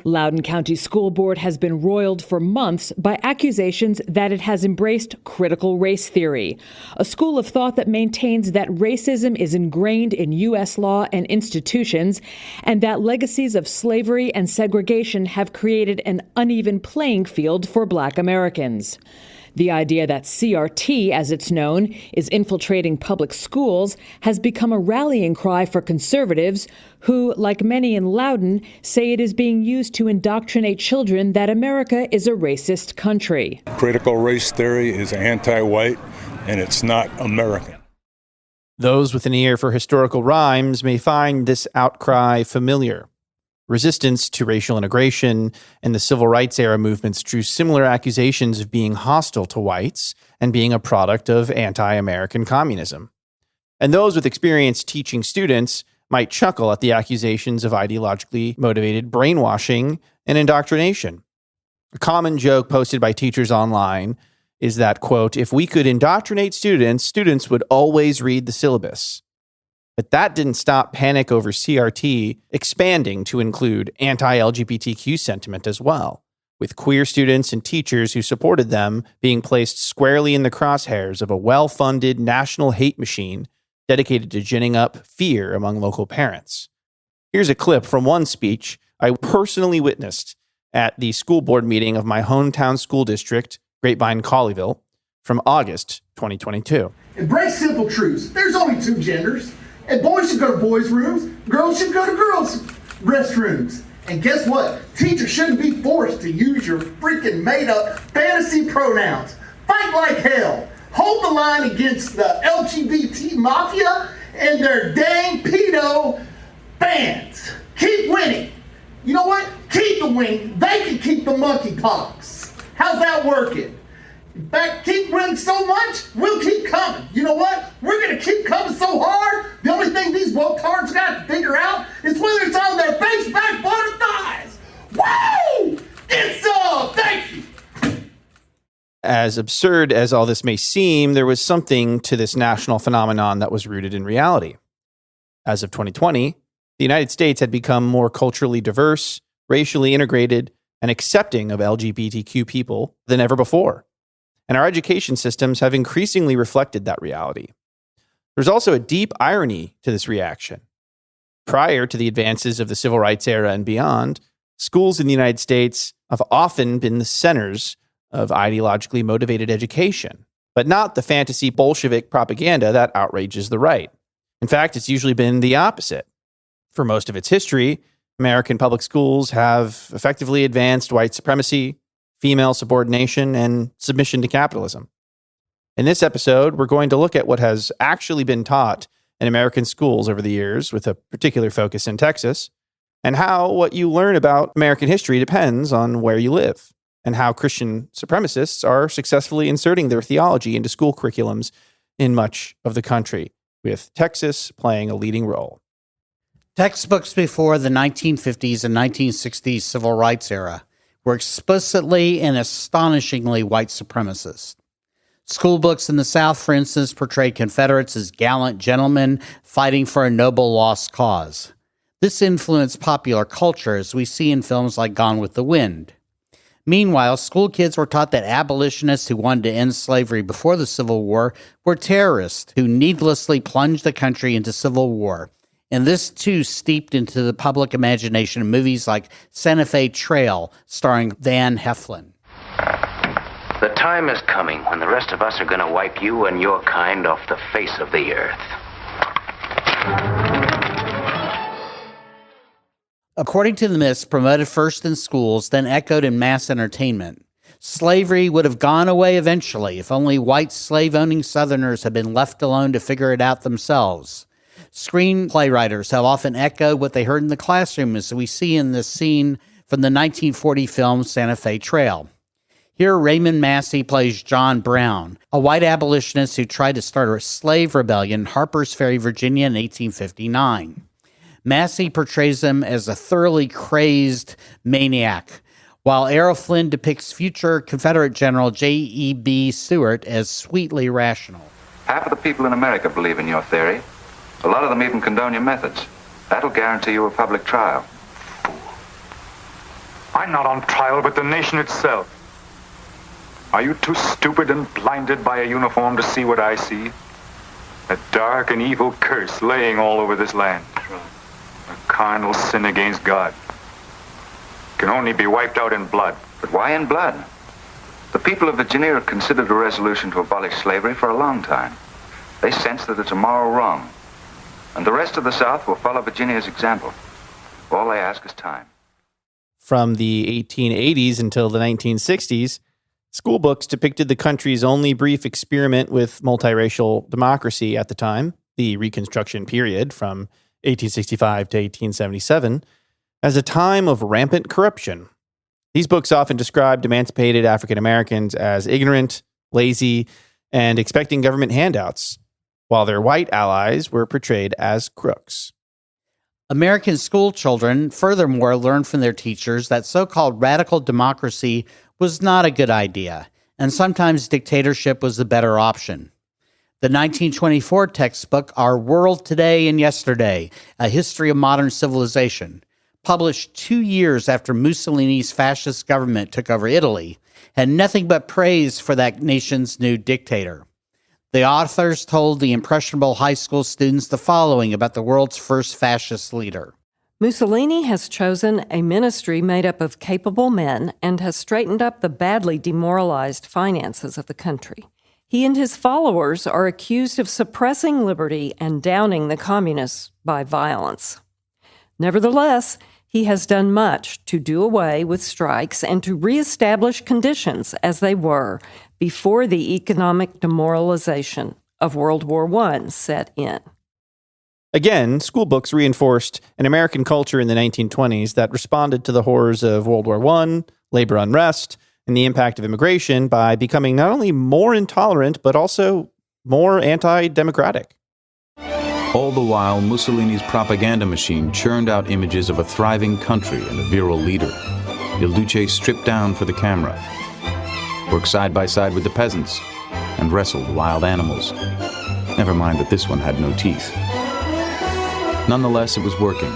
Speaker 4: Loudoun County School Board has been roiled for months by accusations that it has embraced critical race theory, a school of thought that maintains that racism is ingrained in U.S. law and institutions, and that legacies of slavery and segregation have created an uneven playing field for Black Americans. The idea that CRT, as it's known, is infiltrating public schools has become a rallying cry for conservatives who, like many in Loudoun, say it is being used to indoctrinate children that America is a racist country.
Speaker 5: Critical race theory is anti-white, and it's not American.
Speaker 24: Those with an ear for historical rhymes may find this outcry familiar. Resistance to racial integration and the civil rights era movements drew similar accusations of being hostile to whites and being a product of anti-American communism. And those with experience teaching students might chuckle at the accusations of ideologically motivated brainwashing and indoctrination. A common joke posted by teachers online is that, quote, if we could indoctrinate students, students would always read the syllabus. But that didn't stop panic over CRT expanding to include anti-LGBTQ sentiment as well, with queer students and teachers who supported them being placed squarely in the crosshairs of a well-funded national hate machine dedicated to ginning up fear among local parents. Here's a clip from one speech I personally witnessed at the school board meeting of my hometown school district, Grapevine Colleyville, from August 2022.
Speaker 3: Embrace simple truths. There's only two genders. And boys should go to boys' rooms. Girls should go to girls' restrooms. And guess what? Teachers shouldn't be forced to use your freaking made-up fantasy pronouns. Fight like hell. Hold the line against the LGBT mafia and their dang pedo fans. Keep winning. You know what? Keep the winning. They can keep the monkeypox. How's that working? In fact, keep winning so much, we'll keep coming. You know what? We're going to keep coming so hard, the only thing these woke cards got to figure out is whether it's on their face, backbone, or thighs. Woo! Get some! Thank you!
Speaker 24: As absurd as all this may seem, there was something to this national phenomenon that was rooted in reality. As of 2020, the United States had become more culturally diverse, racially integrated, and accepting of LGBTQ people than ever before. And our education systems have increasingly reflected that reality. There's also a deep irony to this reaction. Prior to the advances of the civil rights era and beyond, schools in the United States have often been the centers of ideologically motivated education, but not the fantasy Bolshevik propaganda that outrages the right. In fact, it's usually been the opposite. For most of its history, American public schools have effectively advanced white supremacy, female subordination, and submission to capitalism. In this episode, we're going to look at what has actually been taught in American schools over the years, with a particular focus in Texas, and how what you learn about American history depends on where you live, and how Christian supremacists are successfully inserting their theology into school curriculums in much of the country, with Texas playing a leading role.
Speaker 23: Textbooks before the 1950s and 1960s civil rights era were explicitly and astonishingly white supremacist. School books in the South, for instance, portrayed Confederates as gallant gentlemen fighting for a noble lost cause. This influenced popular culture, as we see in films like Gone with the Wind. Meanwhile, school kids were taught that abolitionists who wanted to end slavery before the Civil War were terrorists who needlessly plunged the country into civil war. And this, too, steeped into the public imagination in movies like Santa Fe Trail, starring Van Heflin.
Speaker 6: The time is coming when the rest of us are going to wipe you and your kind off the face of the earth.
Speaker 23: According to the myths promoted first in schools, then echoed in mass entertainment, slavery would have gone away eventually if only white slave-owning Southerners had been left alone to figure it out themselves. Screenplay writers have often echoed what they heard in the classroom, as we see in this scene from the 1940 film Santa Fe Trail. Here, Raymond Massey plays John Brown, a white abolitionist who tried to start a slave rebellion in Harper's Ferry, Virginia in 1859. Massey portrays him as a thoroughly crazed maniac, while Errol Flynn depicts future Confederate General J.E.B. Stuart as sweetly rational.
Speaker 7: Half of the people in America believe in your theory. A lot of them even condone your methods. That'll guarantee you a public trial.
Speaker 9: I'm not on trial, but the nation itself. Are you too stupid and blinded by a uniform to see what I see? A dark and evil curse laying all over this land. A carnal sin against God. Can only be wiped out in blood.
Speaker 7: But why in blood? The people of Virginia have considered a resolution to abolish slavery for a long time. They sense that it's a moral wrong. And the rest of the South will follow Virginia's example. All they ask is time.
Speaker 24: From the 1880s until the 1960s, school books depicted the country's only brief experiment with multiracial democracy at the time, the Reconstruction period from 1865 to 1877, as a time of rampant corruption. These books often described emancipated African Americans as ignorant, lazy, and expecting government handouts, while their white allies were portrayed as crooks.
Speaker 23: American school children, furthermore, learned from their teachers that so-called radical democracy was not a good idea, and sometimes dictatorship was the better option. The 1924 textbook, Our World Today and Yesterday, A History of Modern Civilization, published 2 years after Mussolini's fascist government took over Italy, had nothing but praise for that nation's new dictator. The authors told the impressionable high school students the following about the world's first fascist leader.
Speaker 10: Mussolini has chosen a ministry made up of capable men and has straightened up the badly demoralized finances of the country. He and his followers are accused of suppressing liberty and downing the communists by violence. Nevertheless, he has done much to do away with strikes and to reestablish conditions as they were before the economic demoralization of World War I set in.
Speaker 24: Again, school books reinforced an American culture in the 1920s that responded to the horrors of World War I, labor unrest, and the impact of immigration by becoming not only more intolerant, but also more anti-democratic.
Speaker 11: All the while, Mussolini's propaganda machine churned out images of a thriving country and a virile leader. Il Duce stripped down for the camera, worked side by side with the peasants, and wrestled wild animals. Never mind that this one had no teeth. Nonetheless, it was working.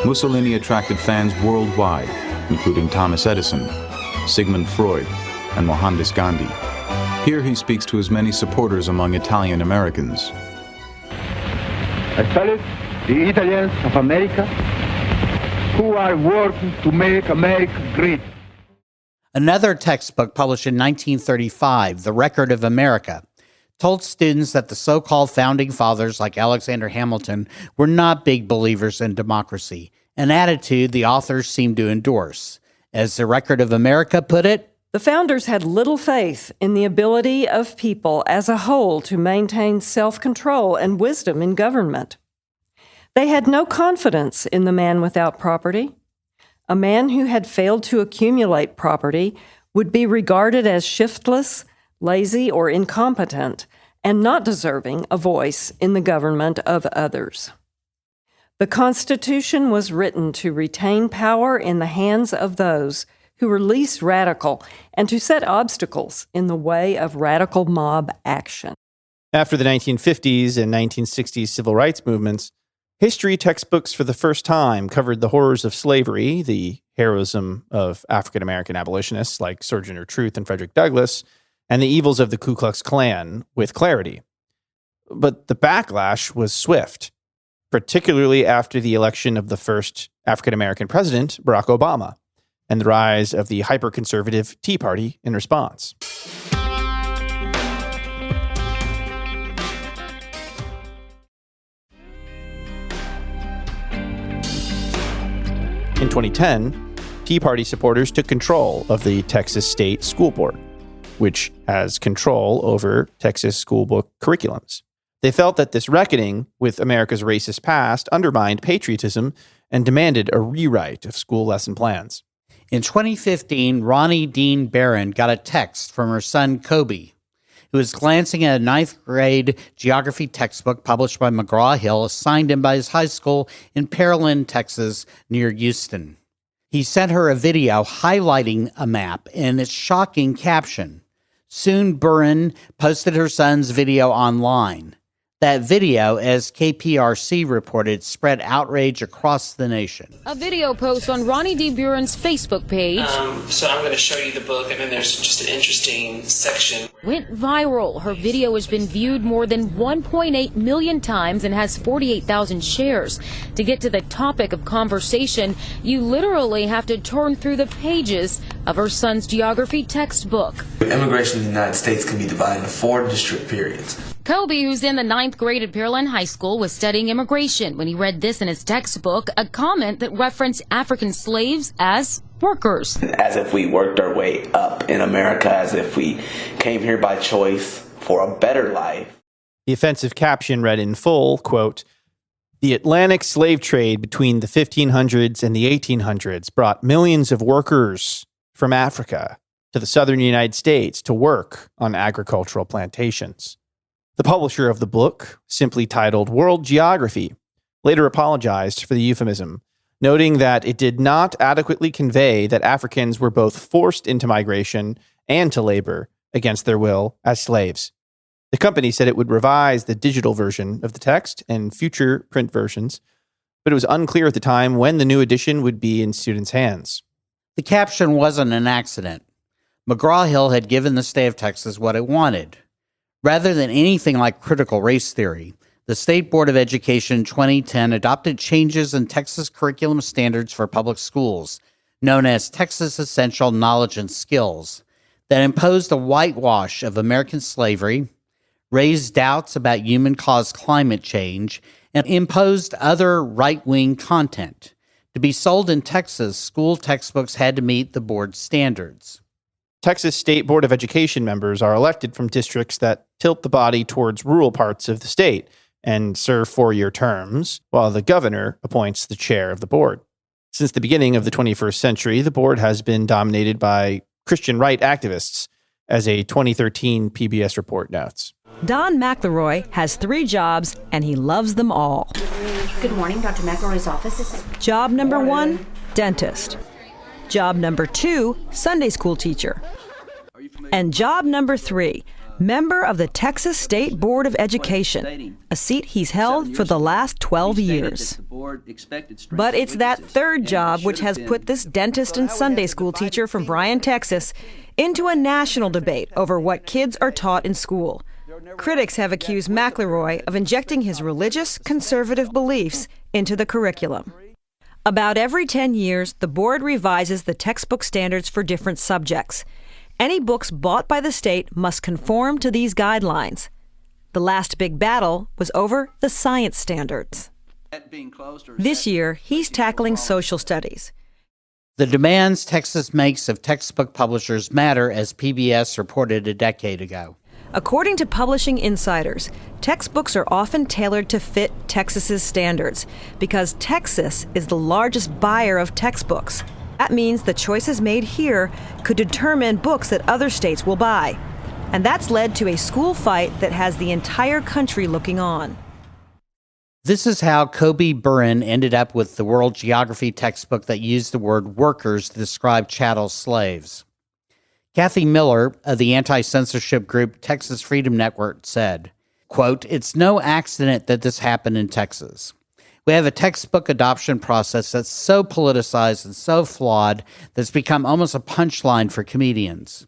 Speaker 11: Mussolini attracted fans worldwide, including Thomas Edison, Sigmund Freud, and Mohandas Gandhi. Here he speaks to his many supporters among Italian Americans.
Speaker 19: I salute the Italians of America who are working to make America great.
Speaker 23: Another textbook published in 1935, The Record of America, told students that the so-called founding fathers like Alexander Hamilton were not big believers in democracy, an attitude the authors seemed to endorse. As The Record of America put it,
Speaker 10: the founders had little faith in the ability of people as a whole to maintain self-control and wisdom in government. They had no confidence in the man without property. A man who had failed to accumulate property would be regarded as shiftless, lazy, or incompetent, and not deserving a voice in the government of others. The Constitution was written to retain power in the hands of those who were least radical and to set obstacles in the way of radical mob action.
Speaker 24: After the 1950s and 1960s civil rights movements, history textbooks for the first time covered the horrors of slavery, the heroism of African-American abolitionists like Sojourner Truth and Frederick Douglass, and the evils of the Ku Klux Klan with clarity. But the backlash was swift, particularly after the election of the first African-American president, Barack Obama, and the rise of the hyper-conservative Tea Party in response. In 2010, Tea Party supporters took control of the Texas State School Board, which has control over Texas school book curriculums. They felt that this reckoning with America's racist past undermined patriotism and demanded a rewrite of school lesson plans.
Speaker 23: In 2015, Ronnie Dean Barron got a text from her son, Kobe, who was glancing at a 9th grade geography textbook published by McGraw-Hill, assigned him by his high school in Pearland, Texas, near Houston. He sent her a video highlighting a map and its shocking caption. Soon, Barron posted her son's video online. That video, as KPRC reported, spread outrage across the nation.
Speaker 21: A video post on Ronnie D. Buren's Facebook page.
Speaker 25: So I'm going to show you the book, and then there's just an interesting section.
Speaker 21: Went viral. Her video has been viewed more than 1.8 million times and has 48,000 shares. To get to the topic of conversation, you literally have to turn through the pages of her son's geography textbook.
Speaker 25: Immigration in the United States can be divided into 4 distinct periods.
Speaker 21: Kobe, who's in the 9th grade at Pearland High School, was studying immigration when he read this in his textbook, a comment that referenced African slaves as workers.
Speaker 25: As if we worked our way up in America, as if we came here by choice for a better life.
Speaker 24: The offensive caption read in full, quote, "The Atlantic slave trade between the 1500s and the 1800s brought millions of workers from Africa to the southern United States to work on agricultural plantations." The publisher of the book, simply titled World Geography, later apologized for the euphemism, noting that it did not adequately convey that Africans were both forced into migration and to labor against their will as slaves. The company said it would revise the digital version of the text and future print versions, but it was unclear at the time when the new edition would be in students' hands.
Speaker 23: The caption wasn't an accident. McGraw-Hill had given the state of Texas what it wanted. Rather than anything like critical race theory, The State Board of Education in 2010 adopted changes in Texas curriculum standards for public schools, known as Texas Essential Knowledge and Skills, that imposed a whitewash of American slavery, raised doubts about human-caused climate change, and imposed other right-wing content. To be sold in Texas, school textbooks had to meet the board's standards.
Speaker 24: Texas State Board of Education members are elected from districts that tilt the body towards rural parts of the state and serve 4-year terms, while the governor appoints the chair of the board. Since the beginning of the 21st century, the board has been dominated by Christian right activists, as a 2013 PBS report notes.
Speaker 8: Don McElroy has 3 jobs, and he loves them all.
Speaker 12: Good morning, Dr. McElroy's office.
Speaker 8: Job number 1, dentist. Job number 2, Sunday school teacher. And job number 3, member of the Texas State Board of Education, a seat he's held for the last 12 years. But it's that third job which has put this dentist and Sunday school teacher from Bryan, Texas, into a national debate over what kids are taught in school. Critics have accused McElroy of injecting his religious, conservative beliefs into the curriculum. About every 10 years, the board revises the textbook standards for different subjects. Any books bought by the state must conform to these guidelines. The last big battle was over the science standards. This year, he's tackling social studies.
Speaker 23: The demands Texas makes of textbook publishers matter, as PBS reported a decade ago.
Speaker 8: According to Publishing Insiders, textbooks are often tailored to fit Texas's standards because Texas is the largest buyer of textbooks. That means the choices made here could determine books that other states will buy. And that's led to a school fight that has the entire country looking on.
Speaker 23: This is how Kobe Burin ended up with the World Geography textbook that used the word workers to describe chattel slaves. Kathy Miller of the anti-censorship group Texas Freedom Network said, quote, "It's no accident that this happened in Texas. We have a textbook adoption process that's so politicized and so flawed that's become almost a punchline for comedians.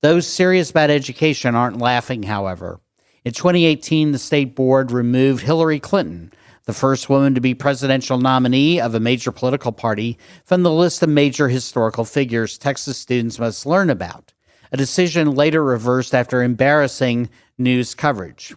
Speaker 23: Those serious about education aren't laughing, however. In 2018, the state board removed Hillary Clinton, the first woman to be presidential nominee of a major political party, from the list of major historical figures Texas students must learn about, a decision later reversed after embarrassing news coverage.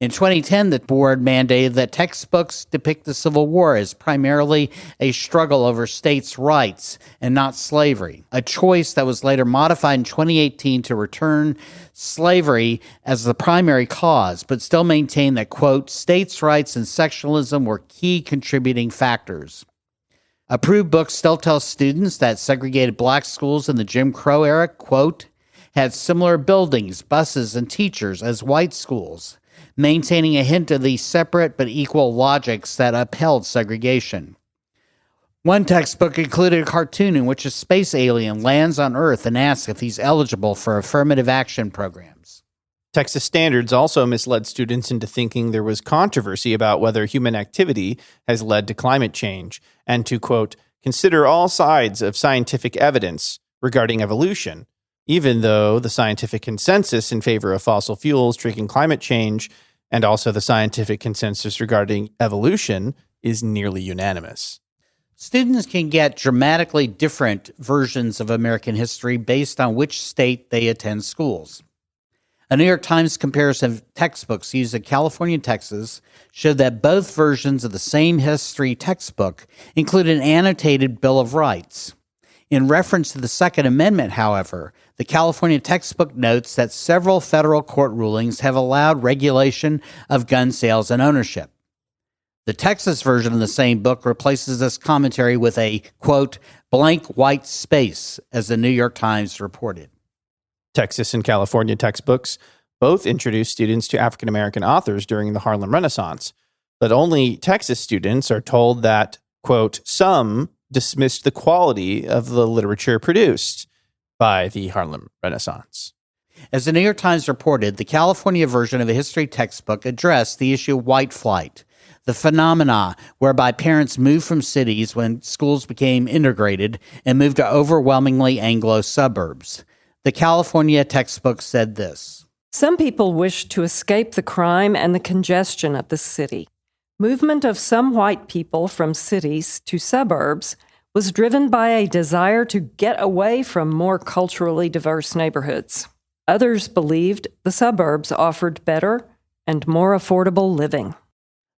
Speaker 23: In 2010, the board mandated that textbooks depict the Civil War as primarily a struggle over states' rights and not slavery, a choice that was later modified in 2018 to return slavery as the primary cause, but still maintain that, quote, states' rights and sexualism were key contributing factors. Approved books still tell students that segregated black schools in the Jim Crow era, quote, had similar buildings, buses, and teachers as white schools, maintaining a hint of the separate but equal logics that upheld segregation. One textbook included a cartoon in which a space alien lands on Earth and asks if he's eligible for affirmative action programs.
Speaker 24: Texas standards also misled students into thinking there was controversy about whether human activity has led to climate change, and to, quote, consider all sides of scientific evidence regarding evolution, even though the scientific consensus in favor of fossil fuels triggering climate change and also the scientific consensus regarding evolution is nearly unanimous.
Speaker 23: Students can get dramatically different versions of American history based on which state they attend schools. A New York Times comparison of textbooks used in California and Texas showed that both versions of the same history textbook include an annotated Bill of Rights. In reference to the Second Amendment, however, the California textbook notes that several federal court rulings have allowed regulation of gun sales and ownership. The Texas version of the same book replaces this commentary with a, quote, blank white space, as the New York Times reported.
Speaker 24: Texas and California textbooks both introduced students to African American authors during the Harlem Renaissance, but only Texas students are told that, quote, some dismissed the quality of the literature produced by the Harlem Renaissance.
Speaker 23: As the New York Times reported, the California version of a history textbook addressed the issue of white flight, the phenomena whereby parents moved from cities when schools became integrated and moved to overwhelmingly Anglo suburbs. The California textbook said this.
Speaker 10: Some people wished to escape the crime and the congestion of the city. Movement of some white people from cities to suburbs was driven by a desire to get away from more culturally diverse neighborhoods. Others believed the suburbs offered better and more affordable living.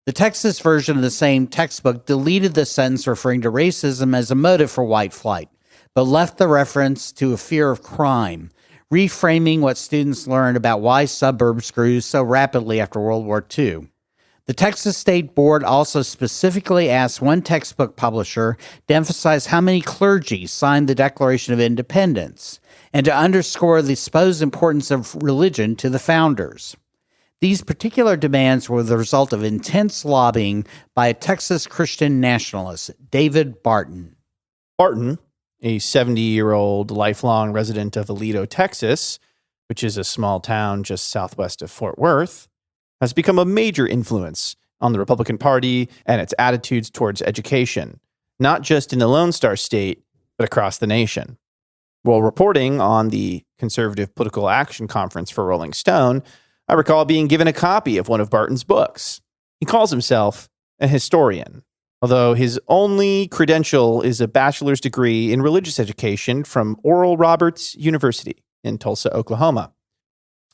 Speaker 23: The Texas version of the same textbook deleted the sentence referring to racism as a motive for white flight, but left the reference to a fear of crime, reframing what students learned about why suburbs grew so rapidly after World War II. The Texas State Board also specifically asked one textbook publisher to emphasize how many clergy signed the Declaration of Independence and to underscore the supposed importance of religion to the founders. These particular demands were the result of intense lobbying by a Texas Christian nationalist, David Barton.
Speaker 24: Barton, a 70-year-old lifelong resident of Aledo, Texas, which is a small town just southwest of Fort Worth, has become a major influence on the Republican Party and its attitudes towards education, not just in the Lone Star State, but across the nation. While reporting on the Conservative Political Action Conference for Rolling Stone, I recall being given a copy of one of Barton's books. He calls himself a historian, although his only credential is a bachelor's degree in religious education from Oral Roberts University in Tulsa, Oklahoma.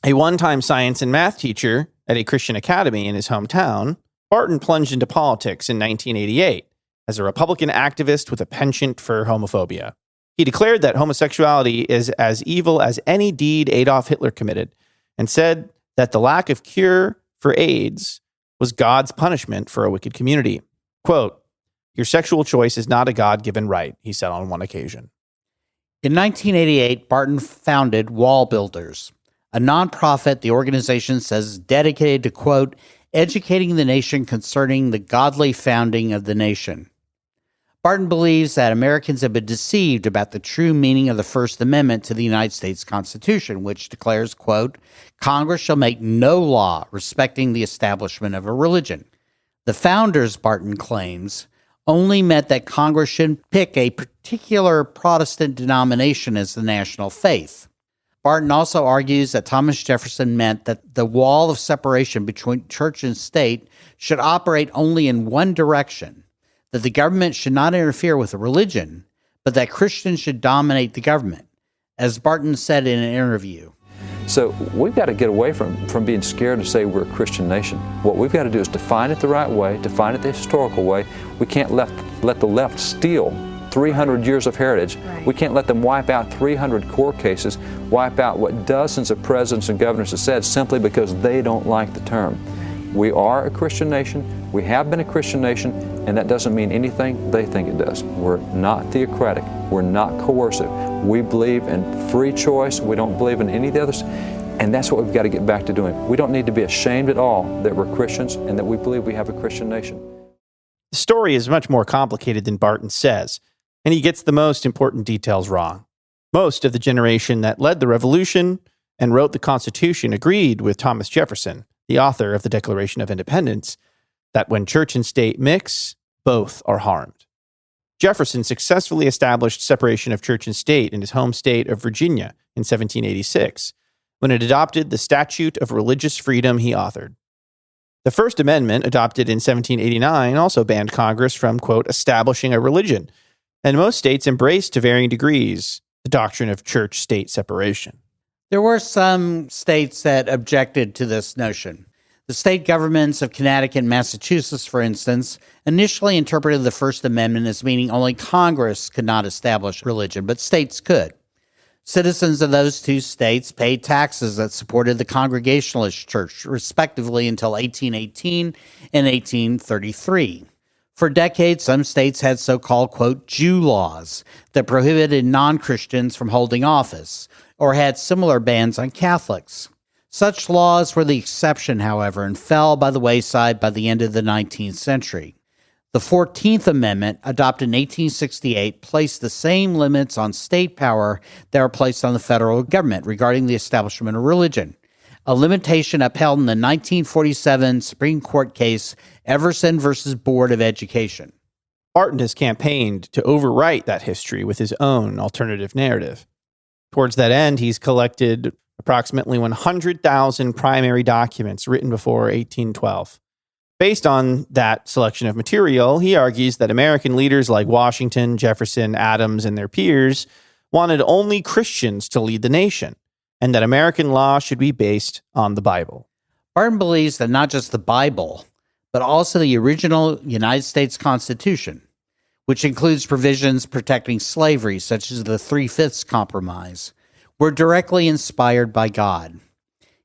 Speaker 24: A one-time science and math teacher at a Christian academy in his hometown, Barton plunged into politics in 1988 as a Republican activist with a penchant for homophobia. He declared that homosexuality is as evil as any deed Adolf Hitler committed and said that the lack of cure for AIDS was God's punishment for a wicked community. Quote, "Your sexual choice is not a God-given right," he said on one occasion.
Speaker 23: In 1988, Barton founded Wall Builders, a nonprofit the organization says is dedicated to, quote, educating the nation concerning the godly founding of the nation. Barton believes that Americans have been deceived about the true meaning of the First Amendment to the United States Constitution, which declares, quote, Congress shall make no law respecting the establishment of a religion. The founders, Barton claims, only meant that Congress should pick a particular Protestant denomination as the national faith. Barton also argues that Thomas Jefferson meant that the wall of separation between church and state should operate only in one direction, that the government should not interfere with the religion, but that Christians should dominate the government, as Barton said in an interview.
Speaker 1: So we've got to get away from being scared to say we're a Christian nation. What we've got to do is define it the right way, define it the historical way. We can't let the left steal 300 years of heritage. Right. We can't let them wipe out 300 court cases, wipe out what dozens of presidents and governors have said simply because they don't like the term. We are a Christian nation. We have been a Christian nation, and that doesn't mean anything they think it does. We're not theocratic. We're not coercive. We believe in free choice. We don't believe in any of the others, and that's what we've got to get back to doing. We don't need to be ashamed at all that we're Christians and that we believe we have a Christian nation.
Speaker 24: The story is much more complicated than Barton says, and he gets the most important details wrong. Most of the generation that led the revolution and wrote the Constitution agreed with Thomas Jefferson, the author of the Declaration of Independence, that when church and state mix, both are harmed. Jefferson successfully established separation of church and state in his home state of Virginia in 1786, when it adopted the Statute of Religious Freedom he authored. The First Amendment, adopted in 1789, also banned Congress from, quote, establishing a religion, and most states embraced to varying degrees the doctrine of church-state separation.
Speaker 23: There were some states that objected to this notion. The state governments of Connecticut and Massachusetts, for instance, initially interpreted the First Amendment as meaning only Congress could not establish religion, but states could. Citizens of those two states paid taxes that supported the Congregationalist Church, respectively, until 1818 and 1833. For decades, some states had so-called, quote, Jew laws that prohibited non-Christians from holding office, or had similar bans on Catholics. Such laws were the exception, however, and fell by the wayside by the end of the 19th century. The 14th Amendment, adopted in 1868, placed the same limits on state power that were placed on the federal government regarding the establishment of religion, a limitation upheld in the 1947 Supreme Court case Everson v. Board of Education.
Speaker 24: Barton has campaigned to overwrite that history with his own alternative narrative. Towards that end, he's collected approximately 100,000 primary documents written before 1812. Based on that selection of material, he argues that American leaders like Washington, Jefferson, Adams, and their peers wanted only Christians to lead the nation, and that American law should be based on the Bible.
Speaker 23: Barton believes that not just the Bible, but also the original United States Constitution, which includes provisions protecting slavery, such as the 3/5 Compromise, were directly inspired by God.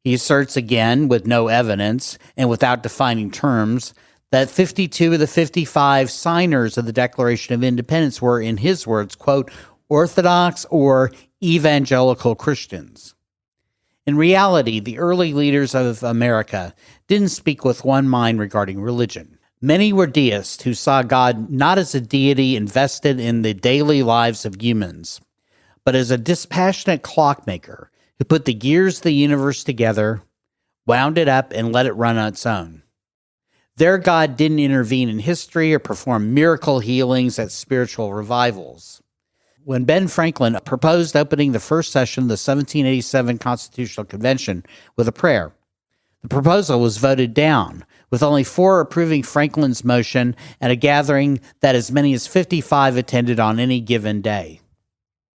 Speaker 23: He asserts again, with no evidence and without defining terms, that 52 of the 55 signers of the Declaration of Independence were, in his words, quote, Orthodox or evangelical Christians. In reality, the early leaders of America didn't speak with one mind regarding religion. Many were deists who saw God not as a deity invested in the daily lives of humans, but as a dispassionate clockmaker who put the gears of the universe together, wound it up, and let it run on its own. Their God didn't intervene in history or perform miracle healings at spiritual revivals. When Ben Franklin proposed opening the first session of the 1787 Constitutional Convention with a prayer, the proposal was voted down, with only 4 approving Franklin's motion and a gathering that as many as 55 attended on any given day.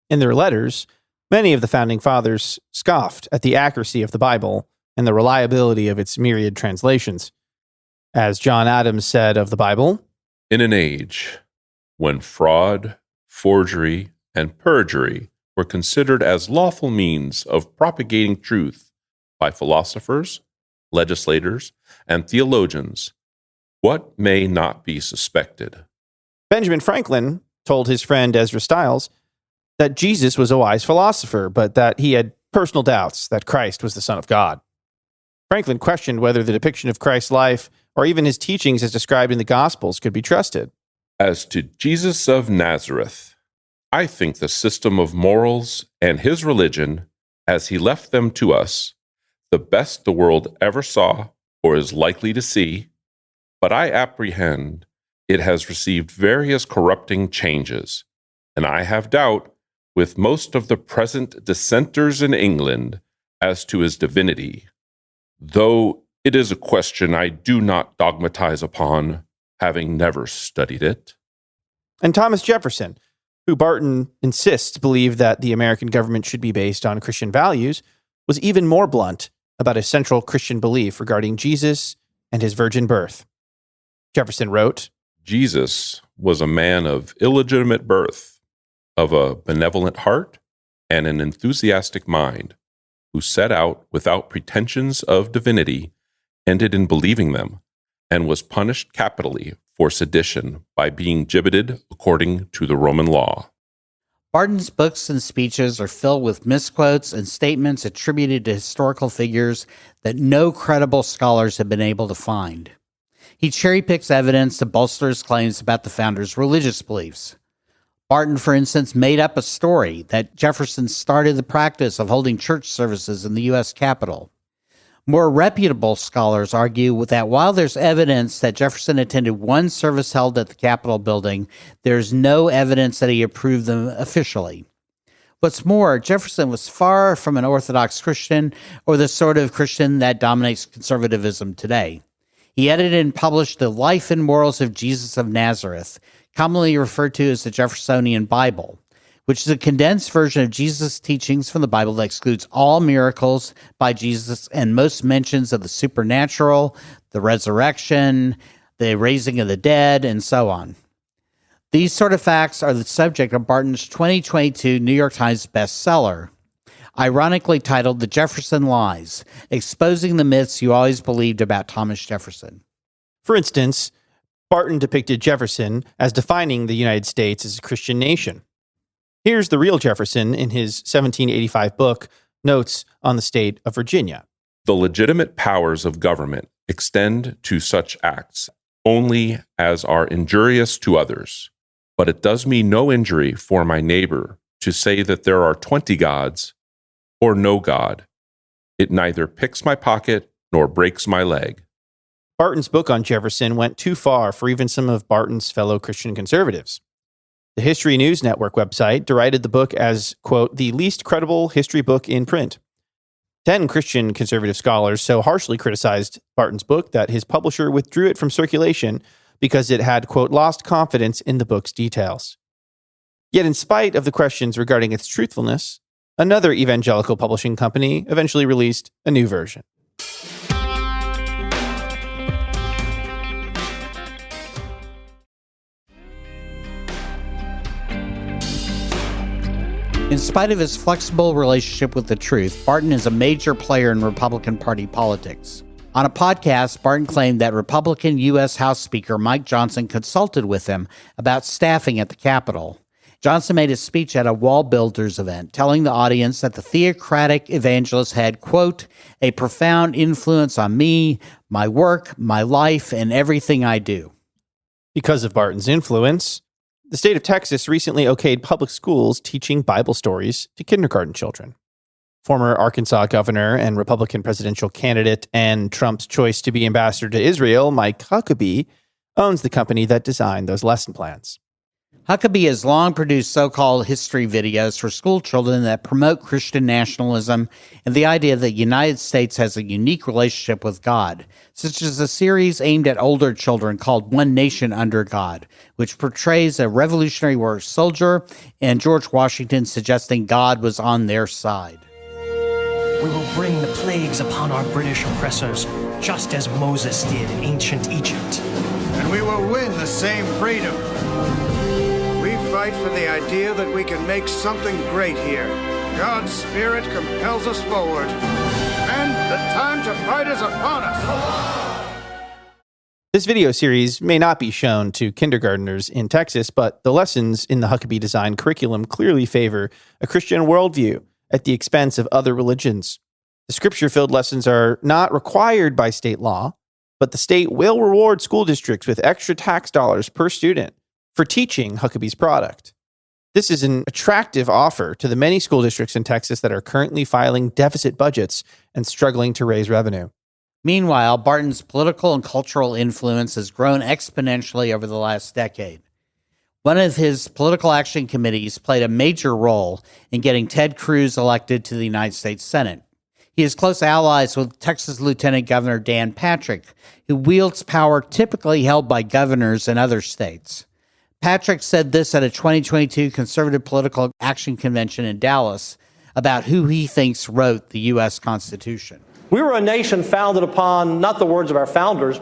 Speaker 24: In their letters, many of the Founding Fathers scoffed at the accuracy of the Bible and the reliability of its myriad translations. As John Adams said of the Bible,
Speaker 13: "In an age when fraud, forgery, and perjury were considered as lawful means of propagating truth by philosophers, legislators, and theologians, what may not be suspected?"
Speaker 24: Benjamin Franklin told his friend Ezra Stiles that Jesus was a wise philosopher, but that he had personal doubts that Christ was the Son of God. Franklin questioned whether the depiction of Christ's life or even his teachings as described in the Gospels could be trusted.
Speaker 13: "As to Jesus of Nazareth, I think the system of morals and his religion, as he left them to us, the best the world ever saw or is likely to see, but I apprehend it has received various corrupting changes, and I have doubt with most of the present dissenters in England as to his divinity, though it is a question I do not dogmatize upon, having never studied it."
Speaker 24: And Thomas Jefferson, who Barton insists believed that the American government should be based on Christian values, was even more blunt about a central Christian belief regarding Jesus and his virgin birth. Jefferson wrote,
Speaker 13: "Jesus was a man of illegitimate birth, of a benevolent heart and an enthusiastic mind, who set out without pretensions of divinity, ended in believing them, and was punished capitally for sedition by being gibbeted according to the Roman law."
Speaker 23: Barton's books and speeches are filled with misquotes and statements attributed to historical figures that no credible scholars have been able to find. He cherry-picks evidence to bolster his claims about the founders' religious beliefs. Barton, for instance, made up a story that Jefferson started the practice of holding church services in the U.S. Capitol. More reputable scholars argue that while there's evidence that Jefferson attended one service held at the Capitol building, there's no evidence that he approved them officially. What's more, Jefferson was far from an Orthodox Christian or the sort of Christian that dominates conservatism today. He edited and published The Life and Morals of Jesus of Nazareth, commonly referred to as the Jeffersonian Bible, which is a condensed version of Jesus' teachings from the Bible that excludes all miracles by Jesus and most mentions of the supernatural, the resurrection, the raising of the dead, and so on. These sort of facts are the subject of Barton's 2022 New York Times bestseller, ironically titled The Jefferson Lies, Exposing the Myths You Always Believed About Thomas Jefferson.
Speaker 24: For instance, Barton depicted Jefferson as defining the United States as a Christian nation. Here's the real Jefferson in his 1785 book, Notes on the State of Virginia.
Speaker 13: "The legitimate powers of government extend to such acts only as are injurious to others, but it does me no injury for my neighbor to say that there are 20 gods or no God. It neither picks my pocket nor breaks my leg."
Speaker 24: Barton's book on Jefferson went too far for even some of Barton's fellow Christian conservatives. The History News Network website derided the book as, quote, the least credible history book in print. 10 Christian conservative scholars so harshly criticized Barton's book that his publisher withdrew it from circulation because it had, quote, lost confidence in the book's details. Yet in spite of the questions regarding its truthfulness, another evangelical publishing company eventually released a new version.
Speaker 23: In spite of his flexible relationship with the truth, Barton is a major player in Republican Party politics. On a podcast, Barton claimed that Republican U.S. House Speaker Mike Johnson consulted with him about staffing at the Capitol. Johnson made a speech at a wall builders event, telling the audience that the theocratic evangelist had, quote, a profound influence on me, my work, my life, and everything I do.
Speaker 24: Because of Barton's influence, the state of Texas recently okayed public schools teaching Bible stories to kindergarten children. Former Arkansas governor and Republican presidential candidate and Trump's choice to be ambassador to Israel, Mike Huckabee, owns the company that designed those lesson plans.
Speaker 23: Huckabee has long produced so-called history videos for school children that promote Christian nationalism and the idea that the United States has a unique relationship with God, such as a series aimed at older children called One Nation Under God, which portrays a Revolutionary War soldier and George Washington suggesting God was on their side.
Speaker 14: We will bring the plagues upon our British oppressors, just as Moses did in ancient Egypt.
Speaker 16: And we will win the same freedom. We fight for the idea that we can make something great here. God's Spirit compels us forward. And the time to fight is upon us.
Speaker 24: This video series may not be shown to kindergartners in Texas, but the lessons in the Huckabee design curriculum clearly favor a Christian worldview at the expense of other religions. The scripture-filled lessons are not required by state law, but the state will reward school districts with extra tax dollars per student for teaching Huckabee's product. This is an attractive offer to the many school districts in Texas that are currently filing deficit budgets and struggling to raise revenue.
Speaker 23: Meanwhile, Barton's political and cultural influence has grown exponentially over the last decade. One of his political action committees played a major role in getting Ted Cruz elected to the United States Senate. He is close allies with Texas Lieutenant Governor Dan Patrick, who wields power typically held by governors in other states. Patrick said this at a 2022 Conservative Political Action Convention in Dallas about who he thinks wrote the U.S. Constitution.
Speaker 17: We were a nation founded upon not the words of our founders,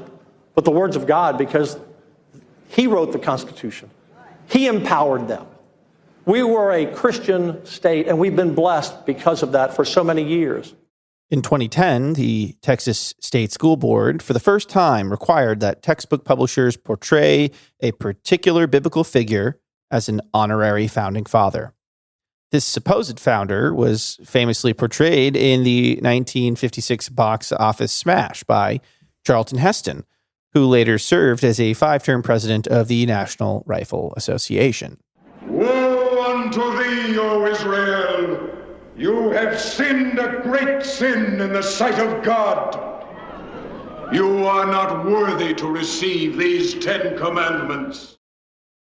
Speaker 17: but the words of God, because He wrote the Constitution. He empowered them. We were a Christian state, and we've been blessed because of that for so many years.
Speaker 24: In 2010, the Texas State School Board, for the first time, required that textbook publishers portray a particular biblical figure as an honorary founding father. This supposed founder was famously portrayed in the 1956 box office smash by Charlton Heston, who later served as a 5-term president of the National Rifle Association.
Speaker 20: Woe unto thee, O Israel! You have sinned a great sin in the sight of God. You are not worthy to receive these 10 commandments.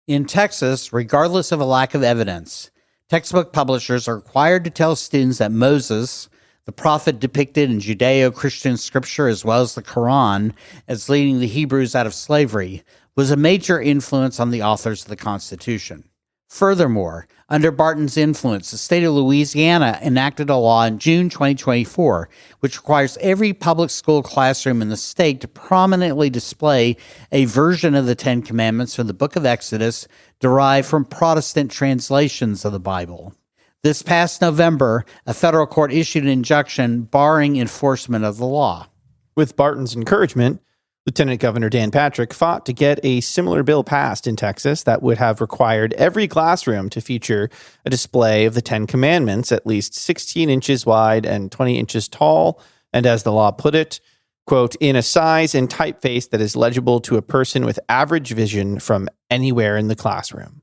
Speaker 23: In Texas, regardless of a lack of evidence, textbook publishers are required to tell students that Moses, the prophet depicted in Judeo-Christian scripture as well as the Quran as leading the Hebrews out of slavery, was a major influence on the authors of the Constitution. Furthermore, under Barton's influence, the state of Louisiana enacted a law in June 2024, which requires every public school classroom in the state to prominently display a version of the Ten Commandments from the book of Exodus derived from Protestant translations of the Bible. This past November, a federal court issued an injunction barring enforcement of the law.
Speaker 24: With Barton's encouragement, Lieutenant Governor Dan Patrick fought to get a similar bill passed in Texas that would have required every classroom to feature a display of the Ten Commandments at least 16 inches wide and 20 inches tall, and as the law put it, quote, in a size and typeface that is legible to a person with average vision from anywhere in the classroom.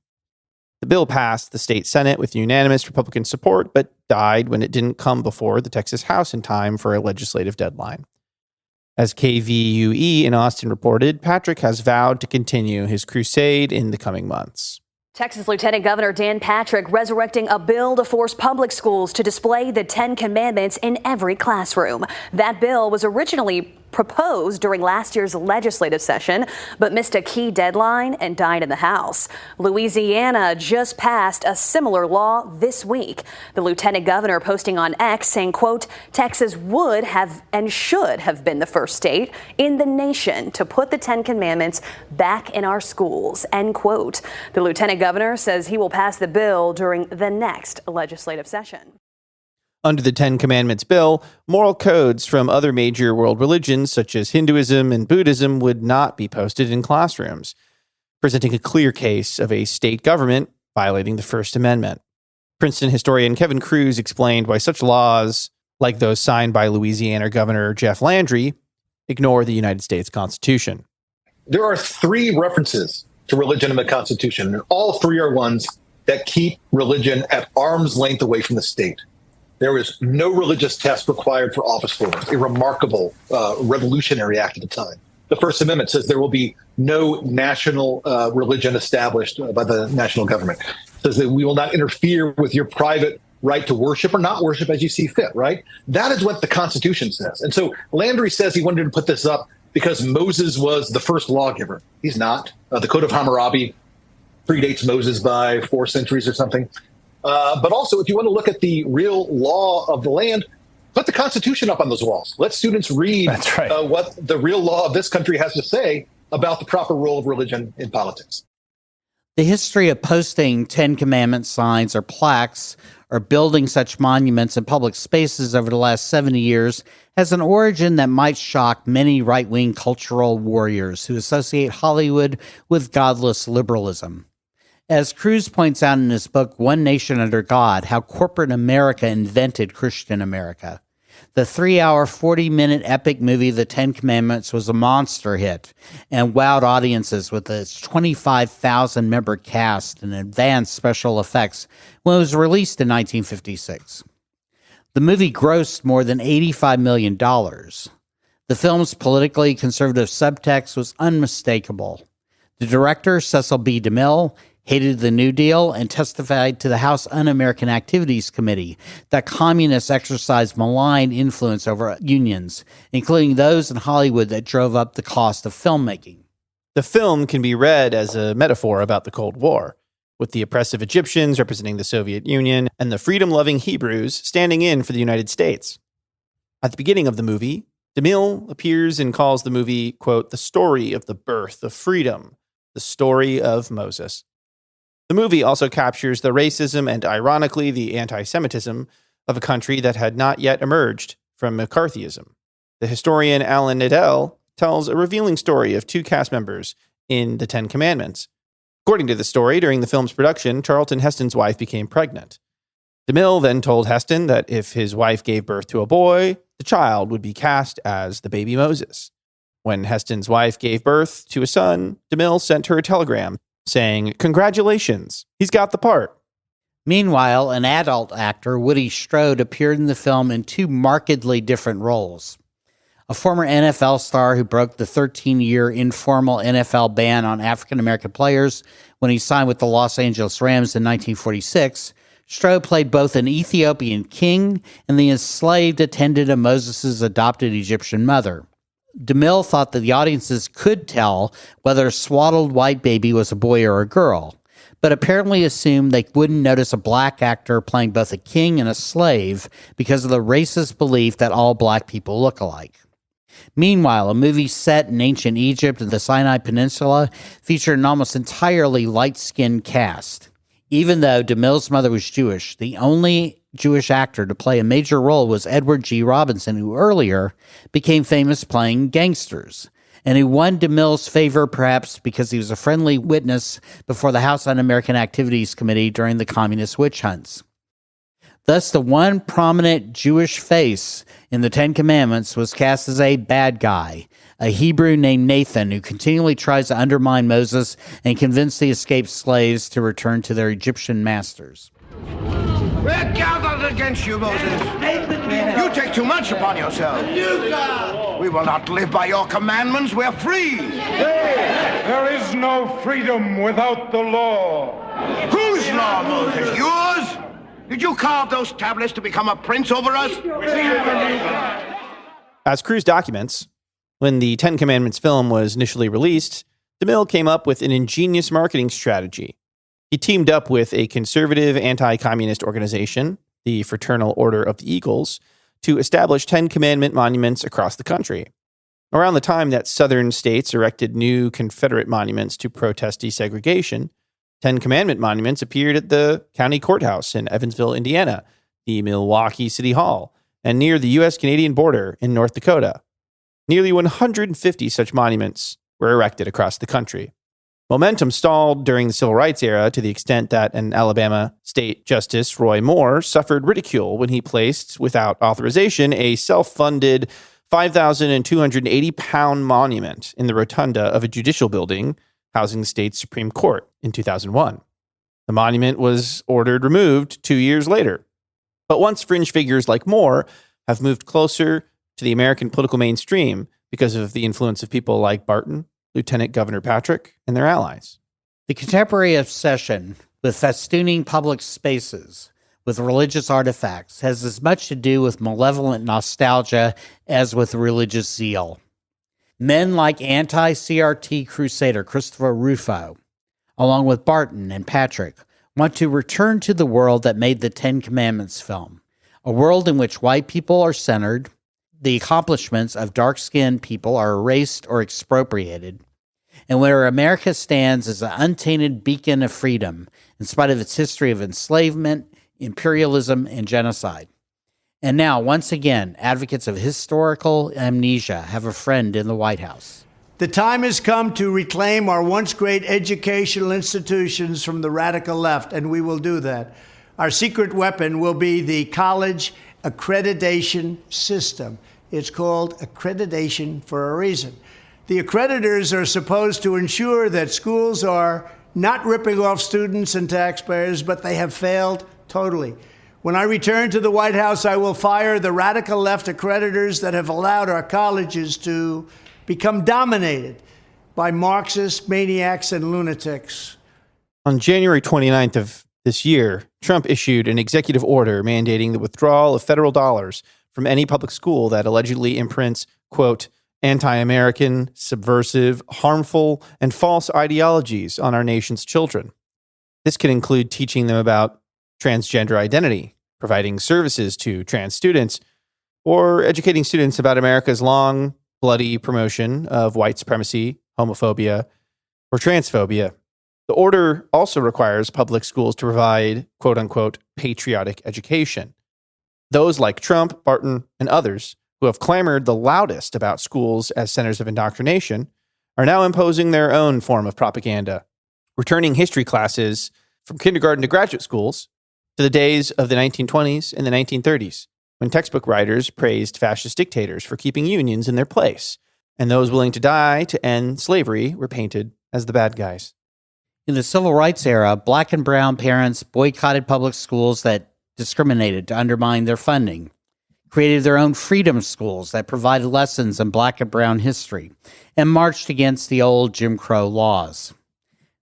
Speaker 24: The bill passed the state Senate with unanimous Republican support, but died when it didn't come before the Texas House in time for a legislative deadline. As KVUE in Austin reported, Patrick has vowed to continue his crusade in the coming months.
Speaker 2: Texas Lieutenant Governor Dan Patrick resurrecting a bill to force public schools to display the 10 Commandments in every classroom. That bill was originally proposed during last year's legislative session, but missed a key deadline and died in the House. Louisiana just passed a similar law this week. The lieutenant governor posting on X saying, quote, Texas would have and should have been the first state in the nation to put the 10 Commandments back in our schools, end quote. The lieutenant governor says he will pass the bill during the next legislative session.
Speaker 24: Under the Ten Commandments bill, moral codes from other major world religions, such as Hinduism and Buddhism, would not be posted in classrooms, presenting a clear case of a state government violating the First Amendment. Princeton historian Kevin Kruse explained why such laws, like those signed by Louisiana Governor Jeff Landry, ignore the United States Constitution.
Speaker 4: There are 3 references to religion in the Constitution, and all 3 are ones that keep religion at arm's length away from the state. There is no religious test required for office holders, a remarkable revolutionary act at the time. The First Amendment says there will be no national religion established by the national government. It says that we will not interfere with your private right to worship or not worship as you see fit, right? That is what the Constitution says. And so Landry says he wanted to put this up because Moses was the first lawgiver. He's not. The Code of Hammurabi predates Moses by 4 centuries or something. But also, if you want to look at the real law of the land, put the Constitution up on those walls. Let students read what the real law of this country has to say about the proper role of religion in politics.
Speaker 23: The history of posting 10 Commandment signs or plaques or building such monuments in public spaces over the last 70 years has an origin that might shock many right-wing cultural warriors who associate Hollywood with godless liberalism. As Kruse points out in his book, One Nation Under God, How Corporate America Invented Christian America, the 3-hour, 40-minute epic movie, The 10 Commandments, was a monster hit and wowed audiences with its 25,000-member cast and advanced special effects when it was released in 1956. The movie grossed more than $85 million. The film's politically conservative subtext was unmistakable. The director, Cecil B. DeMille, hated the New Deal and testified to the House Un-American Activities Committee that communists exercised malign influence over unions, including those in Hollywood that drove up the cost of filmmaking.
Speaker 24: The film can be read as a metaphor about the Cold War, with the oppressive Egyptians representing the Soviet Union and the freedom-loving Hebrews standing in for the United States. At the beginning of the movie, DeMille appears and calls the movie, quote, the story of the birth of freedom, the story of Moses. The movie also captures the racism and, ironically, the anti-Semitism of a country that had not yet emerged from McCarthyism. The historian Alan Nadell tells a revealing story of 2 cast members in The 10 Commandments. According to the story, during the film's production, Charlton Heston's wife became pregnant. DeMille then told Heston that if his wife gave birth to a boy, the child would be cast as the baby Moses. When Heston's wife gave birth to a son, DeMille sent her a telegram saying, "Congratulations, he's got the part."
Speaker 23: Meanwhile, an adult actor, Woody Strode, appeared in the film in 2 markedly different roles. A former NFL star who broke the 13-year informal NFL ban on African-American players when he signed with the Los Angeles Rams in 1946, Strode played both an Ethiopian king and the enslaved attendant of Moses' adopted Egyptian mother. DeMille thought that the audiences could tell whether a swaddled white baby was a boy or a girl, but apparently assumed they wouldn't notice a black actor playing both a king and a slave because of the racist belief that all black people look alike. Meanwhile, a movie set in ancient Egypt and the Sinai Peninsula featured an almost entirely light-skinned cast. Even though DeMille's mother was Jewish, the only Jewish actor to play a major role was Edward G. Robinson, who earlier became famous playing gangsters, and who won DeMille's favor perhaps because he was a friendly witness before the House Un-American Activities Committee during the communist witch hunts. Thus, the one prominent Jewish face in the 10 Commandments was cast as a bad guy, a Hebrew named Nathan, who continually tries to undermine Moses and convince the escaped slaves to return to their Egyptian masters.
Speaker 16: We're gathered against you, Moses. You take too much upon yourself. We will not live by your commandments. We're free.
Speaker 20: There is no freedom without the law.
Speaker 16: Whose law, Moses? Yours? Did you carve those tablets to become a prince over us?
Speaker 24: As Kruse documents, when the Ten Commandments film was initially released, DeMille came up with an ingenious marketing strategy. He teamed up with a conservative anti-communist organization, the Fraternal Order of the Eagles, to establish 10 Commandment monuments across the country. Around the time that southern states erected new Confederate monuments to protest desegregation, 10 Commandment monuments appeared at the county courthouse in Evansville, Indiana, the Milwaukee City Hall, and near the U.S.-Canadian border in North Dakota. Nearly 150 such monuments were erected across the country. Momentum stalled during the Civil Rights era to the extent that an Alabama state justice, Roy Moore, suffered ridicule when he placed, without authorization, a self-funded 5,280-pound monument in the rotunda of a judicial building housing the state's Supreme Court in 2001. The monument was ordered removed 2 years later. But once fringe figures like Moore have moved closer to the American political mainstream because of the influence of people like Barton, Lieutenant Governor Patrick, and their allies.
Speaker 23: The contemporary obsession with festooning public spaces with religious artifacts has as much to do with malevolent nostalgia as with religious zeal. Men like anti-CRT crusader Christopher Rufo, along with Barton and Patrick, want to return to the world that made the Ten Commandments film, a world in which white people are centered, the accomplishments of dark-skinned people are erased or expropriated, and where America stands as an untainted beacon of freedom in spite of its history of enslavement, imperialism, and genocide. And now, once again, advocates of historical amnesia have a friend in the White House.
Speaker 3: The time has come to reclaim our once great educational institutions from the radical left, and we will do that. Our secret weapon will be the college accreditation system. It's called accreditation for a reason. The accreditors are supposed to ensure that schools are not ripping off students and taxpayers, but they have failed totally. When I return to the White House, I will fire the radical left accreditors that have allowed our colleges to become dominated by Marxist maniacs and lunatics.
Speaker 24: On January 29th of this year, Trump issued an executive order mandating the withdrawal of federal dollars from any public school that allegedly imprints, quote, anti-American, subversive, harmful, and false ideologies on our nation's children. This could include teaching them about transgender identity, providing services to trans students, or educating students about America's long, bloody promotion of white supremacy, homophobia, or transphobia. The order also requires public schools to provide, quote-unquote, patriotic education. Those like Trump, Barton, and others who have clamored the loudest about schools as centers of indoctrination are now imposing their own form of propaganda, returning history classes from kindergarten to graduate schools to the days of the 1920s and the 1930s, when textbook writers praised fascist dictators for keeping unions in their place, and those willing to die to end slavery were painted as the bad guys.
Speaker 23: In the Civil Rights era, black and brown parents boycotted public schools that discriminated to undermine their funding, created their own freedom schools that provided lessons in black and brown history, and marched against the old Jim Crow laws.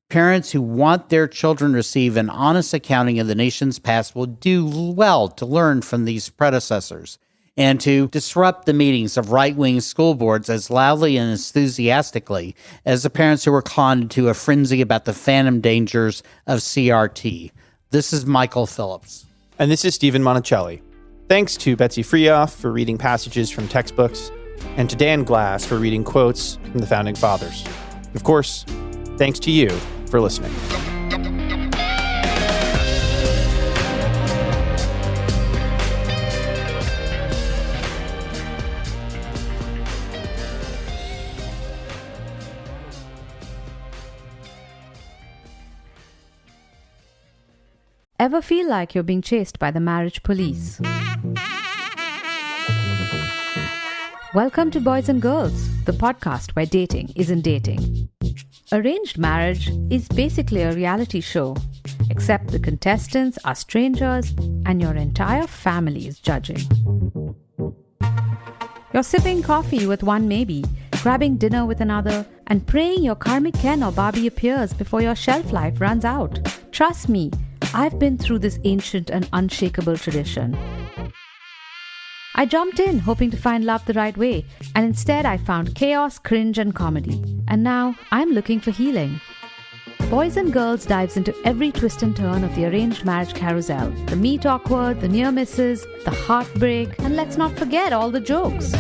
Speaker 23: Parents who want their children to receive an honest accounting of the nation's past will do well to learn from these predecessors and to disrupt the meetings of right-wing school boards as loudly and enthusiastically as the parents who were conned into a frenzy about the phantom dangers of CRT. This is Michael Phillips.
Speaker 24: And this is Stephen Moncelli. Thanks to Betsy Freoff for reading passages from textbooks, and to Dan Glass for reading quotes from the Founding Fathers. Of course, thanks to you for listening.
Speaker 5: Ever feel like you're being chased by the marriage police? Welcome to Boys and Girls, the podcast where dating isn't dating. Arranged marriage is basically a reality show, except the contestants are strangers and your entire family is judging. You're sipping coffee with one maybe, grabbing dinner with another, and praying your karmic Ken or Barbie appears before your shelf life runs out. Trust me, I've been through this ancient and unshakable tradition. I jumped in hoping to find love the right way, and instead I found chaos, cringe, and comedy. And now I'm looking for healing. Boys and Girls dives into every twist and turn of the arranged marriage carousel. The meet awkward, the near misses, the heartbreak, and let's not forget all the jokes.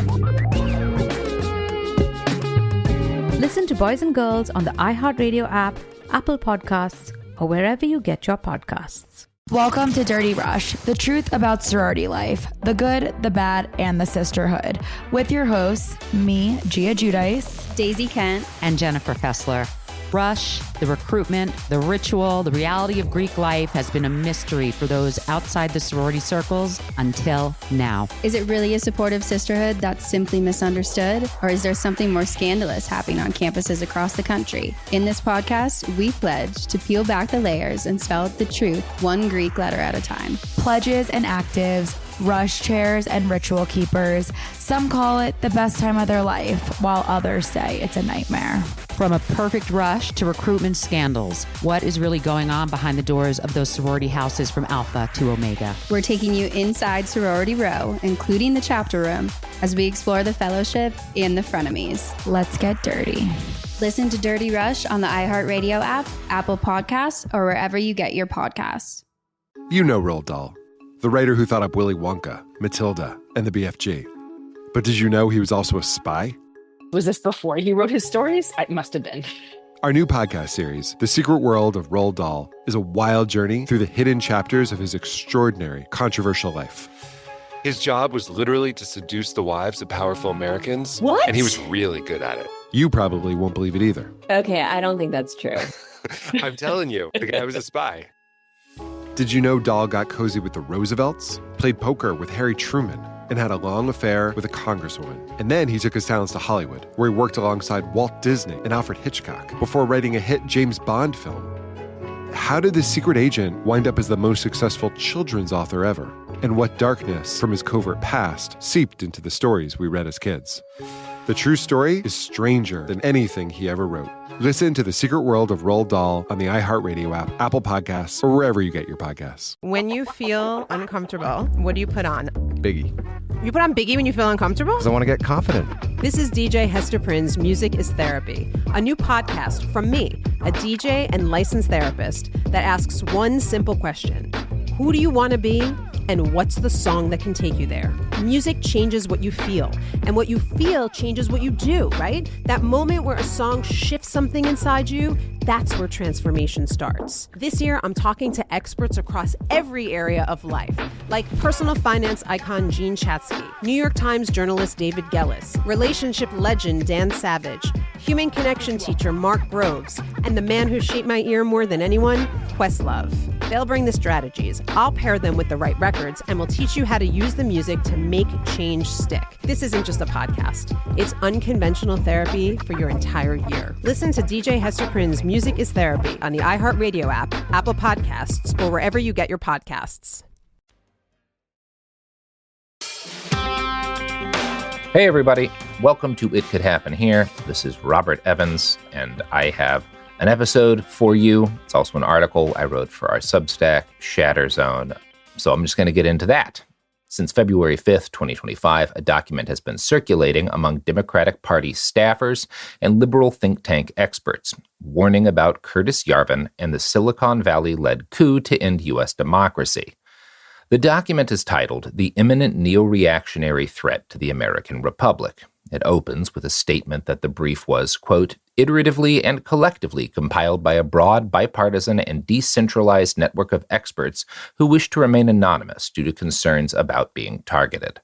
Speaker 5: Listen to Boys and Girls on the iHeartRadio app, Apple Podcasts, or wherever you get your podcasts.
Speaker 6: Welcome to Dirty Rush, the truth about sorority life, the good, the bad, and the sisterhood. With your hosts, me, Gia Giudice,
Speaker 9: Daisy Kent,
Speaker 15: and Jennifer Fessler. Rush, the recruitment, the ritual, the reality of Greek life has been a mystery for those outside the sorority circles until now.
Speaker 9: Is it really a supportive sisterhood that's simply misunderstood? Or is there something more scandalous happening on campuses across the country? In this podcast, we pledge to peel back the layers and spell out the truth one Greek letter at a time.
Speaker 6: Pledges and actives, rush chairs and ritual keepers. Some call it the best time of their life, while others say it's a nightmare.
Speaker 15: From a perfect rush to recruitment scandals, what is really going on behind the doors of those sorority houses from Alpha to Omega?
Speaker 9: We're taking you inside Sorority Row, including the chapter room, as we explore the fellowship and the frenemies.
Speaker 6: Let's get dirty.
Speaker 9: Listen to Dirty Rush on the iHeartRadio app, Apple Podcasts, or wherever you get your podcasts.
Speaker 18: You know Roald Dahl, the writer who thought up Willy Wonka, Matilda, and the BFG. But did you know he was also a spy?
Speaker 22: Was this before he wrote his stories? It must have been.
Speaker 18: Our new podcast series, The Secret World of Roald Dahl, is a wild journey through the hidden chapters of his extraordinary, controversial life.
Speaker 26: His job was literally to seduce the wives of powerful Americans.
Speaker 22: What?
Speaker 26: And he was really good at it.
Speaker 18: You probably won't believe it either.
Speaker 22: Okay, I don't think that's true.
Speaker 26: I'm telling you, the guy was a spy.
Speaker 18: Did you know Dahl got cozy with the Roosevelts, played poker with Harry Truman, and had a long affair with a congresswoman? And then he took his talents to Hollywood, where he worked alongside Walt Disney and Alfred Hitchcock before writing a hit James Bond film. How did this secret agent wind up as the most successful children's author ever? And what darkness from his covert past seeped into the stories we read as kids? The true story is stranger than anything he ever wrote. Listen to The Secret World of Roald Dahl on the iHeartRadio app, Apple Podcasts, or wherever you get your podcasts.
Speaker 27: When you feel uncomfortable, what do you put on?
Speaker 18: Biggie.
Speaker 27: You put on Biggie when you feel uncomfortable?
Speaker 18: Because I want to get confident.
Speaker 27: This is DJ Hester Prynne's Music is Therapy, a new podcast from me, a DJ and licensed therapist that asks one simple question. Who do you want to be? And what's the song that can take you there? Music changes what you feel, and what you feel changes what you do, right? That moment where a song shifts something inside you, that's where transformation starts. This year, I'm talking to experts across every area of life, like personal finance icon Gene Chatsky, New York Times journalist David Gellis, relationship legend Dan Savage, human connection teacher Mark Groves, and the man who shaped my ear more than anyone, Questlove. They'll bring the strategies, I'll pair them with the right records, and we'll teach you how to use the music to make change stick. This isn't just a podcast. It's unconventional therapy for your entire year. Listen to DJ Hester Prynne's Music is Therapy on the iHeartRadio app, Apple Podcasts, or wherever you get your podcasts.
Speaker 28: Hey everybody, welcome to It Could Happen Here. This is Robert Evans, and I have an episode for you. It's also an article I wrote for our Substack, Shatter Zone. So I'm just going to get into that. Since February 5th, 2025, a document has been circulating among Democratic Party staffers and liberal think tank experts, warning about Curtis Yarvin and the Silicon Valley-led coup to end U.S. democracy. The document is titled The Imminent Neoreactionary Threat to the American Republic. It opens with a statement that the brief was, quote, iteratively and collectively compiled by a broad, bipartisan, and decentralized network of experts who wish to remain anonymous due to concerns about being targeted.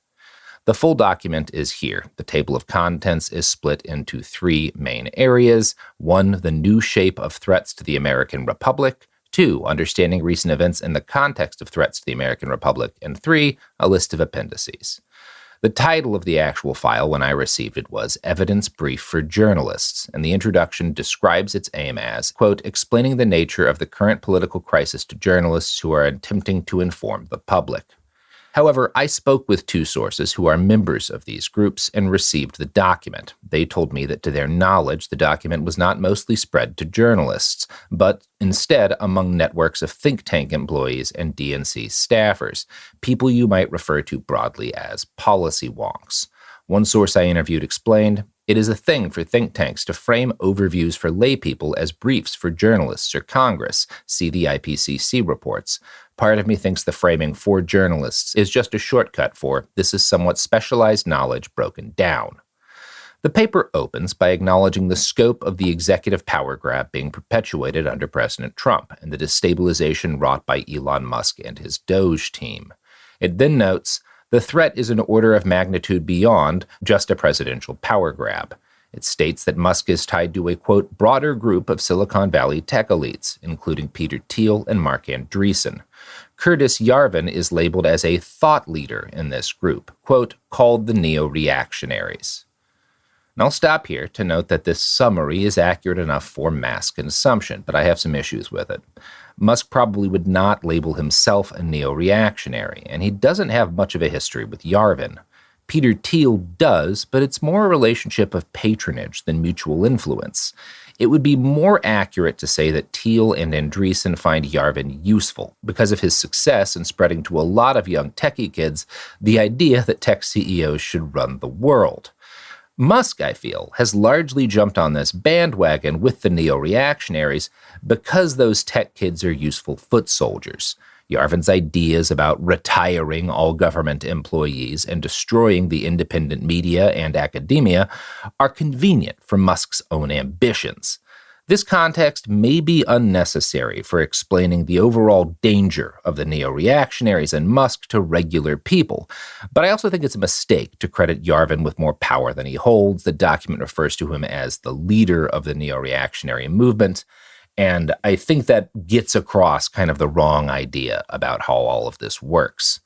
Speaker 28: The full document is here. The table of contents is split into three main areas. 1, the new shape of threats to the American Republic. 2, understanding recent events in the context of threats to the American Republic. And 3, a list of appendices. The title of the actual file when I received it was Evidence Brief for Journalists, and the introduction describes its aim as, quote, explaining the nature of the current political crisis to journalists who are attempting to inform the public. However, I spoke with two sources who are members of these groups and received the document. They told me that to their knowledge, the document was not mostly spread to journalists, but instead among networks of think tank employees and DNC staffers, people you might refer to broadly as policy wonks. One source I interviewed explained, it is a thing for think tanks to frame overviews for laypeople as briefs for journalists or Congress. See the IPCC reports. Part of me thinks the framing for journalists is just a shortcut for this is somewhat specialized knowledge broken down. The paper opens by acknowledging the scope of the executive power grab being perpetuated under President Trump and the destabilization wrought by Elon Musk and his Doge team. It then notes, the threat is an order of magnitude beyond just a presidential power grab. It states that Musk is tied to a, quote, broader group of Silicon Valley tech elites, including Peter Thiel and Mark Andreessen. Curtis Yarvin is labeled as a thought leader in this group, quote, called the Neoreactionaries. And I'll stop here to note that this summary is accurate enough for mass consumption, but I have some issues with it. Musk probably would not label himself a neo-reactionary, and he doesn't have much of a history with Yarvin. Peter Thiel does, but it's more a relationship of patronage than mutual influence. It would be more accurate to say that Thiel and Andreessen find Yarvin useful because of his success in spreading to a lot of young techie kids the idea that tech CEOs should run the world. Musk, I feel, has largely jumped on this bandwagon with the neo-reactionaries because those tech kids are useful foot soldiers. Yarvin's ideas about retiring all government employees and destroying the independent media and academia are convenient for Musk's own ambitions. This context may be unnecessary for explaining the overall danger of the neo-reactionaries and Musk to regular people, but I also think it's a mistake to credit Yarvin with more power than he holds. The document refers to him as the leader of the neo-reactionary movement, and I think that gets across kind of the wrong idea about how all of this works.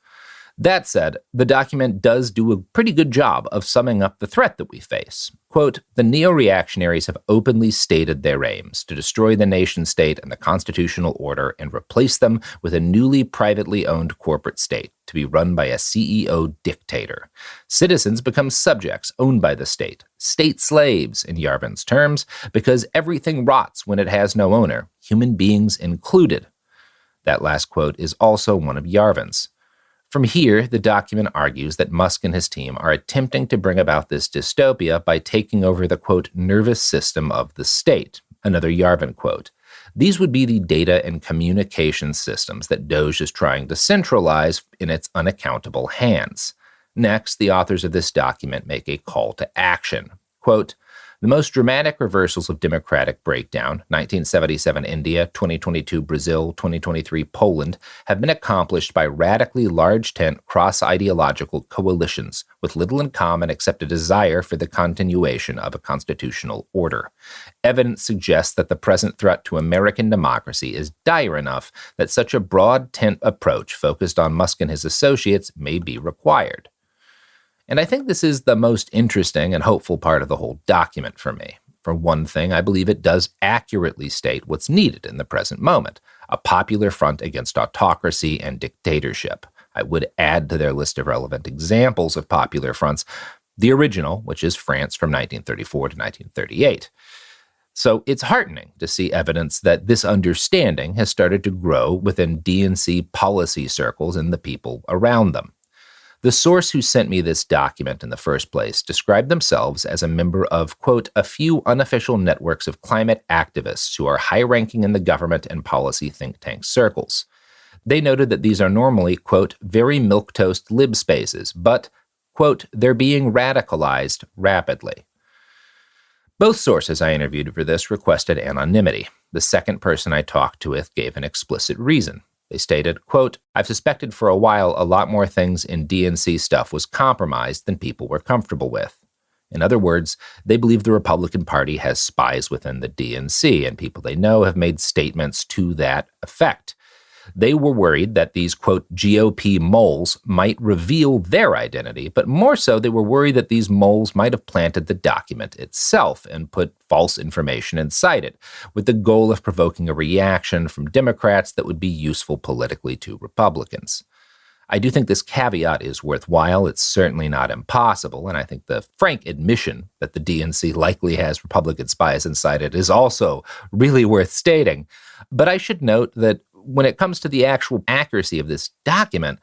Speaker 28: That said, the document does do a pretty good job of summing up the threat that we face. Quote, the neo-reactionaries have openly stated their aims to destroy the nation-state and the constitutional order and replace them with a newly privately owned corporate state to be run by a CEO dictator. Citizens become subjects owned by the state slaves in Yarvin's terms, because everything rots when it has no owner, human beings included. That last quote is also one of Yarvin's. From here, the document argues that Musk and his team are attempting to bring about this dystopia by taking over the, quote, nervous system of the state, another Yarvin quote. These would be the data and communication systems that Doge is trying to centralize in its unaccountable hands. Next, the authors of this document make a call to action. Quote, the most dramatic reversals of democratic breakdown, 1977 India, 2022 Brazil, 2023 Poland, have been accomplished by radically large-tent cross-ideological coalitions with little in common except a desire for the continuation of a constitutional order. Evidence suggests that the present threat to American democracy is dire enough that such a broad-tent approach focused on Musk and his associates may be required. And I think this is the most interesting and hopeful part of the whole document for me. For one thing, I believe it does accurately state what's needed in the present moment, a popular front against autocracy and dictatorship. I would add to their list of relevant examples of popular fronts the original, which is France from 1934 to 1938. So it's heartening to see evidence that this understanding has started to grow within DNC policy circles and the people around them. The source who sent me this document in the first place described themselves as a member of, quote, a few unofficial networks of climate activists who are high-ranking in the government and policy think tank circles. They noted that these are normally, quote, very milquetoast lib spaces, but, quote, they're being radicalized rapidly. Both sources I interviewed for this requested anonymity. The second person I talked to with gave an explicit reason. They stated, quote, I've suspected for a while a lot more things in DNC stuff was compromised than people were comfortable with. In other words, they believe the Republican Party has spies within the DNC, and people they know have made statements to that effect. They were worried that these, quote, GOP moles might reveal their identity, but more so they were worried that these moles might have planted the document itself and put false information inside it, with the goal of provoking a reaction from Democrats that would be useful politically to Republicans. I do think this caveat is worthwhile. It's certainly not impossible, and I think the frank admission that the DNC likely has Republican spies inside it is also really worth stating. But I should note that when it comes to the actual accuracy of this document,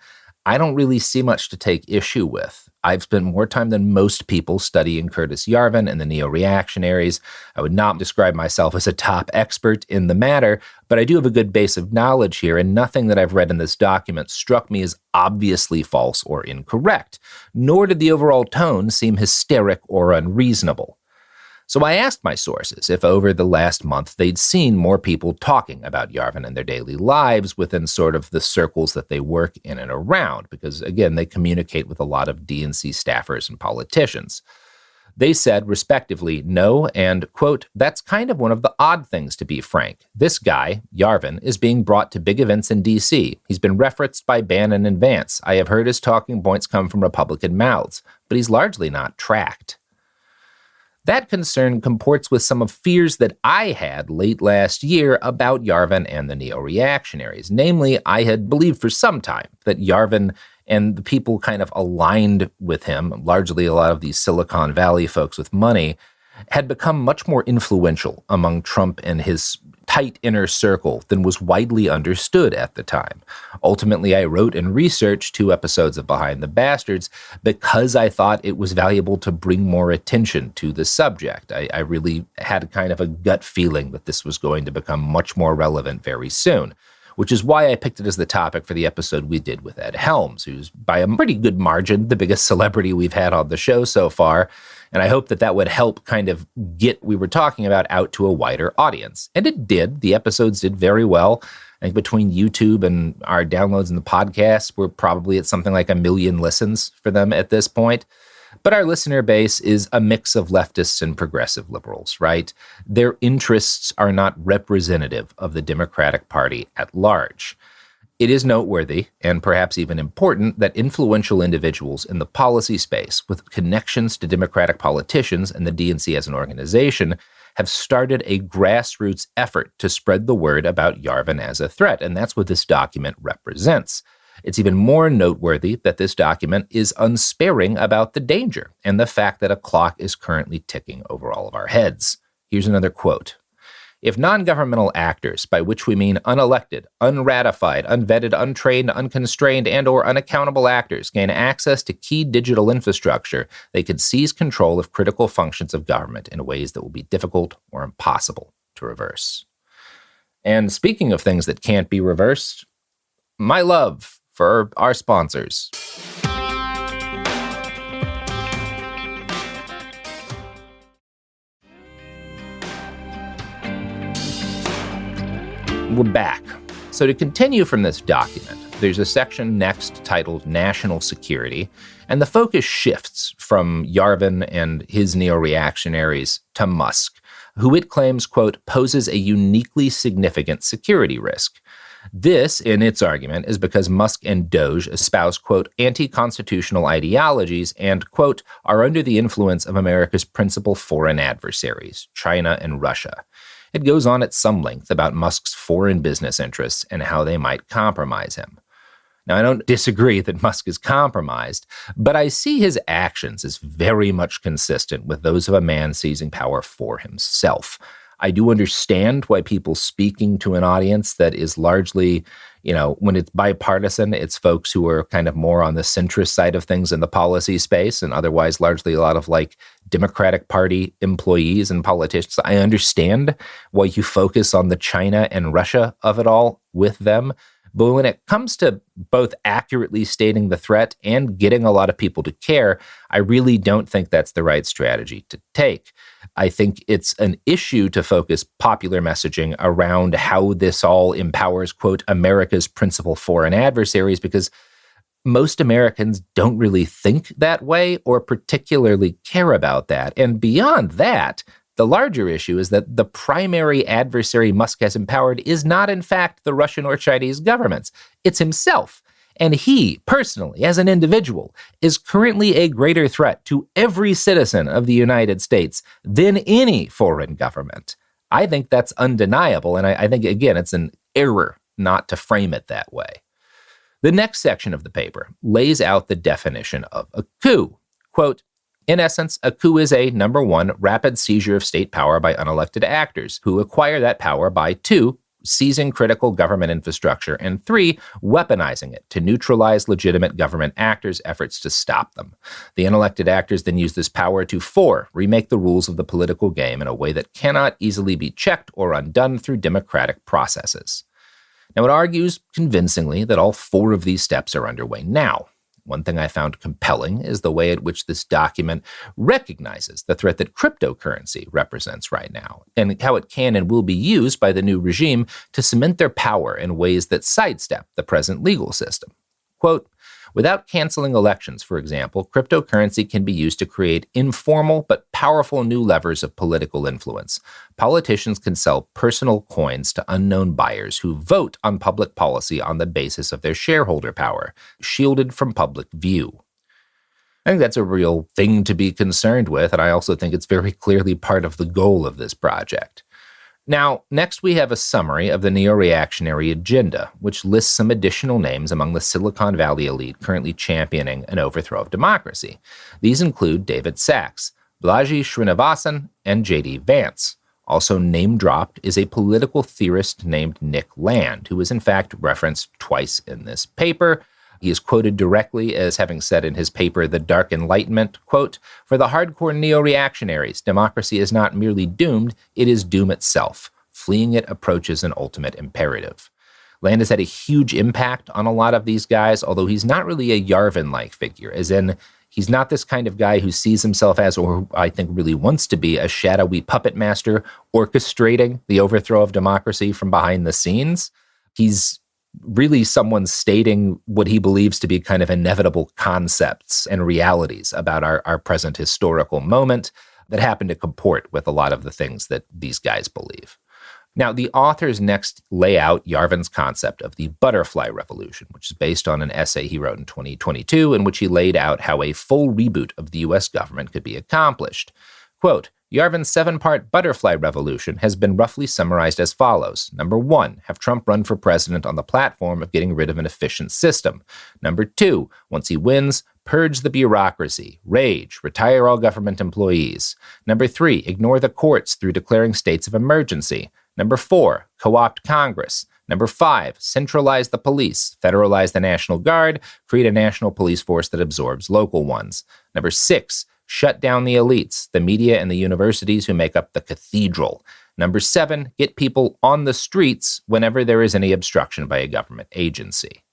Speaker 28: I don't really see much to take issue with. I've spent more time than most people studying Curtis Yarvin and the Neoreactionaries. I would not describe myself as a top expert in the matter, but I do have a good base of knowledge here, and nothing that I've read in this document struck me as obviously false or incorrect, nor did the overall tone seem hysteric or unreasonable. So I asked my sources if over the last month they'd seen more people talking about Yarvin in their daily lives within sort of the circles that they work in and around, because, again, they communicate with a lot of DNC staffers and politicians. They said, respectively, no, and, quote, that's kind of one of the odd things, to be frank. This guy, Yarvin, is being brought to big events in D.C. He's been referenced by Bannon and Vance. I have heard his talking points come from Republican mouths, but he's largely not tracked. That concern comports with some of fears that I had late last year about Yarvin and the Neoreactionaries. Namely, I had believed for some time that Yarvin and the people kind of aligned with him, largely a lot of these Silicon Valley folks with money, had become much more influential among Trump and his tight inner circle than was widely understood at the time. Ultimately, I wrote and researched 2 episodes of Behind the Bastards because I thought it was valuable to bring more attention to the subject. I really had kind of a gut feeling that this was going to become much more relevant very soon, which is why I picked it as the topic for the episode we did with Ed Helms, who's by a pretty good margin the biggest celebrity we've had on the show so far. And I hope that that would help kind of get what we were talking about out to a wider audience. And it did. The episodes did very well. I think between YouTube and our downloads and the podcast, we're probably at something like 1 million listens for them at this point. But our listener base is a mix of leftists and progressive liberals, right? Their interests are not representative of the Democratic Party at large. It is noteworthy, and perhaps even important, that influential individuals in the policy space with connections to Democratic politicians and the DNC as an organization have started a grassroots effort to spread the word about Yarvin as a threat, and that's what this document represents. It's even more noteworthy that this document is unsparing about the danger and the fact that a clock is currently ticking over all of our heads. Here's another quote. If non-governmental actors, by which we mean unelected, unratified, unvetted, untrained, unconstrained, and or unaccountable actors, gain access to key digital infrastructure, they could seize control of critical functions of government in ways that will be difficult or impossible to reverse. And speaking of things that can't be reversed, my love for our sponsors. We're back. So to continue from this document, there's a section next titled National Security, and the focus shifts from Yarvin and his Neoreactionaries to Musk, who it claims, quote, poses a uniquely significant security risk. This, in its argument, is because Musk and Doge espouse, quote, anti-constitutional ideologies and, quote, are under the influence of America's principal foreign adversaries, China and Russia. It goes on at some length about Musk's foreign business interests and how they might compromise him. Now, I don't disagree that Musk is compromised, but I see his actions as very much consistent with those of a man seizing power for himself. I do understand why people speaking to an audience that is largely, when it's bipartisan, it's folks who are kind of more on the centrist side of things in the policy space and otherwise largely a lot of like Democratic Party employees and politicians. I understand why you focus on the China and Russia of it all with them. But when it comes to both accurately stating the threat and getting a lot of people to care, I really don't think that's the right strategy to take. I think it's an issue to focus popular messaging around how this all empowers, quote, America's principal foreign adversaries, because most Americans don't really think that way or particularly care about that. And beyond that, the larger issue is that the primary adversary Musk has empowered is not, in fact, the Russian or Chinese governments. It's himself. And he, personally, as an individual, is currently a greater threat to every citizen of the United States than any foreign government. I think that's undeniable. And I think, again, it's an error not to frame it that way. The next section of the paper lays out the definition of a coup. Quote, in essence, a coup is a, number one, rapid seizure of state power by unelected actors who acquire that power by, two, seizing critical government infrastructure, and three, weaponizing it to neutralize legitimate government actors' efforts to stop them. The unelected actors then use this power to, four, remake the rules of the political game in a way that cannot easily be checked or undone through democratic processes. Now, it argues convincingly that all four of these steps are underway now. One thing I found compelling is the way at which this document recognizes the threat that cryptocurrency represents right now, and how it can and will be used by the new regime to cement their power in ways that sidestep the present legal system. Quote, without canceling elections, for example, cryptocurrency can be used to create informal but powerful new levers of political influence. Politicians can sell personal coins to unknown buyers who vote on public policy on the basis of their shareholder power, shielded from public view. I think that's a real thing to be concerned with, and I also think it's very clearly part of the goal of this project. Now, next we have a summary of the Neoreactionary agenda, which lists some additional names among the Silicon Valley elite currently championing an overthrow of democracy. These include David Sachs, Balaji Srinivasan, and J.D. Vance. Also name-dropped is a political theorist named Nick Land, who is in fact referenced twice in this paper. He is quoted directly as having said in his paper, The Dark Enlightenment, quote, for the hardcore neo-reactionaries, democracy is not merely doomed, it is doom itself. Fleeing it approaches an ultimate imperative. Land has had a huge impact on a lot of these guys, although he's not really a Yarvin-like figure, as in he's not this kind of guy who sees himself as, or I think really wants to be, a shadowy puppet master orchestrating the overthrow of democracy from behind the scenes. He's really someone stating what he believes to be kind of inevitable concepts and realities about our present historical moment that happen to comport with a lot of the things that these guys believe. Now, the authors next lay out Yarvin's concept of the butterfly revolution, which is based on an essay he wrote in 2022 in which he laid out how a full reboot of the U.S. government could be accomplished. Quote, Yarvin's 7-part butterfly revolution has been roughly summarized as follows. Number 1, have Trump run for president on the platform of getting rid of an efficient system. Number 2, once he wins, purge the bureaucracy, rage, retire all government employees. Number 3, ignore the courts through declaring states of emergency. Number 4, co-opt Congress. Number 5, centralize the police, federalize the National Guard, create a national police force that absorbs local ones. Number 6, shut down the elites, the media and the universities who make up the cathedral. Number 7, get people on the streets whenever there is any obstruction by a government agency.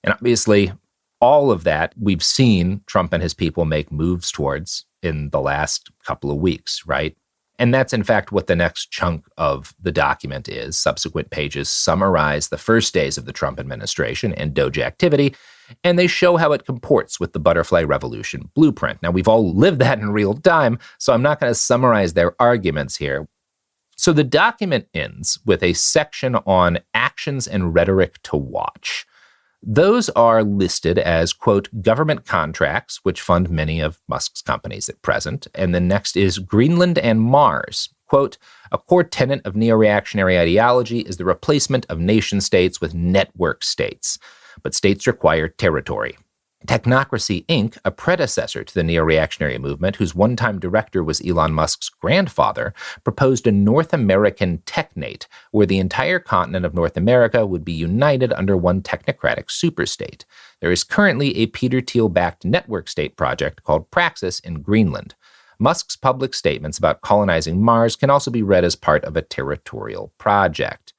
Speaker 28: And obviously, all of that we've seen Trump and his people make moves towards in the last couple of weeks, right? And that's in fact what the next chunk of the document is. Subsequent pages summarize the first days of the Trump administration and Doge activity, and they show how it comports with the butterfly revolution blueprint. Now, we've all lived that in real time, so I'm not going to summarize their arguments here. So the document ends with a section on actions and rhetoric to watch. Those are listed as, quote, government contracts, which fund many of Musk's companies at present. And then next is Greenland and Mars. Quote, a core tenet of neo-reactionary ideology is the replacement of nation states with network states. But states require territory. Technocracy, Inc., a predecessor to the neo-reactionary movement, whose one-time director was Elon Musk's grandfather, proposed a North American technate, where the entire continent of North America would be united under one technocratic superstate. There is currently a Peter Thiel-backed network state project called Praxis in Greenland. Musk's public statements about colonizing Mars can also be read as part of a territorial project.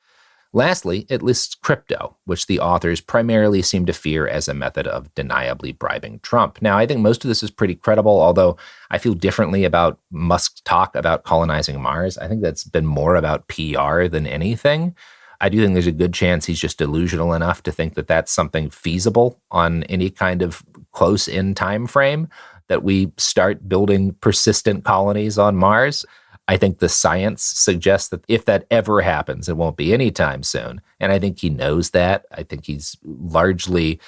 Speaker 28: Lastly, it lists crypto, which the authors primarily seem to fear as a method of deniably bribing Trump. Now, I think most of this is pretty credible, although I feel differently about Musk's talk about colonizing Mars. I think that's been more about PR than anything. I do think there's a good chance he's just delusional enough to think that that's something feasible on any kind of close-in time frame, that we start building persistent colonies on Mars. I think the science suggests that if that ever happens, it won't be anytime soon. And I think he knows that. I think he's largely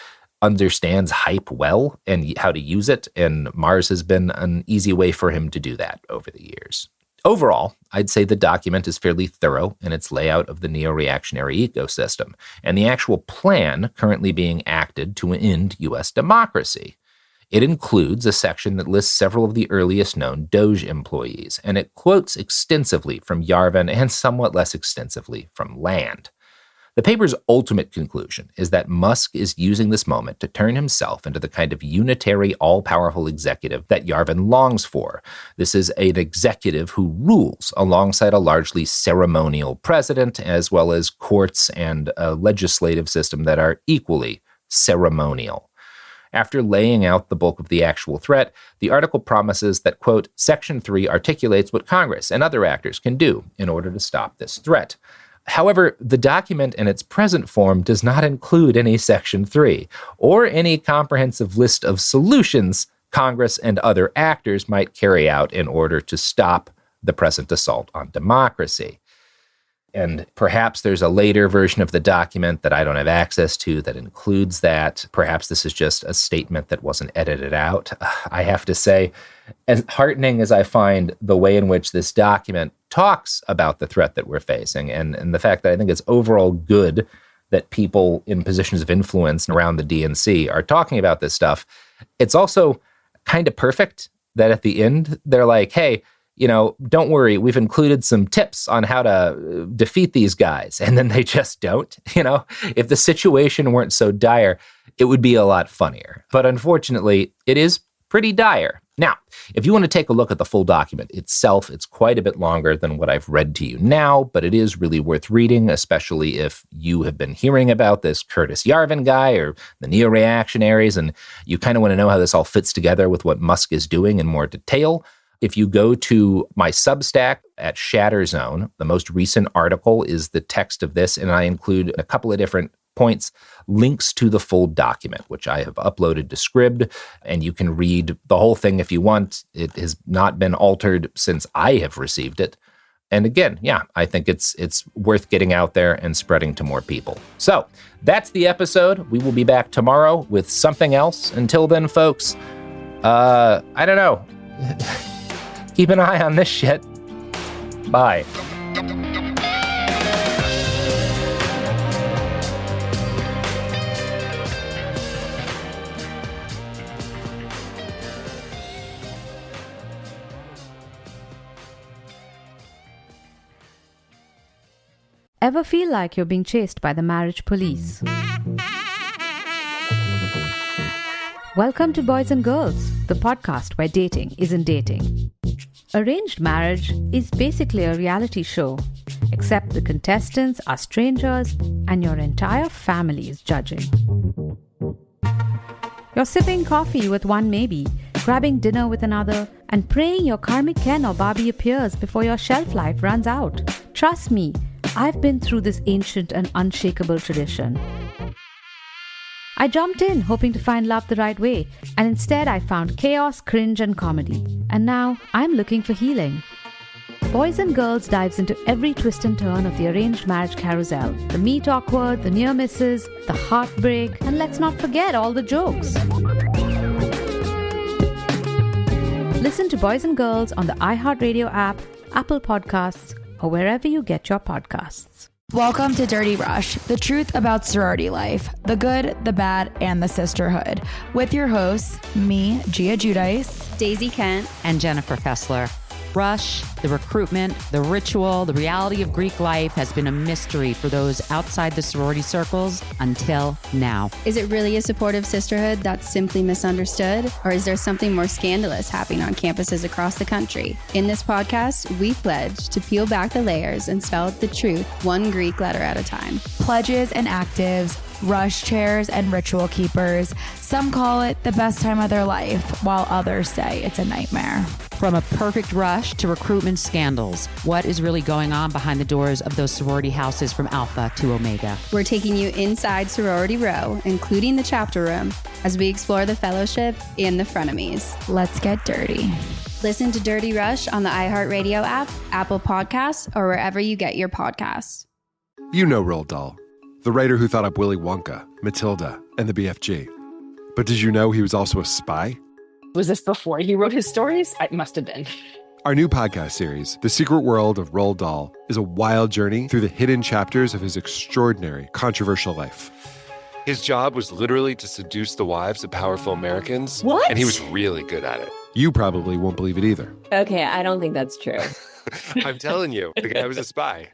Speaker 28: understands hype well and how to use it. And Mars has been an easy way for him to do that over the years. Overall, I'd say the document is fairly thorough in its layout of the neo-reactionary ecosystem and the actual plan currently being acted to end U.S. democracy. It includes a section that lists several of the earliest known Doge employees, and it quotes extensively from Yarvin and somewhat less extensively from Land. The paper's ultimate conclusion is that Musk is using this moment to turn himself into the kind of unitary, all-powerful executive that Yarvin longs for. This is an executive who rules alongside a largely ceremonial president, as well as courts and a legislative system that are equally ceremonial. After laying out the bulk of the actual threat, the article promises that, quote, Section 3 articulates what Congress and other actors can do in order to stop this threat. However, the document in its present form does not include any Section 3 or any comprehensive list of solutions Congress and other actors might carry out in order to stop the present assault on democracy. And perhaps there's a later version of the document that I don't have access to that includes that. Perhaps this is just a statement that wasn't edited out. I have to say, as heartening as I find the way in which this document talks about the threat that we're facing, and the fact that I think it's overall good that people in positions of influence around the DNC are talking about this stuff, it's also kind of perfect that at the end they're like, hey, don't worry, we've included some tips on how to defeat these guys. And then they just don't. If the situation weren't so dire, it would be a lot funnier. But unfortunately, it is pretty dire. Now, if you want to take a look at the full document itself, it's quite a bit longer than what I've read to you now, but it is really worth reading, especially if you have been hearing about this Curtis Yarvin guy or the Neoreactionaries, and you kind of want to know how this all fits together with what Musk is doing in more detail. If you go to my Substack at Shatter Zone, the most recent article is the text of this, and I include a couple of different points, links to the full document, which I have uploaded to Scribd, and you can read the whole thing if you want. It has not been altered since I have received it. And again, I think it's worth getting out there and spreading to more people. So that's the episode. We will be back tomorrow with something else. Until then, folks, I don't know. Keep an eye on this shit. Bye.
Speaker 5: Ever feel like you're being chased by the marriage police? Welcome to Boys and Girls, the podcast where dating isn't dating. Arranged marriage is basically a reality show, except the contestants are strangers and your entire family is judging. You're sipping coffee with one maybe, grabbing dinner with another, and praying your karmic Ken or Barbie appears before your shelf life runs out. Trust me, I've been through this ancient and unshakable tradition. I jumped in hoping to find love the right way, and instead I found chaos, cringe, and comedy. And now I'm looking for healing. Boys and Girls dives into every twist and turn of the arranged marriage carousel. The meet awkward, the near misses, the heartbreak, and let's not forget all the jokes. Listen to Boys and Girls on the iHeartRadio app, Apple Podcasts, or wherever you get your podcasts.
Speaker 6: Welcome to Dirty Rush, the truth about sorority life, the good, the bad, and the sisterhood. With your hosts, me, Gia Giudice,
Speaker 9: Daisy Kent,
Speaker 15: and Jennifer Fessler. Rush, the recruitment, the ritual, the reality of Greek life has been a mystery for those outside the sorority circles until now.
Speaker 9: Is it really a supportive sisterhood that's simply misunderstood? Or is there something more scandalous happening on campuses across the country? In this podcast, we pledge to peel back the layers and spell out the truth one Greek letter at a time.
Speaker 6: Pledges and actives, rush chairs and ritual keepers. Some call it the best time of their life, while others say it's a nightmare.
Speaker 15: From a perfect rush to recruitment scandals, what is really going on behind the doors of those sorority houses from Alpha to Omega?
Speaker 9: We're taking you inside Sorority Row, including the chapter room, as we explore the fellowship and the frenemies.
Speaker 6: Let's get dirty.
Speaker 9: Listen to Dirty Rush on the iHeartRadio app, Apple Podcasts, or wherever you get your podcasts.
Speaker 18: You know Roald Dahl, the writer who thought up Willy Wonka, Matilda, and the BFG. But did you know he was also a spy?
Speaker 22: Was this before he wrote his stories? It must have been.
Speaker 18: Our new podcast series, The Secret World of Roald Dahl, is a wild journey through the hidden chapters of his extraordinary, controversial life.
Speaker 26: His job was literally to seduce the wives of powerful Americans.
Speaker 7: What?
Speaker 26: And he was really good at it.
Speaker 18: You probably won't believe it either.
Speaker 7: Okay, I don't think that's true.
Speaker 26: I'm telling you, the guy was a spy.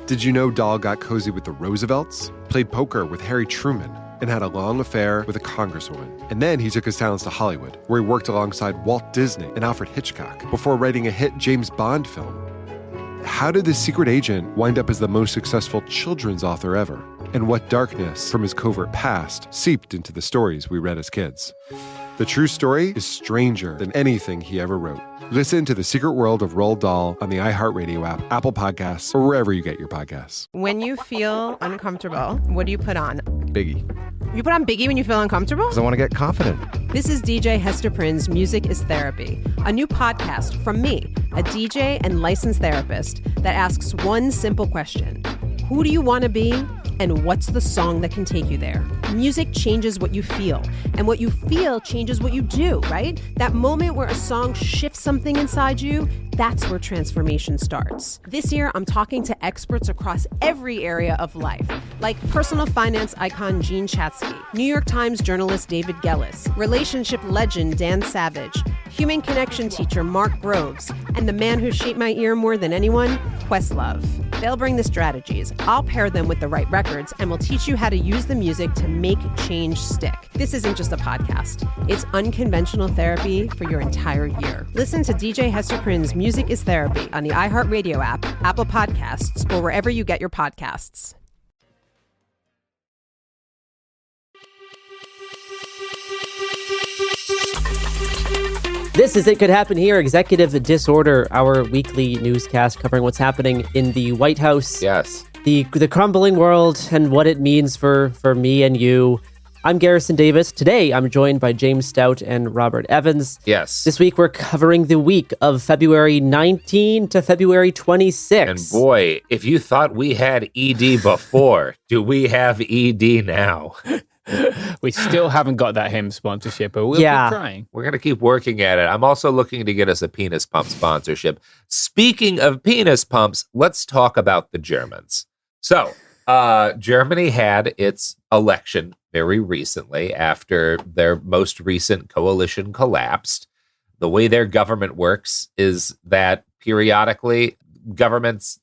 Speaker 18: Did you know Dahl got cozy with the Roosevelts, played poker with Harry Truman, and had a long affair with a congresswoman? And then he took his talents to Hollywood, where he worked alongside Walt Disney and Alfred Hitchcock before writing a hit James Bond film. How did this secret agent wind up as the most successful children's author ever? And what darkness from his covert past seeped into the stories we read as kids? The true story is stranger than anything he ever wrote. Listen to The Secret World of Roald Dahl on the iHeartRadio app, Apple Podcasts, or wherever you get your podcasts.
Speaker 27: When you feel uncomfortable, what do you put on?
Speaker 18: Biggie.
Speaker 27: You put on Biggie when you feel uncomfortable?
Speaker 18: Because I want to get confident.
Speaker 27: This is DJ Hester Prynne's Music is Therapy, a new podcast from me, a DJ and licensed therapist that asks one simple question. Who do you want to be? And what's the song that can take you there? Music changes what you feel, and what you feel changes what you do, right? That moment where a song shifts something inside you, that's where transformation starts. This year, I'm talking to experts across every area of life, like personal finance icon Gene Chatsky, New York Times journalist David Gellis, relationship legend Dan Savage, human connection teacher Mark Groves, and the man who shaped my ear more than anyone, Questlove. They'll bring the strategies, I'll pair them with the right records, and we'll teach you how to use the music to make change stick. This isn't just a podcast. It's unconventional therapy for your entire year. Listen to DJ Hester Prynne's Music is Therapy on the iHeartRadio app, Apple Podcasts, or wherever you get your podcasts.
Speaker 8: This is It Could Happen Here, Executive Disorder, our weekly newscast covering what's happening in the White House.
Speaker 28: Yes.
Speaker 8: The crumbling world and what it means for me and you. I'm Garrison Davis. Today, I'm joined by James Stout and Robert Evans.
Speaker 28: Yes.
Speaker 8: This week, we're covering the week of February 19 to February 26.
Speaker 28: And boy, if you thought we had ED before, do we have ED now?
Speaker 10: We still haven't got that hymn sponsorship, but we'll keep trying.
Speaker 28: We're going to keep working at it. I'm also looking to get us a penis pump sponsorship. Speaking of penis pumps, let's talk about the Germans. So, Germany had its election very recently after their most recent coalition collapsed. The way their government works is that periodically governments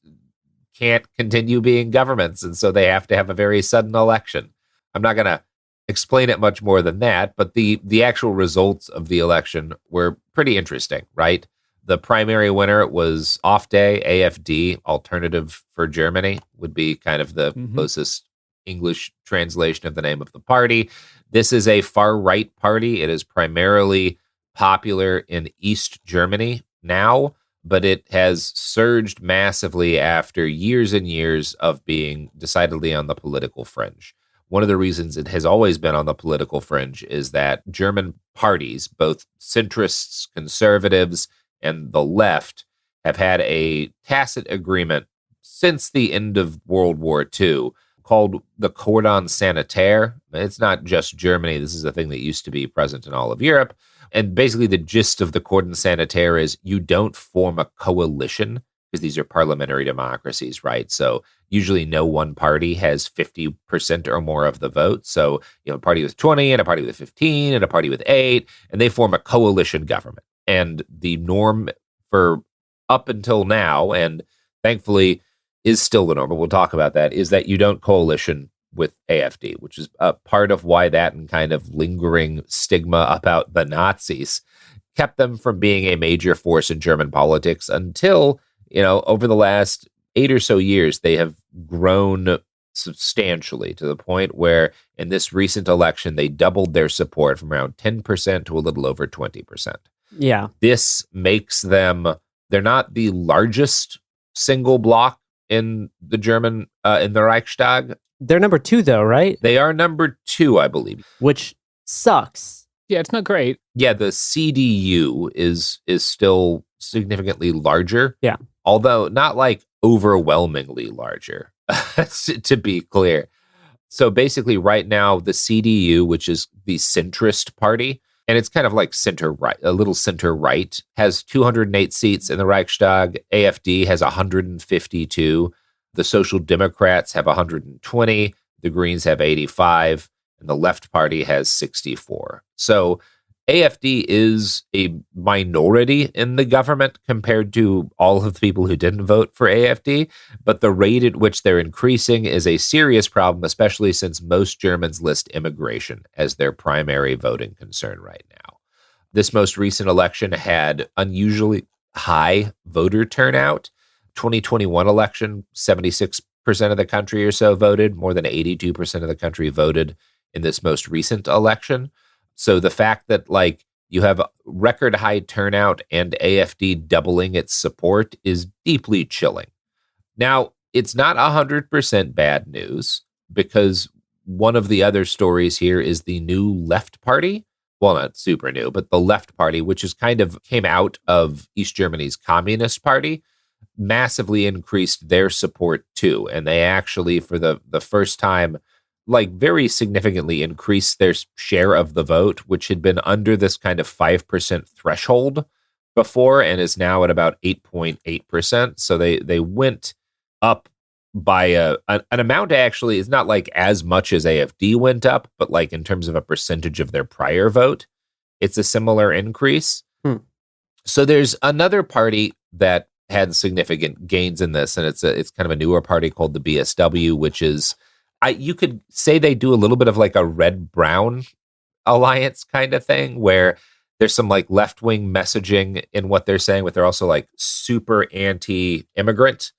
Speaker 28: can't continue being governments, and so they have to have a very sudden election. I'm not going to explain it much more than that, but the actual results of the election were pretty interesting, right? The primary winner was AfD, AFD, Alternative for Germany, would be kind of the closest English translation of the name of the party. This is a far-right party. It is primarily popular in East Germany now, but it has surged massively after years and years of being decidedly on the political fringe. One of the reasons it has always been on the political fringe is that German parties, both centrists, conservatives, and the left, have had a tacit agreement since the end of World War II called the Cordon Sanitaire. It's not just Germany. This is a thing that used to be present in all of Europe. And basically the gist of the Cordon Sanitaire is you don't form a coalition, because these are parliamentary democracies, right? So usually no one party has 50% or more of the vote. So, a party with 20 and a party with 15 and a party with 8, and they form a coalition government. And the norm for up until now, and thankfully is still the norm, but we'll talk about that, is that you don't coalition with AfD, which is a part of why that and kind of lingering stigma about the Nazis kept them from being a major force in German politics until, over the last 8 or so years, they have grown substantially to the point where in this recent election, they doubled their support from around 10% to a little over 20%.
Speaker 8: Yeah.
Speaker 28: This makes them, they're not the largest single bloc in the German, in the Reichstag.
Speaker 8: They're number 2, though, right?
Speaker 28: They are number 2, I believe.
Speaker 8: Which sucks.
Speaker 10: Yeah, it's not great.
Speaker 28: Yeah, the CDU is still significantly larger.
Speaker 8: Yeah.
Speaker 28: Although not like overwhelmingly larger, to be clear. So basically right now, the CDU, which is the centrist party, and it's kind of like center right, a little center right, has 208 seats in the Reichstag. AfD has 152. The Social Democrats have 120. The Greens have 85. And the Left Party has 64. So AfD is a minority in the government compared to all of the people who didn't vote for AfD, but the rate at which they're increasing is a serious problem, especially since most Germans list immigration as their primary voting concern right now. This most recent election had unusually high voter turnout. 2021 election, 76% of the country or so voted, more than 82% of the country voted in this most recent election. So the fact that you have record high turnout and AfD doubling its support is deeply chilling. Now, it's not 100% bad news, because one of the other stories here is the new Left Party. Well, not super new, but the Left Party, which is kind of came out of East Germany's Communist Party, massively increased their support too. And they actually, for the first time, very significantly increased their share of the vote, which had been under this kind of 5% threshold before and is now at about 8.8%. So they went up by an amount actually is not as much as AfD went up, but in terms of a percentage of their prior vote, it's a similar increase. So there's another party that had significant gains in this, and it's kind of a newer party called the BSW, which is, you could say they do a little bit of a red-brown alliance kind of thing, where there's some left-wing messaging in what they're saying, but they're also super anti-immigrant.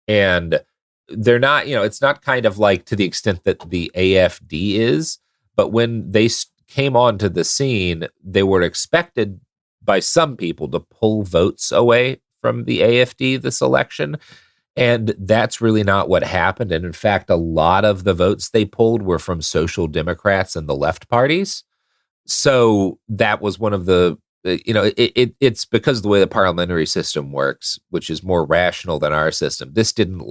Speaker 28: And they're not, it's not kind of to the extent that the AfD is, but when they came onto the scene, they were expected by some people to pull votes away from the AfD this election. And that's really not what happened. And in fact, a lot of the votes they pulled were from Social Democrats and the left parties. So that was one of the, it's because of the way the parliamentary system works, which is more rational than our system. This didn't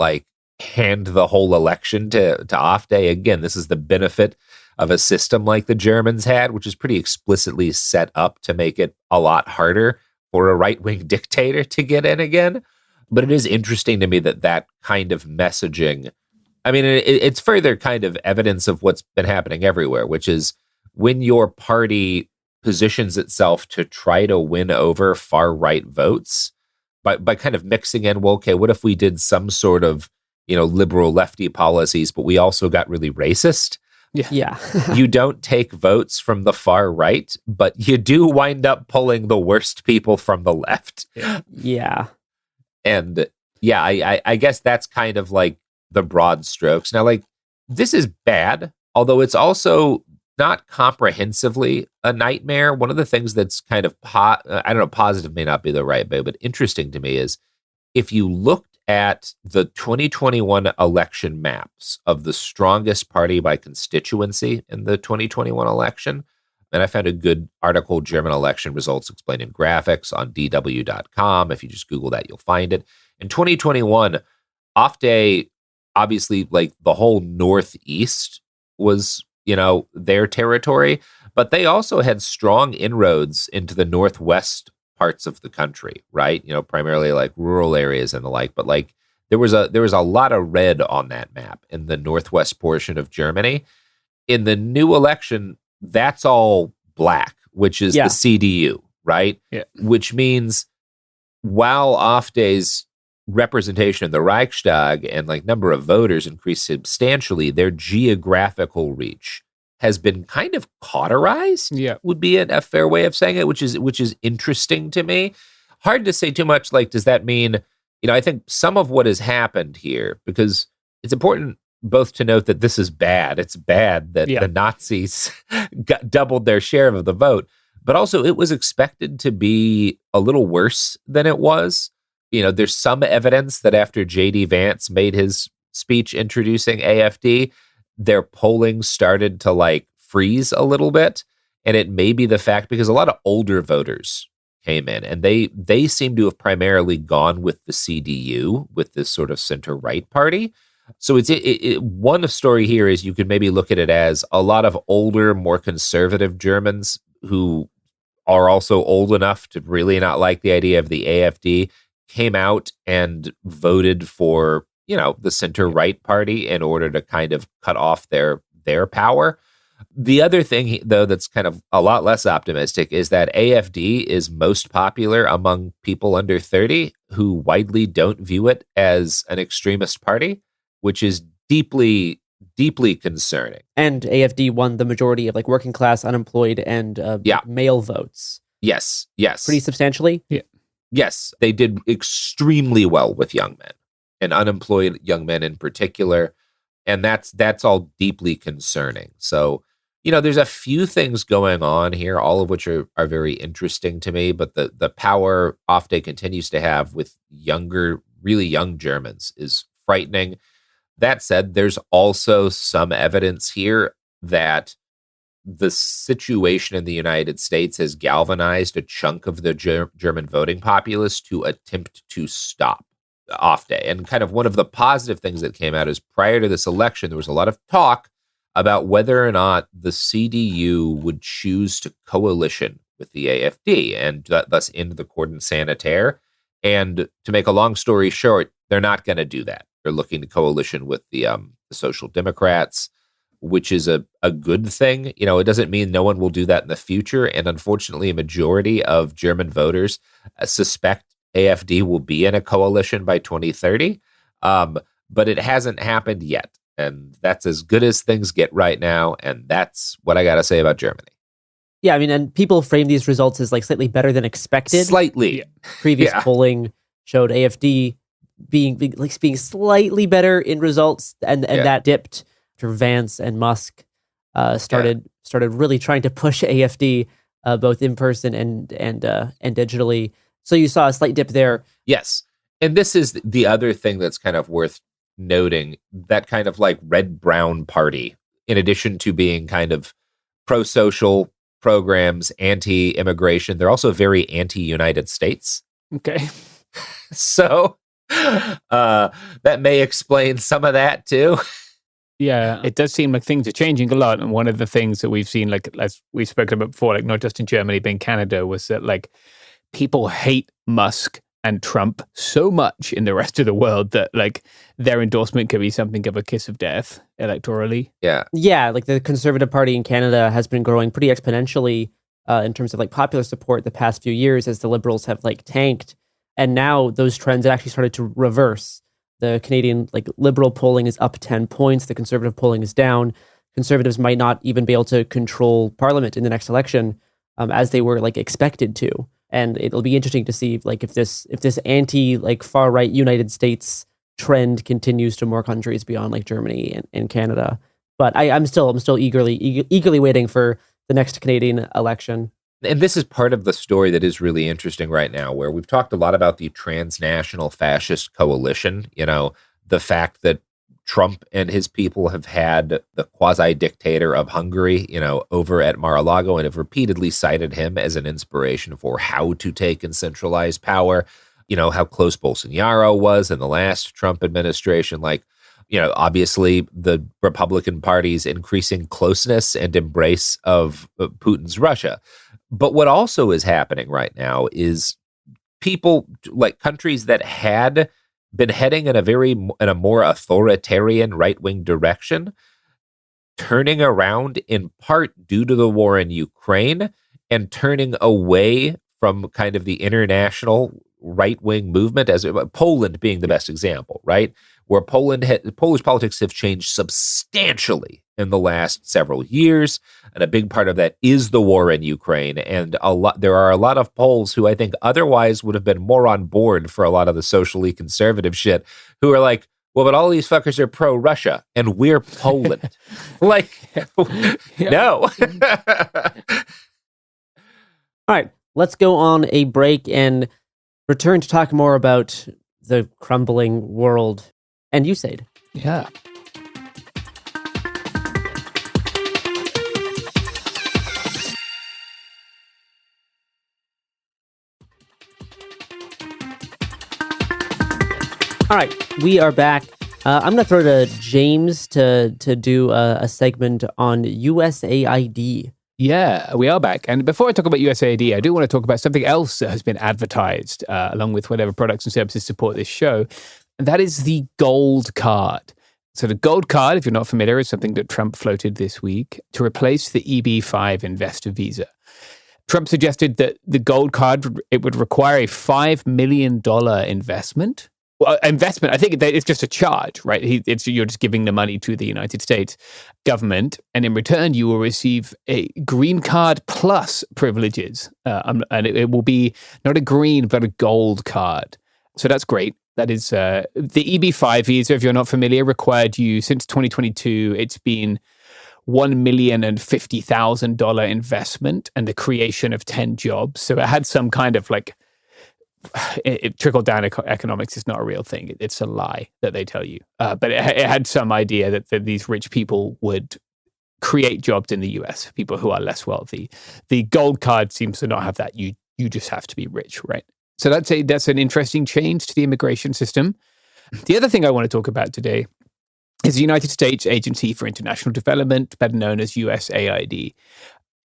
Speaker 28: hand the whole election to AfD. Again, this is the benefit of a system like the Germans had, which is pretty explicitly set up to make it a lot harder for a right-wing dictator to get in again. But it is interesting to me that kind of messaging, it's further kind of evidence of what's been happening everywhere, which is when your party positions itself to try to win over far-right votes by kind of mixing in, well, okay, what if we did some sort of, liberal lefty policies, but we also got really racist?
Speaker 8: Yeah.
Speaker 28: You don't take votes from the far right, but you do wind up pulling the worst people from the left.
Speaker 8: Yeah.
Speaker 28: And yeah, I guess that's kind of the broad strokes. Now, this is bad, although it's also not comprehensively a nightmare. One of the things that's kind of, positive may not be the right way, but interesting to me is if you looked at the 2021 election maps of the strongest party by constituency in the 2021 election, and I found a good article, German election results explained in graphics, on dw.com. If you just Google that, you'll find it. In 2021, AfD, obviously, the whole Northeast was, their territory, but they also had strong inroads into the Northwest parts of the country, right? Primarily rural areas and the like, but there was a lot of red on that map in the Northwest portion of Germany. In the new election, that's all black, which is the CDU, right?
Speaker 10: Yeah.
Speaker 28: Which means while AfD's representation in the Reichstag and number of voters increased substantially, their geographical reach has been kind of cauterized.
Speaker 10: Yeah,
Speaker 28: would be a fair way of saying it, which is interesting to me. Hard to say too much. Does that mean? I think some of what has happened here, because it's important both to note that this is bad. It's bad that the Nazis doubled their share of the vote, but also it was expected to be a little worse than it was. There's some evidence that after J.D. Vance made his speech introducing AfD, their polling started to freeze a little bit. And it may be the fact because a lot of older voters came in and they seem to have primarily gone with the CDU, with this sort of center-right party. So one story here is you could maybe look at it as a lot of older, more conservative Germans who are also old enough to really not like the idea of the AfD, came out and voted for, the center-right party in order to kind of cut off their power. The other thing, though, that's kind of a lot less optimistic is that AfD is most popular among people under 30 who widely don't view it as an extremist party, which is deeply, deeply concerning.
Speaker 8: And AfD won the majority of working class, unemployed, and male votes.
Speaker 28: Yes.
Speaker 8: Pretty substantially?
Speaker 10: Yeah.
Speaker 28: Yes, they did extremely well with young men and unemployed young men in particular. And that's all deeply concerning. So, there's a few things going on here, all of which are very interesting to me. But the power AfD continues to have with really young Germans is frightening. That said, there's also some evidence here that the situation in the United States has galvanized a chunk of the German voting populace to attempt to stop AfD. And kind of one of the positive things that came out is prior to this election, there was a lot of talk about whether or not the CDU would choose to coalition with the AfD and thus end the cordon sanitaire. And to make a long story short, they're not going to do that. They're looking to coalition with the Social Democrats, which is a good thing. It doesn't mean no one will do that in the future. And unfortunately, a majority of German voters suspect AfD will be in a coalition by 2030. But it hasn't happened yet. And that's as good as things get right now. And that's what I got to say about Germany.
Speaker 8: Yeah, I mean, and people frame these results as slightly better than expected.
Speaker 28: Slightly.
Speaker 8: Previous polling showed AfD being slightly better in results, and that dipped after Vance and Musk started really trying to push AfD both in person and digitally. So you saw a slight dip there.
Speaker 28: Yes. And this is the other thing that's kind of worth noting, that kind of red-brown party, in addition to being kind of pro-social programs, anti-immigration, they're also very anti-United States.
Speaker 10: Okay.
Speaker 28: So that may explain some of that too.
Speaker 10: Yeah, it does seem like things are changing a lot. And one of the things that we've seen, as we've spoken about before, not just in Germany, but in Canada, was that people hate Musk and Trump so much in the rest of the world that their endorsement could be something of a kiss of death electorally.
Speaker 28: Yeah.
Speaker 8: Yeah, the Conservative Party in Canada has been growing pretty exponentially in terms of popular support the past few years as the Liberals have tanked. And now those trends have actually started to reverse. The Canadian Liberal polling is up 10 points. The Conservative polling is down. Conservatives might not even be able to control Parliament in the next election as they were expected to. And it'll be interesting to see if this anti far right United States trend continues to more countries beyond Germany and Canada. But I'm still eagerly waiting for the next Canadian election.
Speaker 28: And this is part of the story that is really interesting right now, where we've talked a lot about the transnational fascist coalition, the fact that Trump and his people have had the quasi-dictator of Hungary, over at Mar-a-Lago and have repeatedly cited him as an inspiration for how to take and centralize power. How close Bolsonaro was in the last Trump administration. Obviously the Republican Party's increasing closeness and embrace of Putin's Russia. But what also is happening right now is people, countries that had been heading in a more authoritarian right-wing direction, turning around in part due to the war in Ukraine and turning away from kind of the international right-wing movement, as Poland being the best example, right? Where Polish politics have changed substantially in the last several years, and a big part of that is the war in Ukraine. And there are a lot of Poles who I think otherwise would have been more on board for a lot of the socially conservative shit, who are like, well, but all these fuckers are pro-Russia, and we're Poland. No.
Speaker 8: All right, let's go on a break and return to talk more about the crumbling world and USAID.
Speaker 10: Yeah.
Speaker 8: All right, we are back. I'm going to throw to James to do a segment on USAID.
Speaker 10: Yeah, we are back. And before I talk about USAID, I do want to talk about something else that has been advertised along with whatever products and services support this show. And that is the Gold Card. So the Gold Card, if you're not familiar, is something that Trump floated this week to replace the EB-5 investor visa. Trump suggested that the Gold Card, it would require a $5 million investment. Well, investment, I think it's just a charge, right? You're just giving the money to the United States government, and in return, you will receive a green card plus privileges. And it will be not a green, but a gold card. So that's great. That is the EB-5 visa, if you're not familiar, required you, since 2022, it's been $1,050,000 investment and the creation of 10 jobs. So it had some kind of trickle-down economics is not a real thing. It's a lie that they tell you. But it had some idea that these rich people would create jobs in the US, people who are less wealthy. The gold card seems to not have that. You just have to be rich, right? So that's an interesting change to the immigration system. The other thing I want to talk about today is the United States Agency for International Development, better known as USAID.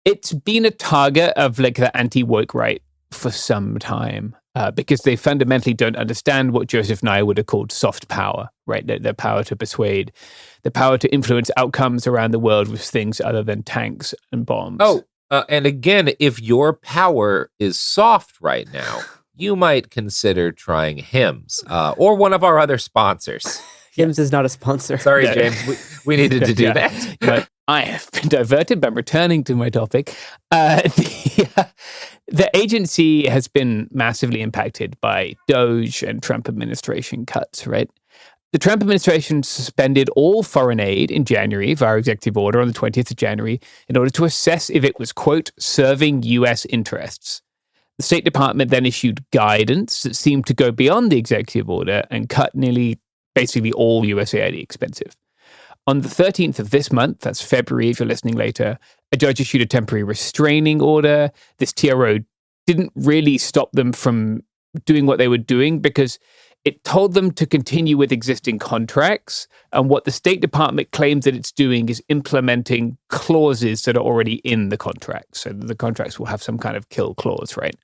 Speaker 10: It's been a target of the anti-woke right for some time. Because they fundamentally don't understand what Joseph Nye would have called soft power, right? The power to persuade, the power to influence outcomes around the world with things other than tanks and bombs.
Speaker 28: Oh, and again, if your power is soft right now, you might consider trying Hims or one of our other sponsors.
Speaker 8: Hims is not a sponsor.
Speaker 28: Sorry, James. We needed to do that.
Speaker 10: But I have been diverted, but I'm returning to my topic. The agency has been massively impacted by DOGE and Trump administration cuts, right? The Trump administration suspended all foreign aid in January via executive order on the 20th of January in order to assess if it was, quote, serving U.S. interests. The State Department then issued guidance that seemed to go beyond the executive order and cut basically all USAID expensive. On the 13th of this month, that's February if you're listening later, a judge issued a temporary restraining order. This TRO didn't really stop them from doing what they were doing because it told them to continue with existing contracts. And what the State Department claims that it's doing is implementing clauses that are already in the contracts. So the contracts will have some kind of kill clause, right?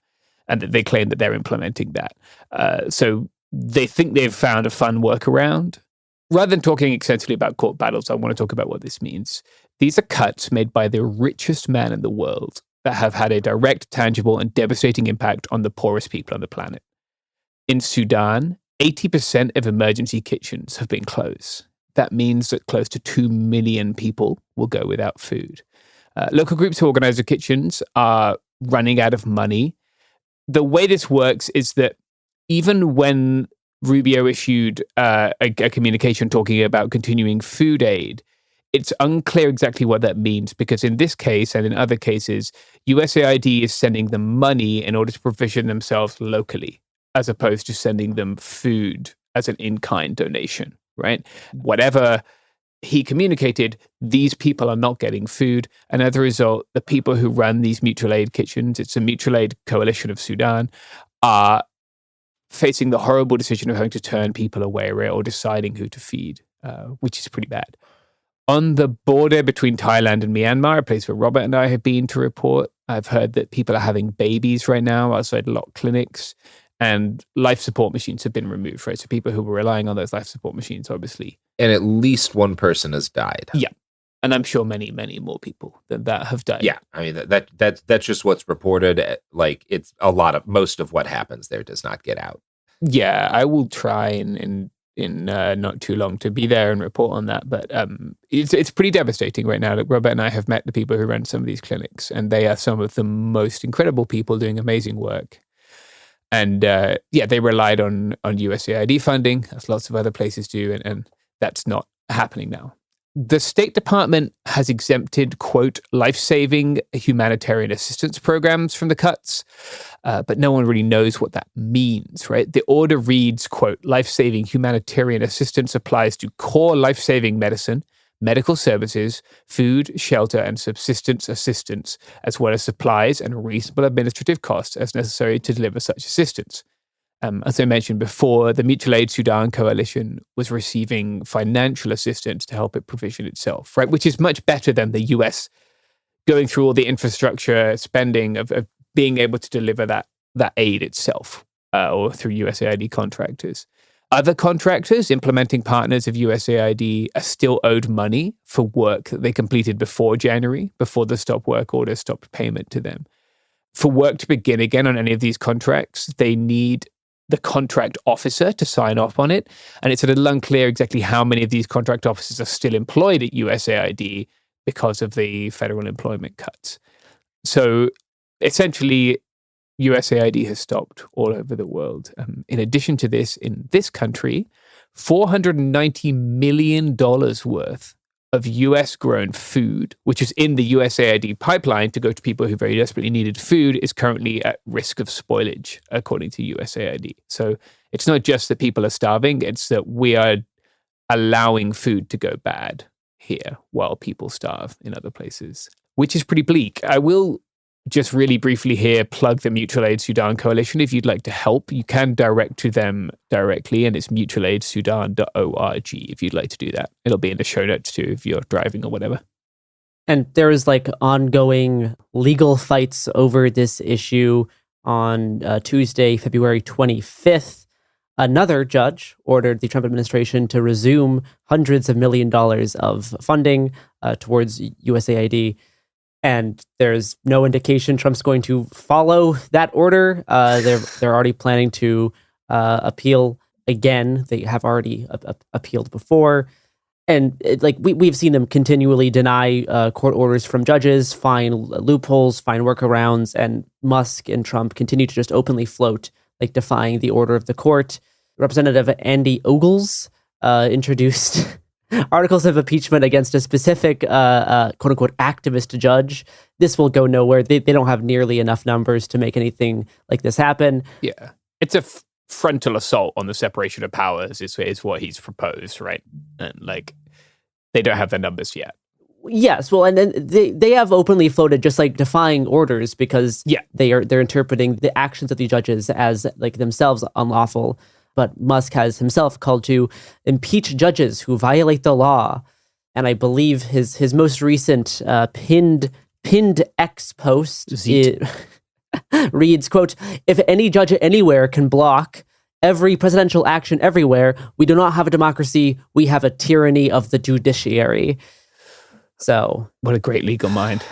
Speaker 10: And that they claim that they're implementing that. So they think they've found a fun workaround. Rather than talking extensively about court battles, I want to talk about what this means. These are cuts made by the richest man in the world that have had a direct, tangible, and devastating impact on the poorest people on the planet. In Sudan, 80% of emergency kitchens have been closed. That means that close to 2 million people will go without food. Local groups who organize the kitchens are running out of money. The way this works is that even when Rubio issued a communication talking about continuing food aid, it's unclear exactly what that means because in this case and in other cases, USAID is sending them money in order to provision themselves locally, as opposed to sending them food as an in-kind donation, right? Whatever he communicated, these people are not getting food. And as a result, the people who run these mutual aid kitchens, it's a mutual aid coalition of Sudan, are facing the horrible decision of having to turn people away or deciding who to feed, which is pretty bad. On the border between Thailand and Myanmar, a place where Robert and I have been to report, I've heard that people are having babies right now outside locked clinics and life support machines have been removed, right? So people who were relying on those life support machines, obviously.
Speaker 28: And at least one person has died.
Speaker 10: Yeah. And I'm sure many, many more people than that have died.
Speaker 28: Yeah. I mean, that's just what's reported. It's most of what happens there does not get out.
Speaker 10: Yeah, I will try in not too long to be there and report on that. But it's pretty devastating right now. Like Robert and I have met the people who run some of these clinics, and they are some of the most incredible people doing amazing work. And they relied on USAID funding, as lots of other places do, and that's not happening now. The State Department has exempted, quote, life-saving humanitarian assistance programs from the cuts, but no one really knows what that means, right? The order reads, quote, life-saving humanitarian assistance applies to core life-saving medicine, medical services, food, shelter, and subsistence assistance, as well as supplies and reasonable administrative costs as necessary to deliver such assistance. As I mentioned before, the Mutual Aid Sudan Coalition was receiving financial assistance to help it provision itself, right? Which is much better than the US going through all the infrastructure spending of being able to deliver that aid itself, or through USAID contractors. Other contractors, implementing partners of USAID, are still owed money for work that they completed before January, before the stop work order stopped payment to them. For work to begin again on any of these contracts, they need the contract officer to sign off on it. And it's a little unclear exactly how many of these contract officers are still employed at USAID because of the federal employment cuts. So essentially, USAID has stopped all over the world. In addition to this, in this country, $490 million worth of US-grown food, which is in the USAID pipeline to go to people who very desperately needed food, is currently at risk of spoilage, according to USAID. So it's not just that people are starving, it's that we are allowing food to go bad here while people starve in other places, which is pretty bleak. I will just really briefly here plug the Mutual Aid Sudan Coalition. If you'd like to help, you can direct to them directly, and it's mutualaidsudan.org if you'd like to do that. It'll be in the show notes too if you're driving or whatever.
Speaker 8: And there is like ongoing legal fights over this issue. On Tuesday, February 25th, another judge ordered the Trump administration to resume hundreds of $millions of funding towards USAID. And there's no indication Trump's going to follow that order. They're already planning to appeal again. They have already appealed before. And we've seen them continually deny court orders from judges, find loopholes, find workarounds, and Musk and Trump continue to just openly float, like defying the order of the court. Representative Andy Ogles introduced articles of impeachment against a specific, quote-unquote, activist judge. This will go nowhere. They don't have nearly enough numbers to make anything like this happen.
Speaker 10: Yeah. It's a frontal assault on the separation of powers is what he's proposed, right? And, they don't have the numbers yet.
Speaker 8: Yes, well, and then they have openly floated just, defying orders because they're interpreting the actions of the judges as, themselves unlawful. But Musk has himself called to impeach judges who violate the law. And I believe his most recent pinned X post reads, quote, "If any judge anywhere can block every presidential action everywhere, we do not have a democracy. We have a tyranny of the judiciary." So,
Speaker 10: what a great legal mind.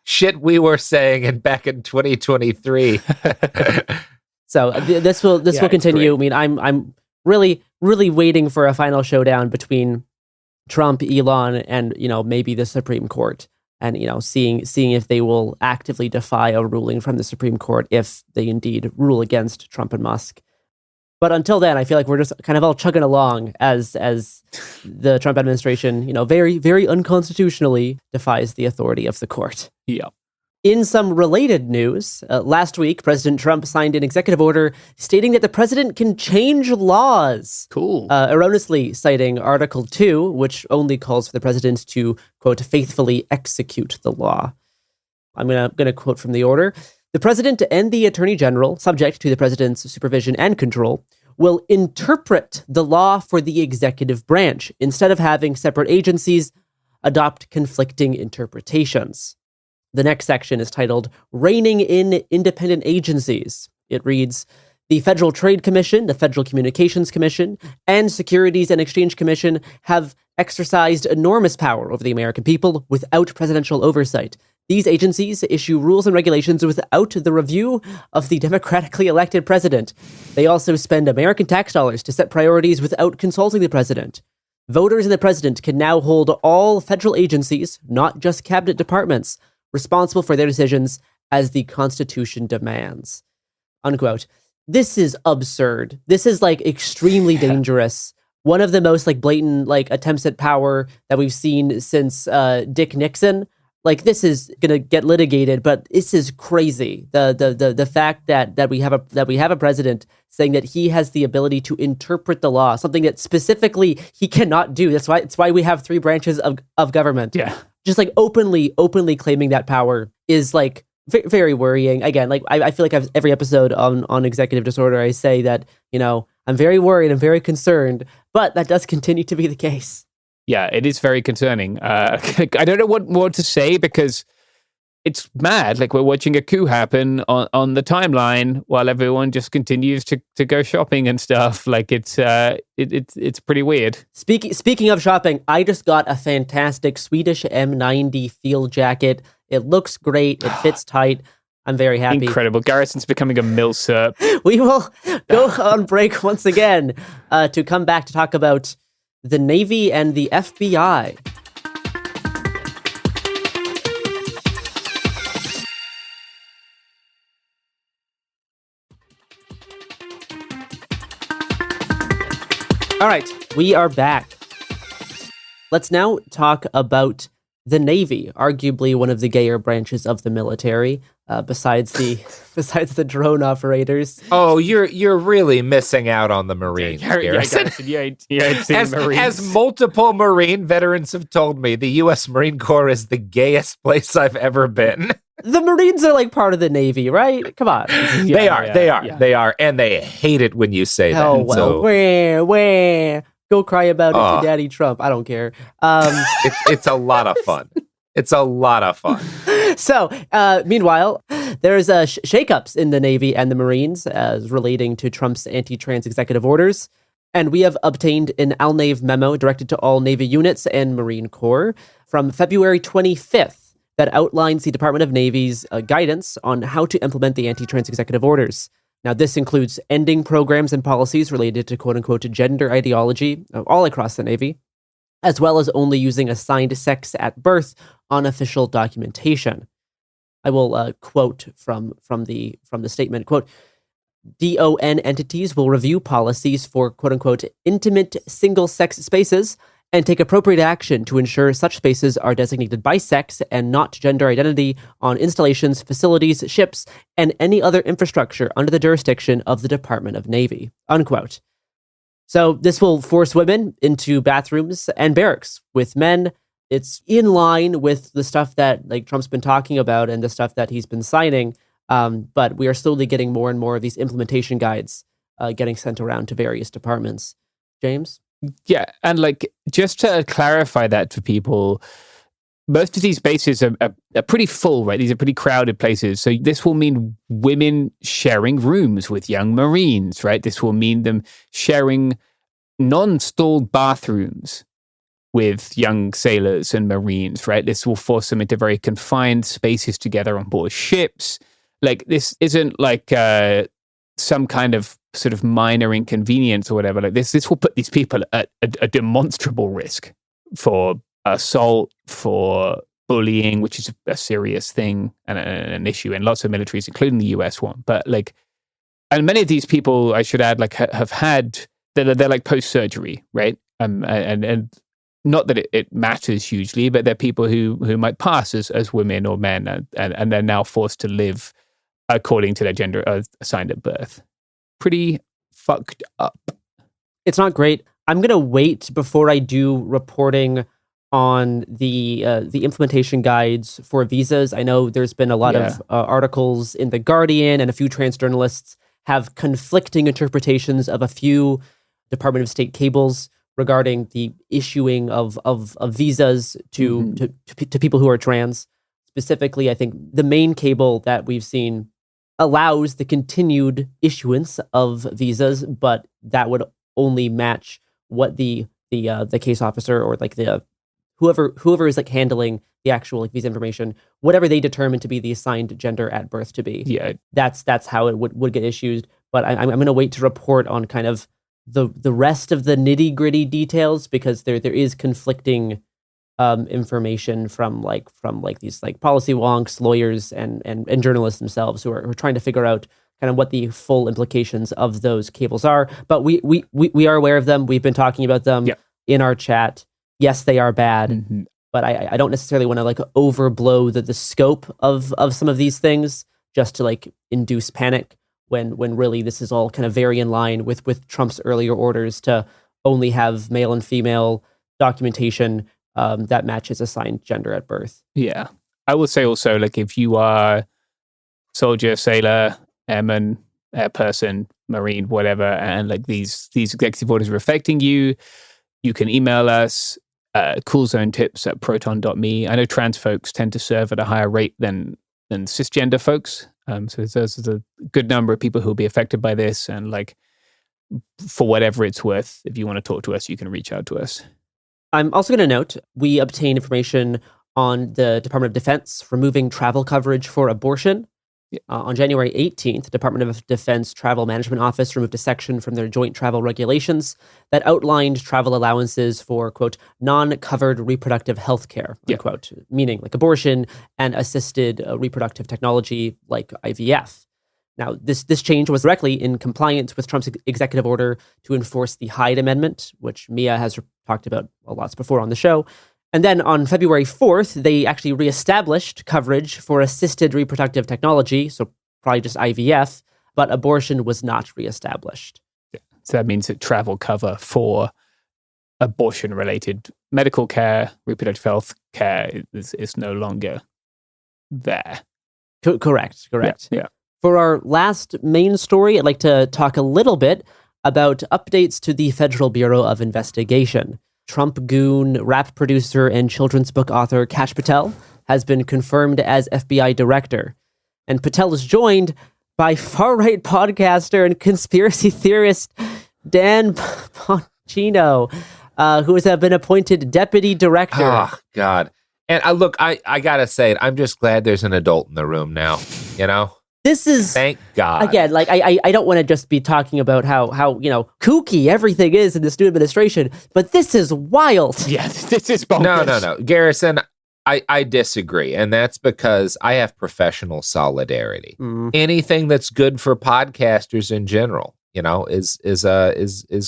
Speaker 28: Shit we were saying back in 2023.
Speaker 8: So this will continue. I mean, I'm really waiting for a final showdown between Trump, Elon, and maybe the Supreme Court, and seeing if they will actively defy a ruling from the Supreme Court if they indeed rule against Trump and Musk. But until then, I feel like we're just kind of all chugging along as the Trump administration, very, very unconstitutionally defies the authority of the court.
Speaker 10: Yeah.
Speaker 8: In some related news, last week, President Trump signed an executive order stating that the president can change laws.
Speaker 10: Cool.
Speaker 8: Erroneously citing Article 2, which only calls for the president to, quote, faithfully execute the law. I'm going to quote from the order. "The president and the attorney general, subject to the president's supervision and control, will interpret the law for the executive branch instead of having separate agencies adopt conflicting interpretations." The next section is titled "Reining in Independent Agencies." It reads, "The Federal Trade Commission, the Federal Communications Commission, and Securities and Exchange Commission have exercised enormous power over the American people without presidential oversight. These agencies issue rules and regulations without the review of the democratically elected president. They also spend American tax dollars to set priorities without consulting the president. Voters and the president can now hold all federal agencies, not just cabinet departments, responsible for their decisions as the Constitution demands." Unquote. This is absurd. This is extremely dangerous. One of the most blatant attempts at power that we've seen since Dick Nixon. This is gonna get litigated, but this is crazy. The fact that we have a president saying that he has the ability to interpret the law, something that specifically he cannot do. It's why we have three branches of government.
Speaker 10: Yeah.
Speaker 8: Just openly claiming that power is very worrying. Again, I feel like every episode on executive disorder, I say that, I'm very worried, I'm very concerned, but that does continue to be the case.
Speaker 10: Yeah, it is very concerning. I don't know what more to say because it's mad. Like we're watching a coup happen on the timeline while everyone just continues to go shopping and stuff. Like it's pretty weird.
Speaker 8: Speaking of shopping, I just got a fantastic Swedish M90 field jacket. It looks great. It fits tight. I'm very happy.
Speaker 10: Incredible. Garrison's becoming a milsurp.
Speaker 8: We will go on break once again to come back to talk about the Navy and the FBI. All right, we are back. Let's now talk about the Navy, arguably one of the gayer branches of the military, besides the drone operators.
Speaker 28: Oh, you're really missing out on the Marines, Garrison.
Speaker 10: You ain't seen Marines.
Speaker 28: As multiple Marine veterans have told me, the U.S. Marine Corps is the gayest place I've ever been.
Speaker 8: The Marines are like part of the Navy, right? Come on.
Speaker 28: They are, and they hate it when you say that.
Speaker 8: Oh, well, where? Go cry about it to Daddy Trump. I don't care.
Speaker 28: It's a lot of fun. It's a lot of fun.
Speaker 8: So, meanwhile, there's shakeups in the Navy and the Marines as relating to Trump's anti-trans executive orders. And we have obtained an ALNAV memo directed to all Navy units and Marine Corps from February 25th that outlines the Department of Navy's guidance on how to implement the anti-trans executive orders. Now, this includes ending programs and policies related to quote-unquote gender ideology all across the Navy, as well as only using assigned sex at birth on official documentation. I will quote from the statement, quote, DON entities will review policies for quote-unquote intimate single-sex spaces and take appropriate action to ensure such spaces are designated by sex and not gender identity on installations, facilities, ships, and any other infrastructure under the jurisdiction of the Department of Navy, unquote. So this will force women into bathrooms and barracks with men. It's in line with the stuff that like Trump's been talking about and the stuff that he's been signing. But we are slowly getting more and more of these implementation guides getting sent around to various departments. James?
Speaker 10: Yeah, and like just to clarify that for people, most of these bases are pretty full, right? These are pretty crowded places. So this will mean women sharing rooms with young Marines, right? This will mean them sharing non-stalled bathrooms with young sailors and Marines, right? This will force them into very confined spaces together on board ships. Like this isn't like some kind of sort of minor inconvenience or whatever. Like this will put these people at a demonstrable risk for assault, for bullying, which is a serious thing and an issue in lots of militaries, including the US one. But like, and many of these people, I should add, like have had, they're like post-surgery, right? And not that it matters hugely, but they're people who might pass as women or men, and they're now forced to live according to their gender assigned at birth. Pretty fucked up.
Speaker 8: It's not great. I'm going to wait before I do reporting on the implementation guides for visas. I know there's been a lot of articles in The Guardian, and a few trans journalists have conflicting interpretations of a few Department of State cables regarding the issuing of visas to people who are trans. Specifically, I think the main cable that we've seen allows the continued issuance of visas, but that would only match what the case officer or like the whoever is like handling the actual like visa information, whatever they determine to be the assigned gender at birth to be.
Speaker 10: Yeah,
Speaker 8: that's how it would get issued. But I'm going to wait to report on kind of the rest of the nitty gritty details, because there is conflicting information from these like policy wonks, lawyers, and journalists themselves who are trying to figure out kind of what the full implications of those cables are. But we are aware of them. We've been talking about them in our chat. Yes, they are bad, but I don't necessarily want to like overblow the scope of some of these things just to like induce panic when really this is all kind of very in line with Trump's earlier orders to only have male and female documentation that matches assigned gender at birth.
Speaker 10: Yeah. I will say also, like, if you are soldier, sailor, airman, air person, Marine, whatever, and like these executive orders are affecting you, you can email us cool zone tips at proton.me. I know trans folks tend to serve at a higher rate than cisgender folks. So there's a good number of people who will be affected by this. And like, for whatever it's worth, if you want to talk to us, you can reach out to us.
Speaker 8: I'm also going to note, we obtained information on the Department of Defense removing travel coverage for abortion. On January 18th, Department of Defense Travel Management Office removed a section from their joint travel regulations that outlined travel allowances for, quote, non-covered reproductive health care, unquote, meaning like abortion and assisted reproductive technology like IVF. Now, this change was directly in compliance with Trump's executive order to enforce the Hyde Amendment, which Mia has talked about a lot before on the show. And then on February 4th, they actually reestablished coverage for assisted reproductive technology, so probably just IVF, but abortion was not reestablished.
Speaker 10: Yeah. So that means that travel cover for abortion-related medical care, reproductive health care is no longer there.
Speaker 8: Correct.
Speaker 10: Yeah.
Speaker 8: For our last main story, I'd like to talk a little bit about updates to the Federal Bureau of Investigation. Trump goon, rap producer, and children's book author Kash Patel has been confirmed as FBI director. And Patel is joined by far-right podcaster and conspiracy theorist Dan Bongino, who has been appointed deputy director.
Speaker 28: Oh, God. And look, I got to say, I'm just glad there's an adult in the room now, you know?
Speaker 8: This is,
Speaker 28: thank God.
Speaker 8: Again, like I don't want to just be talking about how kooky everything is in this new administration, but this is wild.
Speaker 10: Yeah, this is bonkers.
Speaker 28: No. Garrison, I disagree, and that's because I have professional solidarity. Anything that's good for podcasters in general, is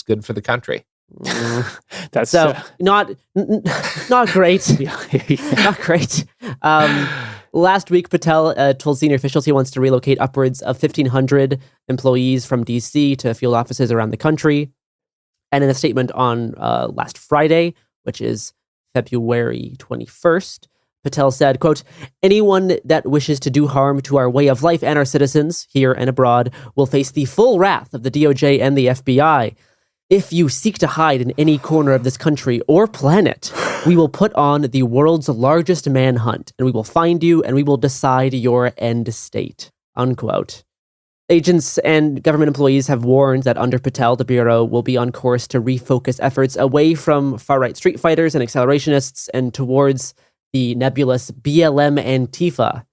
Speaker 28: good for the country.
Speaker 10: That's
Speaker 8: so not great. Not great. Last week, Patel told senior officials he wants to relocate upwards of 1,500 employees from D.C. to field offices around the country. And in a statement on last Friday, which is February 21st, Patel said, quote, anyone that wishes to do harm to our way of life and our citizens, here and abroad, will face the full wrath of the DOJ and the FBI. If you seek to hide in any corner of this country or planet, we will put on the world's largest manhunt, and we will find you, and we will decide your end state, unquote. Agents and government employees have warned that under Patel, the Bureau will be on course to refocus efforts away from far-right street fighters and accelerationists and towards the nebulous BLM Antifa.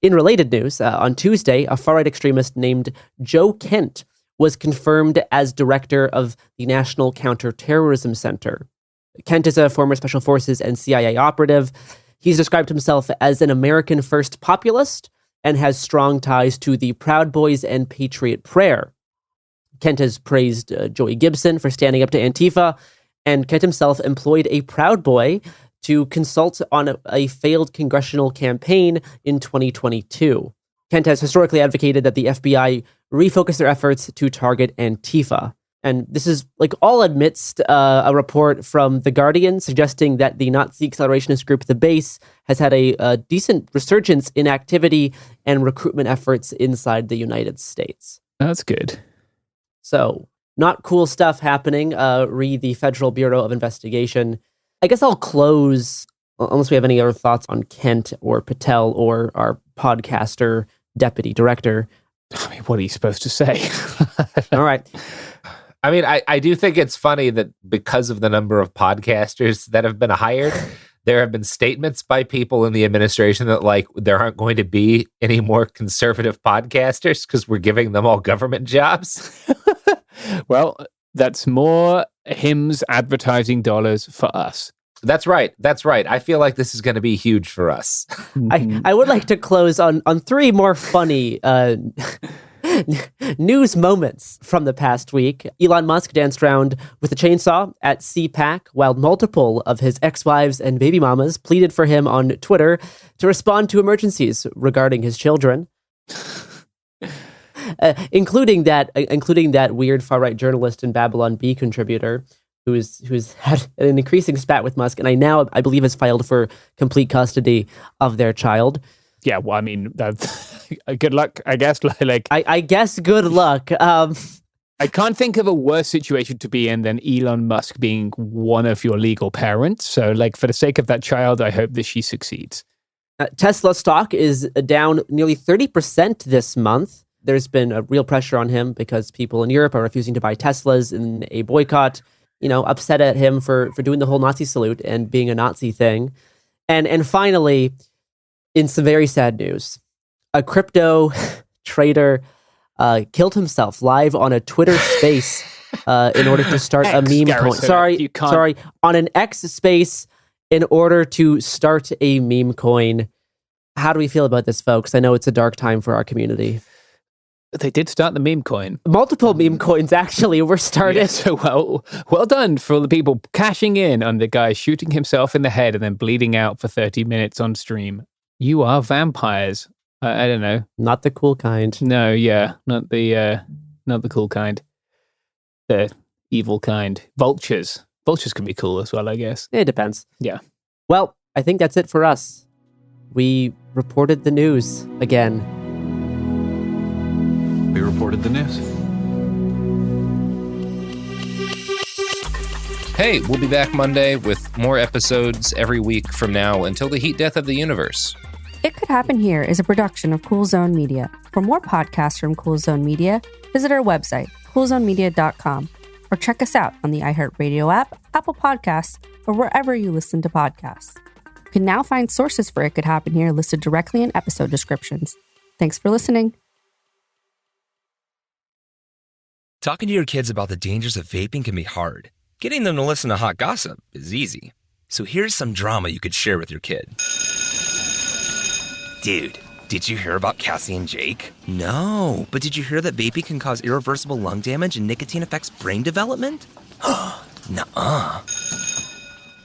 Speaker 8: In related news, on Tuesday, a far-right extremist named Joe Kent was confirmed as director of the National Counterterrorism Center. Kent is a former Special Forces and CIA operative. He's described himself as an American First populist and has strong ties to the Proud Boys and Patriot Prayer. Kent has praised Joey Gibson for standing up to Antifa, and Kent himself employed a Proud Boy to consult on a failed congressional campaign in 2022. Kent has historically advocated that the FBI refocus their efforts to target Antifa. And this is all amidst a report from The Guardian suggesting that the Nazi accelerationist group, The Base, has had a decent resurgence in activity and recruitment efforts inside the United States.
Speaker 10: That's good.
Speaker 8: So, not cool stuff happening. Read the Federal Bureau of Investigation. I guess I'll close, unless we have any other thoughts on Kent or Patel or our podcaster deputy director.
Speaker 10: I mean, what are you supposed to say?
Speaker 8: All right.
Speaker 28: I mean, I do think it's funny that because of the number of podcasters that have been hired, there have been statements by people in the administration that there aren't going to be any more conservative podcasters because we're giving them all government jobs.
Speaker 10: Well, that's more Hims advertising dollars for us.
Speaker 28: That's right. I feel like this is going to be huge for us.
Speaker 8: I would like to close on three more funny news moments from the past week. Elon Musk danced around with a chainsaw at CPAC while multiple of his ex-wives and baby mamas pleaded for him on Twitter to respond to emergencies regarding his children. Including that weird far-right journalist and Babylon Bee contributor who's had an increasing spat with Musk, and I believe has filed for complete custody of their child.
Speaker 10: Yeah, well, I mean, that's good luck, I guess.
Speaker 8: I guess good luck.
Speaker 10: I can't think of a worse situation to be in than Elon Musk being one of your legal parents. So, like, for the sake of that child, I hope that she succeeds.
Speaker 8: Tesla stock is down nearly 30% this month. There's been a real pressure on him because people in Europe are refusing to buy Teslas in a boycott, upset at him for doing the whole Nazi salute and being a Nazi thing. And finally, in some very sad news, a crypto trader killed himself live on a Twitter space in order to start a meme coin. Sorry, on an X space in order to start a meme coin. How do we feel about this, folks? I know it's a dark time for our community.
Speaker 10: They did start the meme coin.
Speaker 8: Multiple meme coins actually were started.
Speaker 10: Yeah, so well done for all the people cashing in on the guy shooting himself in the head and then bleeding out for 30 minutes on stream. You are vampires. I don't know.
Speaker 8: Not the cool kind.
Speaker 10: No, yeah. Not the cool kind. The evil kind. Vultures. Vultures can be cool as well, I guess.
Speaker 8: It depends.
Speaker 10: Yeah.
Speaker 8: Well, I think that's it for us. We reported the news again.
Speaker 1: We reported the news.
Speaker 28: Hey, we'll be back Monday with more episodes every week from now until the heat death of the universe.
Speaker 11: It Could Happen Here is a production of Cool Zone Media. For more podcasts from Cool Zone Media, visit our website, coolzonemedia.com, or check us out on the iHeartRadio app, Apple Podcasts, or wherever you listen to podcasts. You can now find sources for It Could Happen Here listed directly in episode descriptions. Thanks for listening.
Speaker 12: Talking to your kids about the dangers of vaping can be hard. Getting them to listen to hot gossip is easy. So here's some drama you could share with your kid. Dude, did you hear about Cassie and Jake? No, but did you hear that vaping can cause irreversible lung damage and nicotine affects brain development? Nuh-uh.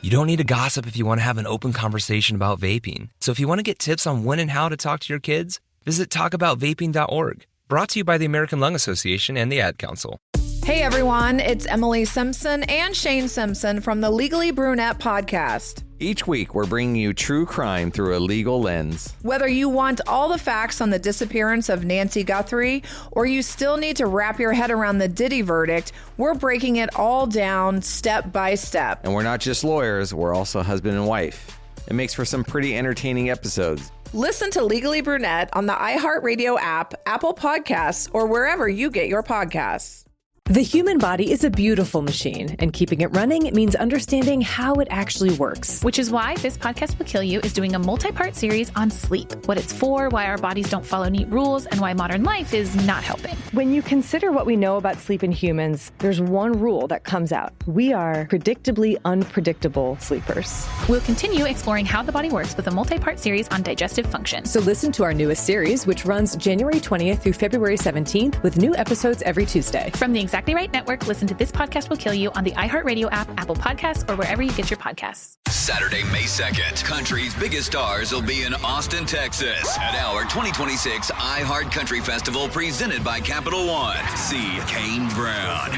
Speaker 12: You don't need to gossip if you want to have an open conversation about vaping. So if you want to get tips on when and how to talk to your kids, visit talkaboutvaping.org. Brought to you by the American Lung Association and the Ad Council.
Speaker 13: Hey everyone, it's Emily Simpson and Shane Simpson from the Legally Brunette podcast.
Speaker 1: Each week, we're bringing you true crime through a legal lens.
Speaker 13: Whether you want all the facts on the disappearance of Nancy Guthrie, or you still need to wrap your head around the Diddy verdict, we're breaking it all down step by step.
Speaker 1: And we're not just lawyers, we're also husband and wife. It makes for some pretty entertaining episodes.
Speaker 13: Listen to Legally Brunette on the iHeartRadio app, Apple Podcasts, or wherever you get your podcasts.
Speaker 14: The human body is a beautiful machine, and keeping it running means understanding how it actually works.
Speaker 19: Which is why This Podcast Will Kill You is doing a multi-part series on sleep, what it's for, why our bodies don't follow neat rules, and why modern life is not helping.
Speaker 14: When you consider what we know about sleep in humans, there's one rule that comes out. We are predictably unpredictable sleepers.
Speaker 19: We'll continue exploring how the body works with a multi-part series on digestive function.
Speaker 14: So listen to our newest series, which runs January 20th through February 17th, with new episodes every Tuesday.
Speaker 19: From the Exactly Right Network, listen to This Podcast Will Kill You on the iHeartRadio app, Apple Podcasts, or wherever you get your podcasts.
Speaker 21: Saturday, May 2nd, country's biggest stars will be in Austin, Texas at our 2026 iHeart Country Festival presented by Capital One. See Kane Brown,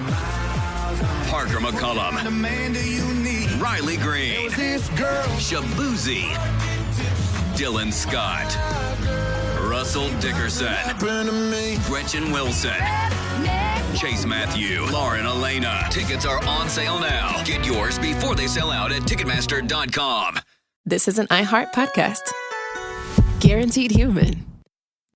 Speaker 21: Parker McCollum, Riley Green, Shabuzi, Dylan Scott, Russell Dickerson, Gretchen Wilson, Chase Matthew, Lauren Elena. Tickets are on sale now. Get yours before they sell out at Ticketmaster.com.
Speaker 25: This is an iHeart podcast. Guaranteed Human.